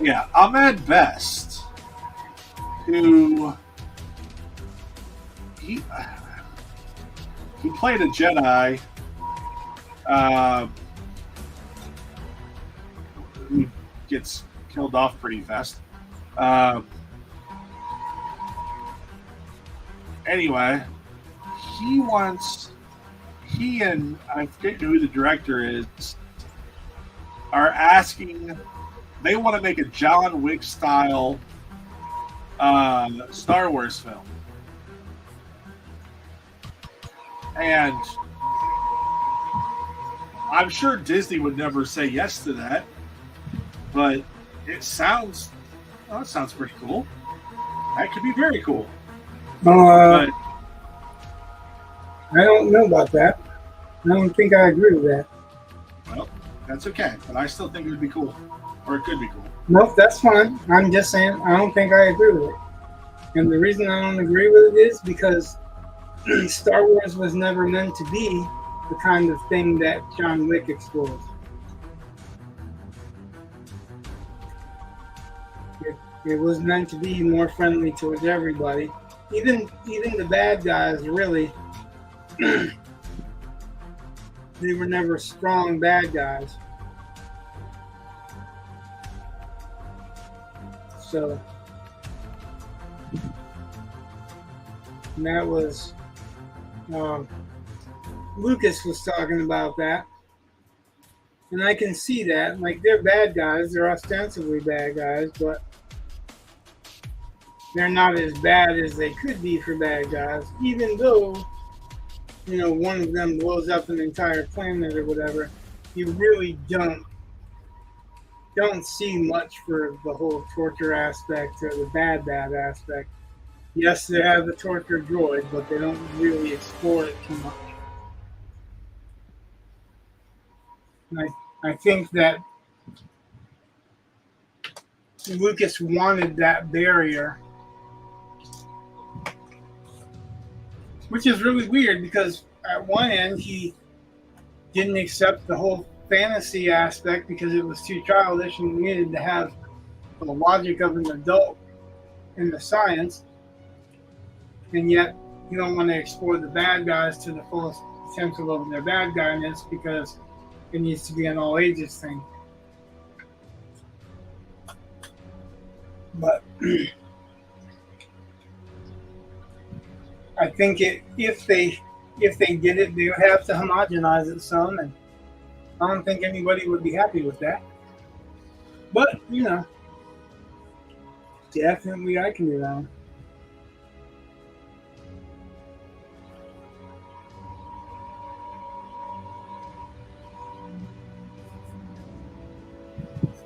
Yeah, Ahmed Best, who he played a Jedi who gets killed off pretty fast. Anyway, he and I forget who the director is, are asking. They want to make a John Wick style Star Wars film. And I'm sure Disney would never say yes to that, but it sounds pretty cool. That could be very cool. But I don't know about that. I don't think I agree with that. Well, that's okay, but I still think it would be cool. Or it could be cool. Nope, that's fine. I'm just saying I don't think I agree with it. And the reason I don't agree with it is because Star Wars was never meant to be the kind of thing that John Wick explores. It was meant to be more friendly towards everybody. Even the bad guys, really, they were never strong bad guys. So, and that was, Lucas was talking about that. And I can see that. Like, they're bad guys. They're ostensibly bad guys, but they're not as bad as they could be for bad guys. Even though, one of them blows up an entire planet or whatever, you really don't see much for the whole torture aspect or the bad aspect. Yes, they have the torture droid, but they don't really explore it too much. And I think that Lucas wanted that barrier, which is really weird because at one end he didn't accept the whole fantasy aspect because it was too childish and we needed to have the logic of an adult in the science, and yet you don't want to explore the bad guys to the fullest potential of their bad guyness because it needs to be an all ages thing. But I think if they did it, they would have to homogenize it some, and I don't think anybody would be happy with that. But Definitely, I can do that one.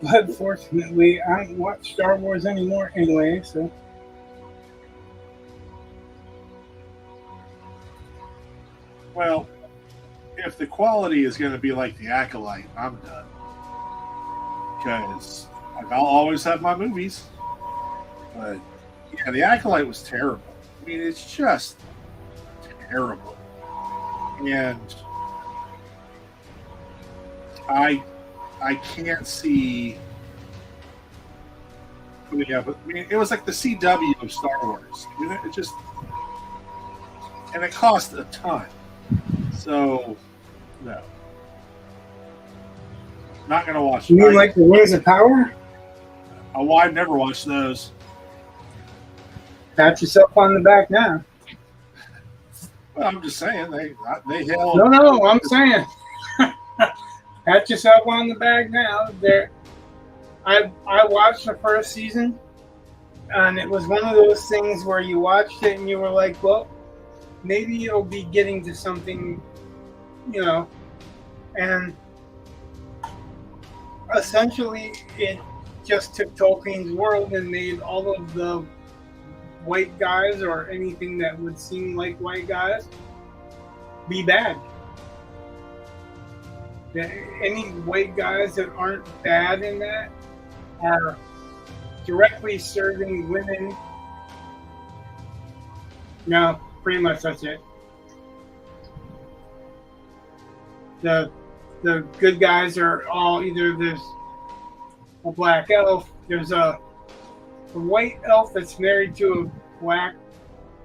But fortunately, I don't watch Star Wars anymore anyway, so. Well, if the quality is going to be like The Acolyte, I'm done. Because I'll always have my movies. But yeah, The Acolyte was terrible. I mean, it's just terrible. And I I can't see. Yeah, but I mean, it was like the CW of Star Wars. I mean, it just, and it cost a ton. So no, not gonna watch You it. mean like the Rings of Power? Oh, I've never watched those. Pat yourself on the back now. Well, I'm just saying they No, held. no, I'm saying. Pat yourself on the back now. I watched the first season, and it was one of those things where you watched it and you were like, well, maybe you'll be getting to something, you know, and essentially it just took Tolkien's world and made all of the white guys or anything that would seem like white guys be bad. Any white guys that aren't bad in that are directly serving women. No, pretty much that's it. The good guys are all either there's a black elf, there's a white elf that's married to a white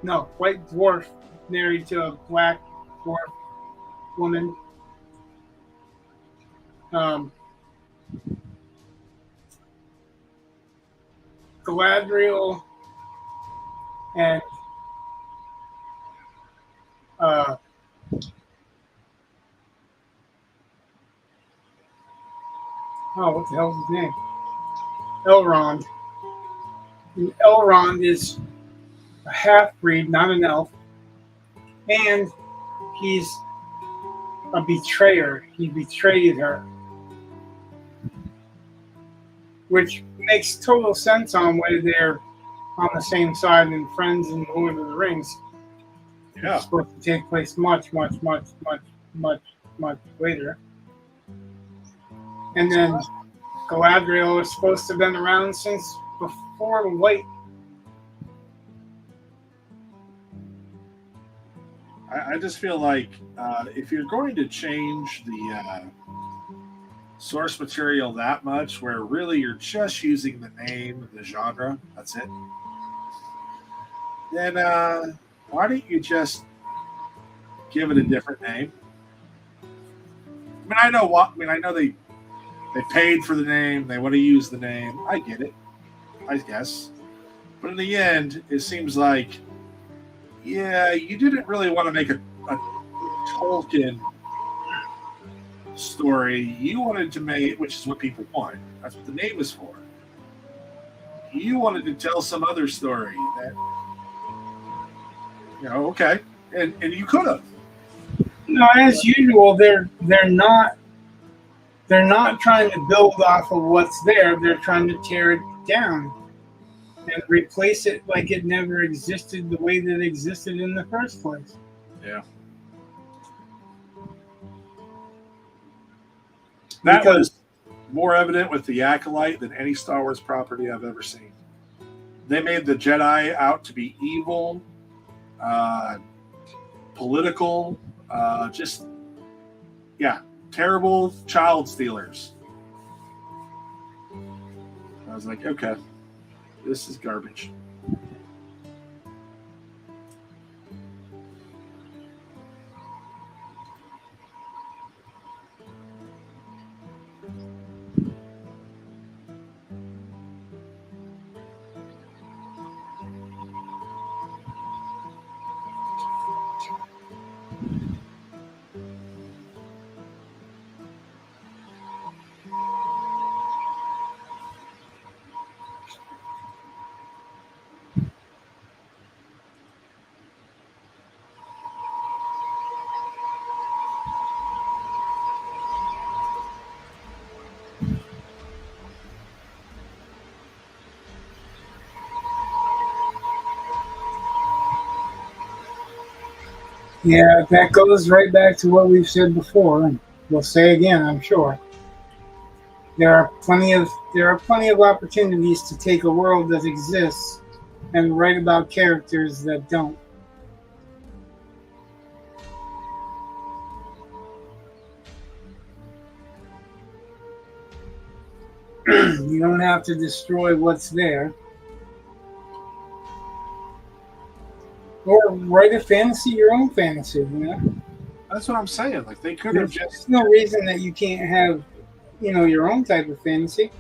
dwarf married to a black dwarf woman. Galadriel and what the hell's his name? Elrond. And Elrond is a half breed, not an elf, and he's a betrayer. He betrayed her, which makes total sense on why they're on the same side in Friends and Lord of the Rings. Yeah, It's supposed to take place much, much, much, much, much, much later. And then Galadriel is supposed to have been around since before the White. I just feel like if you're going to change the source material that much, where really you're just using the name, the genre, that's it, then why don't you just give it a different name? I mean, I know what. I mean, I know they paid for the name. They want to use the name. I get it, I guess. But in the end, it seems like, yeah, you didn't really want to make a Tolkien story. You wanted to make, which is what people want. That's what the name is for. You wanted to tell some other story that, okay, and you could have. No, as usual, they're not trying to build off of what's there. They're trying to tear it down and replace it like it never existed the way that it existed in the first place. Yeah. That was more evident with The Acolyte than any Star Wars property I've ever seen. They made the Jedi out to be evil, political, terrible child stealers. I was like, okay, this is garbage. Yeah, that goes right back to what we've said before, and we'll say again, I'm sure. There are plenty of opportunities to take a world that exists and write about characters that don't. You don't have to destroy what's there. Or write a fantasy, your own fantasy, you know? That's what I'm saying. Like they could have There's just no reason that you can't have, your own type of fantasy.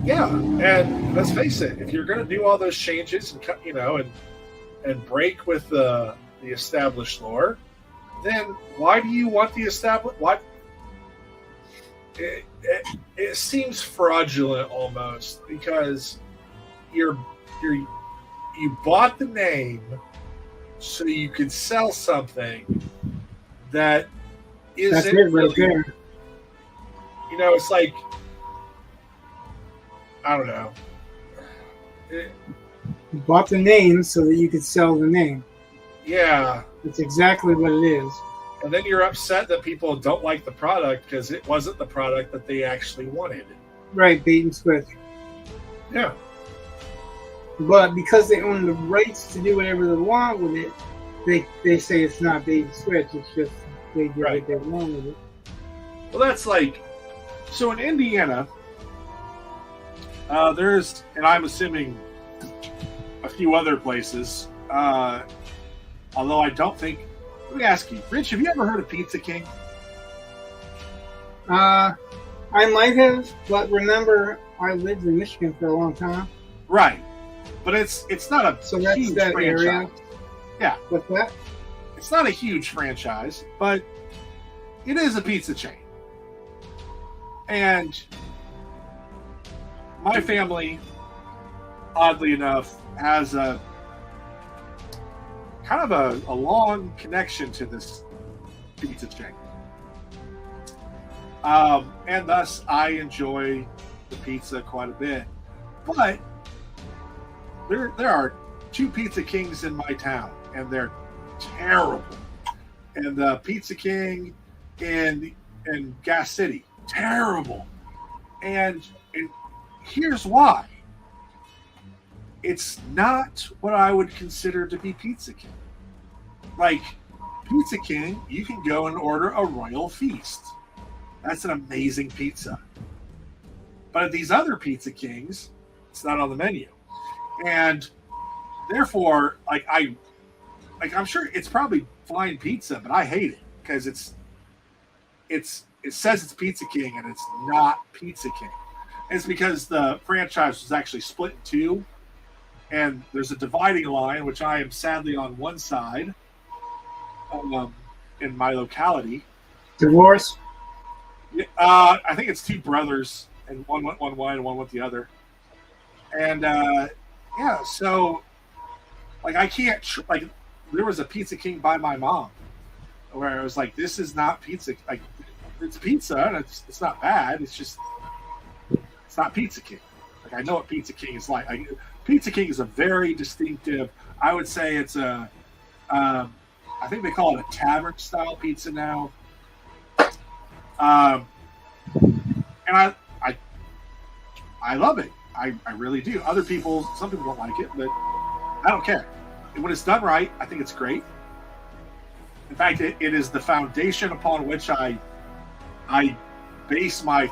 yeah. And let's face it, if you're going to do all those changes and cut, and break with the established lore, then why do you want the established? Why it seems fraudulent almost because you're you bought the name so you could sell something that That's isn't it right really, there. it's like I don't know. You bought the name so that you could sell the name. Yeah. That's exactly what it is. And then you're upset that people don't like the product because it wasn't the product that they actually wanted. Right, bait and switch. Yeah. But because they own the rights to do whatever they want with it, they say it's not bait and switch. It's just they do Right. what they want with it. Well, that's like, so in Indiana, there's, and I'm assuming a few other places, although I don't think, let me ask you, Rich, have you ever heard of Pizza King? I might have, but remember, I lived in Michigan for a long time. Right. But it's not a So that's huge that franchise. area. Yeah. What's that? It's not a huge franchise, but it is a pizza chain. And my family, oddly enough, has a kind of a long connection to this pizza chain. And thus, I enjoy the pizza quite a bit. But there are two Pizza Kings in my town, and they're terrible. And the Pizza King in Gas City, terrible. And here's why. It's not what I would consider to be Pizza King. Like, Pizza King, you can go and order a royal feast. That's an amazing pizza. But at these other Pizza Kings, it's not on the menu. And therefore, I'm sure it's probably fine pizza, but I hate it because it says it's Pizza King and it's not Pizza King. It's because the franchise was actually split in two, and there's a dividing line, which I am sadly on one side in my locality. Divorce? I think it's two brothers, and one went one way and one went the other. And so I can't there was a Pizza King by my mom where I was like, this is not pizza. Like, it's pizza and it's not bad. It's just it's not Pizza King. Like, I know what Pizza King is like. Pizza King is a very distinctive. I would say it's I think they call it a tavern style pizza now. And I love it. I really do. Some people don't like it, but I don't care. And when it's done right, I think it's great. In fact, it is the foundation upon which I base my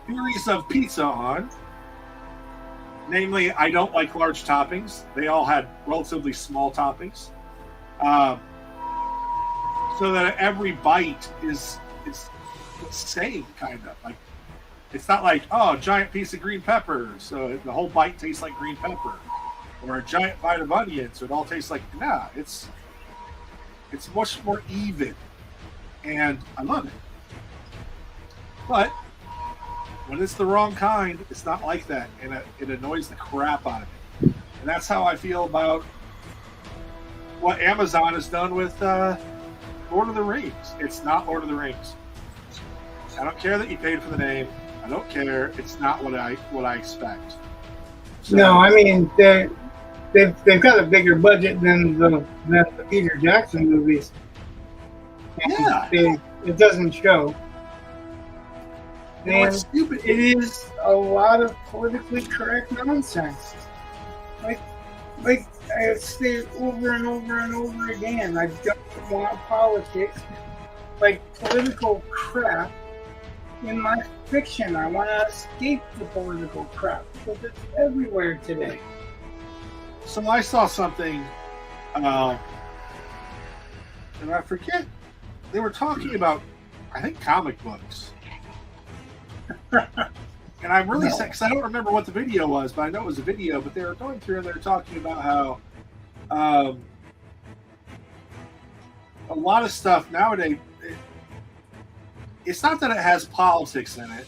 theories of pizza on. Namely, I don't like large toppings. They all had relatively small toppings. So that every bite is the same, kind of. Like, it's not like, oh, a giant piece of green pepper, so the whole bite tastes like green pepper. Or a giant bite of onion, so it all tastes like, it's much more even. And I love it. But when it's the wrong kind, it's not like that, and it annoys the crap out of me. And that's how I feel about what Amazon has done with Lord of the Rings. It's not Lord of the Rings. I don't care that you paid for the name. I don't care. It's not what I expect. So, No, I mean they've got a bigger budget than the Peter Jackson movies. And Yeah. it doesn't show. You know what's stupid? It is a lot of politically correct nonsense. Like I say over and over and over again, I don't want politics, like political crap, in my fiction. I want to escape the political crap because it's everywhere today. So I saw something, and I forget, they were talking about, I think, comic books. And I'm really sad because I don't remember what the video was, but I know it was a video. But they were going through and they were talking about how a lot of stuff nowadays, it's not that it has politics in it.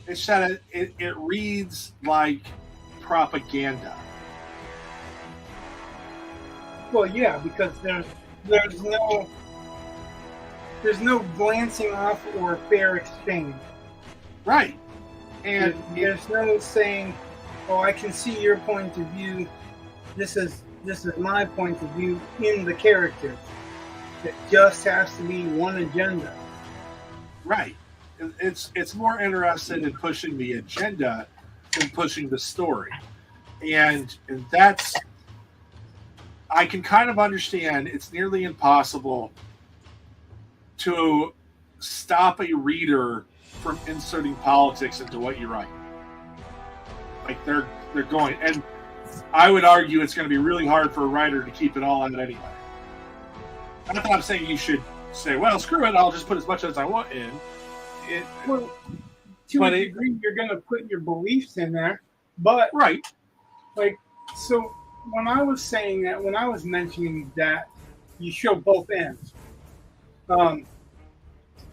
It's that it reads like propaganda. Well, yeah, because there's no glancing off or fair exchange. Right. And there's no saying, "Oh, I can see your point of view. This is my point of view in the character." It just has to be one agenda. Right. It's more interested in pushing the agenda than pushing the story. And that's, I can kind of understand it's nearly impossible to stop a reader from inserting politics into what you write. Like they're going, and I would argue it's going to be really hard for a writer to keep it all out anyway. Not that I'm saying you should say, well, screw it, I'll just put as much as I want in. Well, to a degree, you're going to put your beliefs in there, but right. Like, so when I was saying that, when I was mentioning that you show both ends,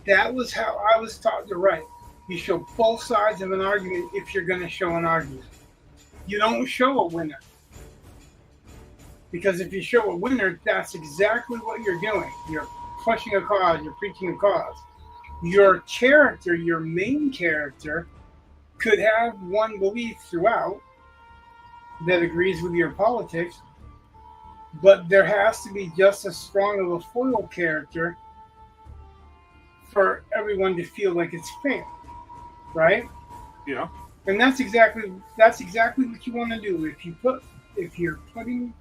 that was how I was taught to write. You show both sides of an argument if you're going to show an argument. You don't show a winner. Because if you show a winner, that's exactly what you're doing. You're pushing a cause, you're preaching a cause. Your character, your main character, could have one belief throughout that agrees with your politics, but there has to be just as strong of a foil character for everyone to feel like it's fair, right? Yeah. And that's exactly what you want to do. If you're putting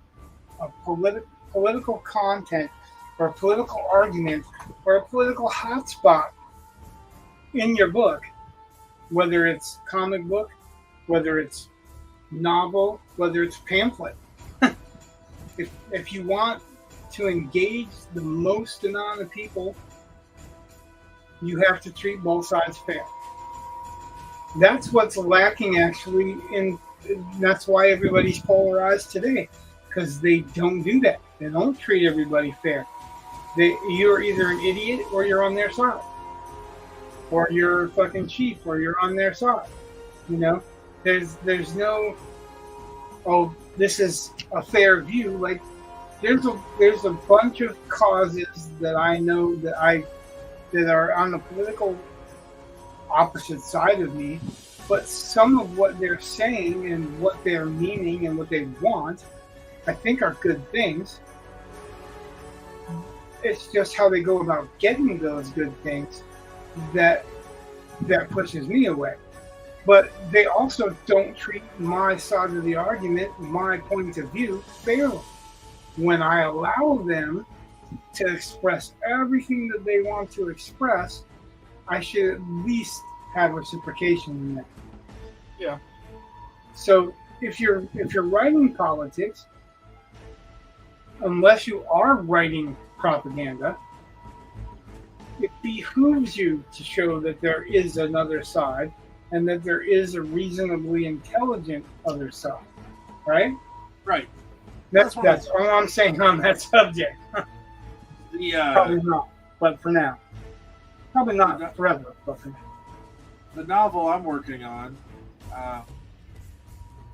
a political content or a political argument or a political hotspot in your book, whether it's comic book, whether it's novel, whether it's pamphlet, if you want to engage the most amount of people, you have to treat both sides fair. That's what's lacking, actually, that's why everybody's polarized today, because they don't do that. They don't treat everybody fair. You're either an idiot or you're on their side, or you're fucking cheap or you're on their side. You know, there's no, oh, this is a fair view. Like there's a bunch of causes that I know that are on the political opposite side of me, but some of what they're saying and what they're meaning and what they want, I think are good things. It's just how they go about getting those good things that pushes me away. But they also don't treat my side of the argument, my point of view, fairly. When I allow them to express everything that they want to express, I should at least have reciprocation in that. Yeah. So if you're writing politics, unless you are writing propaganda, it behooves you to show that there is another side and that there is a reasonably intelligent other side, right? Right. That's all I'm saying on that subject. Probably not, but for now. Probably not forever, but for now. The novel I'm working on,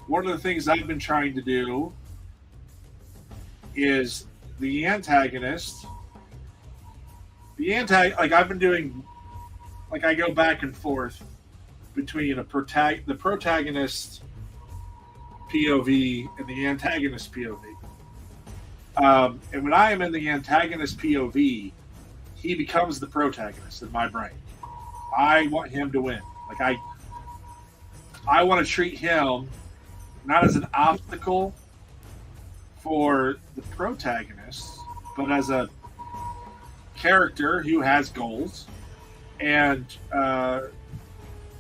one of the things I've been trying to do is the antagonist. Like I've been doing, like I go back and forth between the protagonist POV and the antagonist POV. And when I am in the antagonist POV, he becomes the protagonist in my brain. I want him to win. Like I want to treat him not as an obstacle for the protagonist, but as a character who has goals. And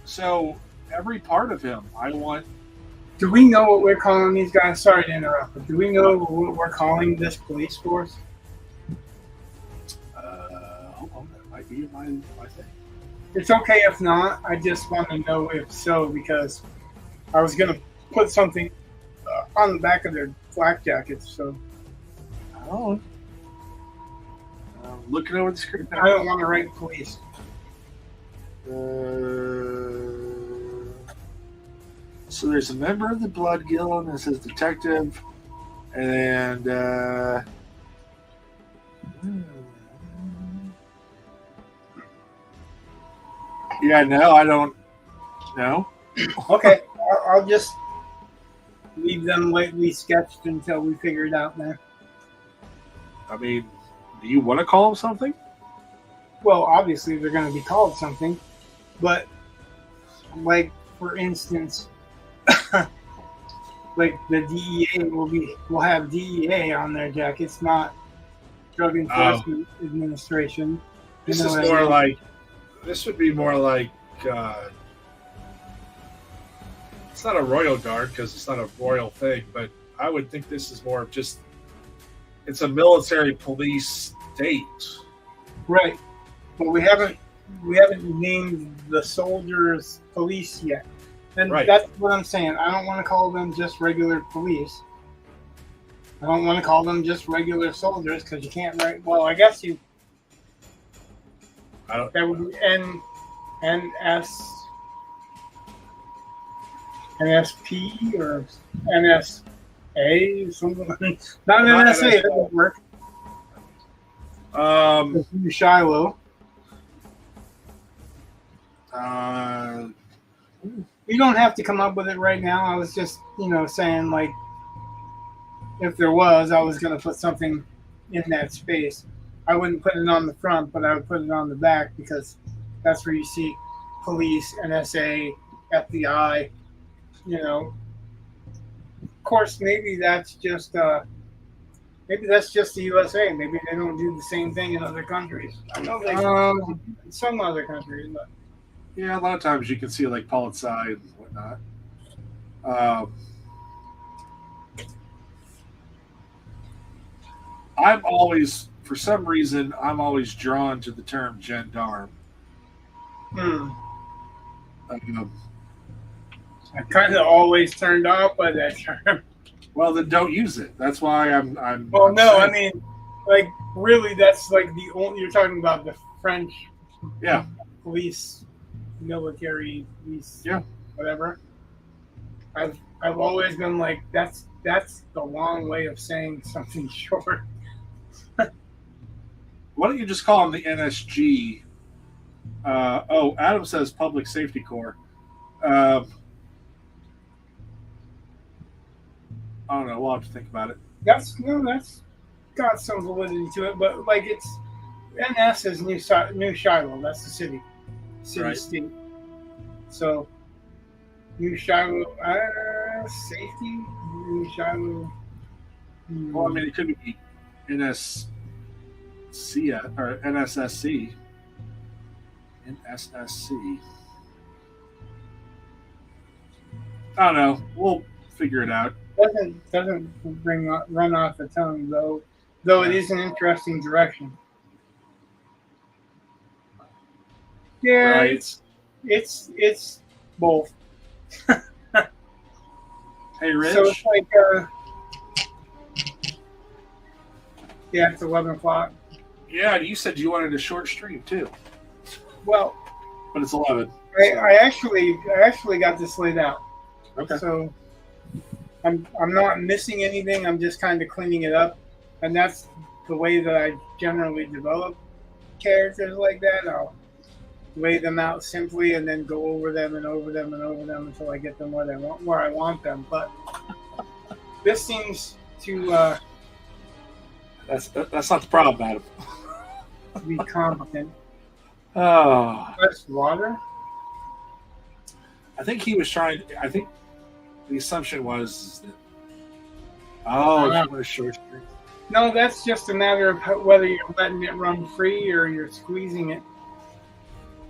so every part of him, I want. Do we know what we're calling these guys? Sorry to interrupt, but do we know what we're calling this police force? Hold on, that might be my thing. It's okay if not. I just want to know if so, because I was going to put something on the back of their flak jackets. So Oh, looking over the screen. I don't want to write police. So there's a member of the Blood Guild, and it says detective, and yeah, no, I don't know. Okay, I'll just leave them lightly sketched until we figure it out now. I mean, do you want to call him something? Well, obviously they're going to be called something, but like for instance, like the DEA will have DEA on their jackets, not Drug Enforcement Administration. This is more like. This would be more like. It's not a royal guard because it's not a royal thing, but I would think this is more of just. It's a military police state, right? But we haven't named the soldiers police yet. And right. That's what I'm saying. I don't want to call them just regular police. I don't want to call them just regular soldiers because you can't write. Well, I guess you. I don't. That would be NSP or NSA, something. Not an NSA. It doesn't work. Shiloh. You don't have to come up with it right now. I was just, saying like, if there was, I was going to put something in that space. I wouldn't put it on the front, but I would put it on the back because that's where you see police, NSA, FBI. Of course, maybe that's just the USA. Maybe they don't do the same thing in other countries. I know they do in some other countries, but. Yeah, a lot of times you can see like poli-sci and whatnot. For some reason, I'm always drawn to the term gendarme. I kind of always turned off by that term. Well, then don't use it. That's why I'm. Well, no, I mean, like really, that's like the only. You're talking about the French. Yeah. Police. Military, police, yeah, whatever. I've always been like that's the long way of saying something short. Why don't you just call them the NSG? Adam says Public Safety Corps. I don't know. We'll have to think about it. That's got some validity to it, but like it's NS is New Shiloh. That's the city. Right. State. So, New Shiloh, safety, New Shiloh. Well, I mean, it could be NSC or NSSC. NSSC. I don't know. We'll figure it out. Doesn't run off the tongue though. Though it is an interesting direction. Yeah, right. It's both. Hey, Rich. So it's like, yeah, it's 11 o'clock. Yeah, you said you wanted a short stream too. Well, but it's 11. I actually got this laid out. Okay. So I'm not missing anything. I'm just kind of cleaning it up, and that's the way that I generally develop characters like that. I'll lay them out simply and then go over them and over them and over them until I get them where I want them. But This seems to That's not the problem, Adam. be competent. Oh, Less water. I think he was trying. I think the assumption was that. Oh, you want a short string? No, that's just a matter of whether you're letting it run free or you're squeezing it.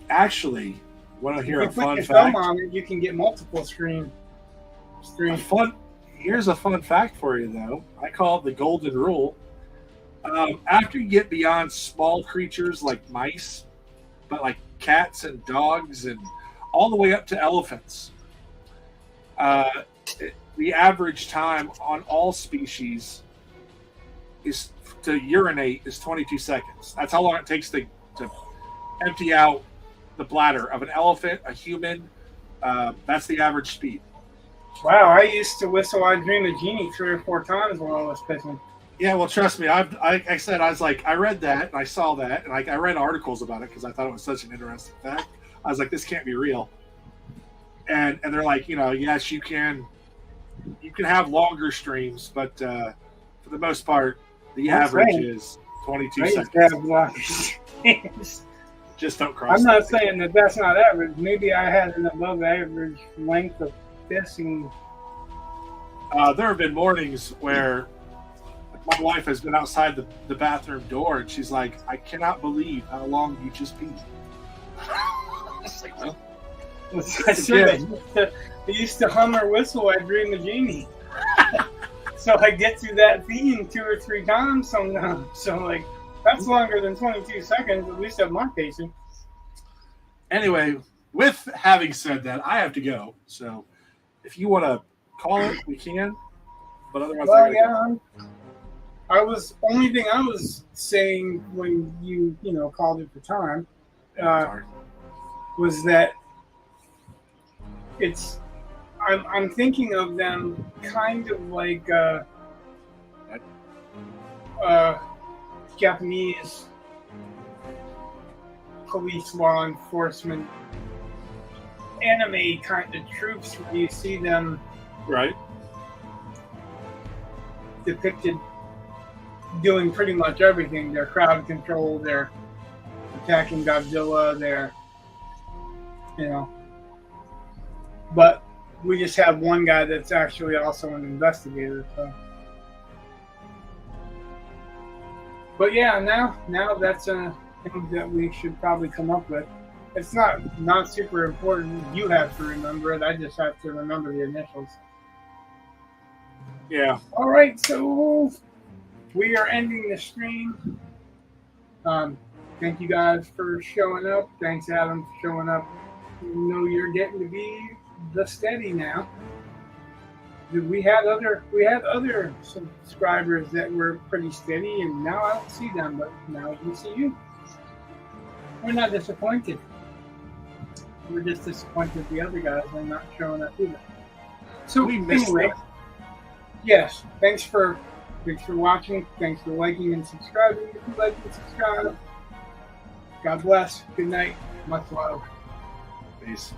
Actually, want to hear If a you put fun your thumb fact? on it, you can get multiple streams. Here's a fun fact for you, though. I call it the golden rule. After you get beyond small creatures like mice, but like cats and dogs, and all the way up to elephants, the average time on all species is to urinate is 22 seconds. That's how long it takes to empty out the bladder of an elephant, a human. That's the average speed. Wow, I used to whistle I Dream of Genie 3 or 4 times while I was pissing. Yeah, well, trust me. I said, I was like, I read that and I saw that and I read articles about it because I thought it was such an interesting fact. I was like, this can't be real. And they're like, yes, you can have longer streams, but for the most part, the average is 22 seconds. Just don't cross. I'm not saying that that's not average. Maybe I had an above average length of pissing. There have been mornings where my wife has been outside the bathroom door and she's like, I cannot believe how long you just peed. It's like, well, I said I used to hum or whistle I Dream of Genie. So I get through that theme 2 or 3 times sometimes. So like that's longer than 22 seconds, at least at my pacing. Anyway, with having said that, I have to go. So if you want to call it, we can. But otherwise, well, yeah. Only thing I was saying when you called it for time was that I'm thinking of them kind of like Japanese police law enforcement anime kind of troops where you see them right depicted doing pretty much everything. They're crowd control, they're attacking Godzilla, but we just have one guy that's actually also an investigator. So, but yeah, now that's a thing that we should probably come up with. It's not super important. You have to remember it. I just have to remember the initials. Yeah. All right, so we are ending the stream. Thank you guys for showing up. Thanks, Adam, for showing up. You know you're getting to be the steady now. We had other subscribers that were pretty steady, and now I don't see them, but now we see you. We're not disappointed. We're just disappointed the other guys are not showing up either. So we missed anyway, yes, thanks for watching. Thanks for liking and subscribing. If you like and subscribe, God bless. Good night. Much love. Peace.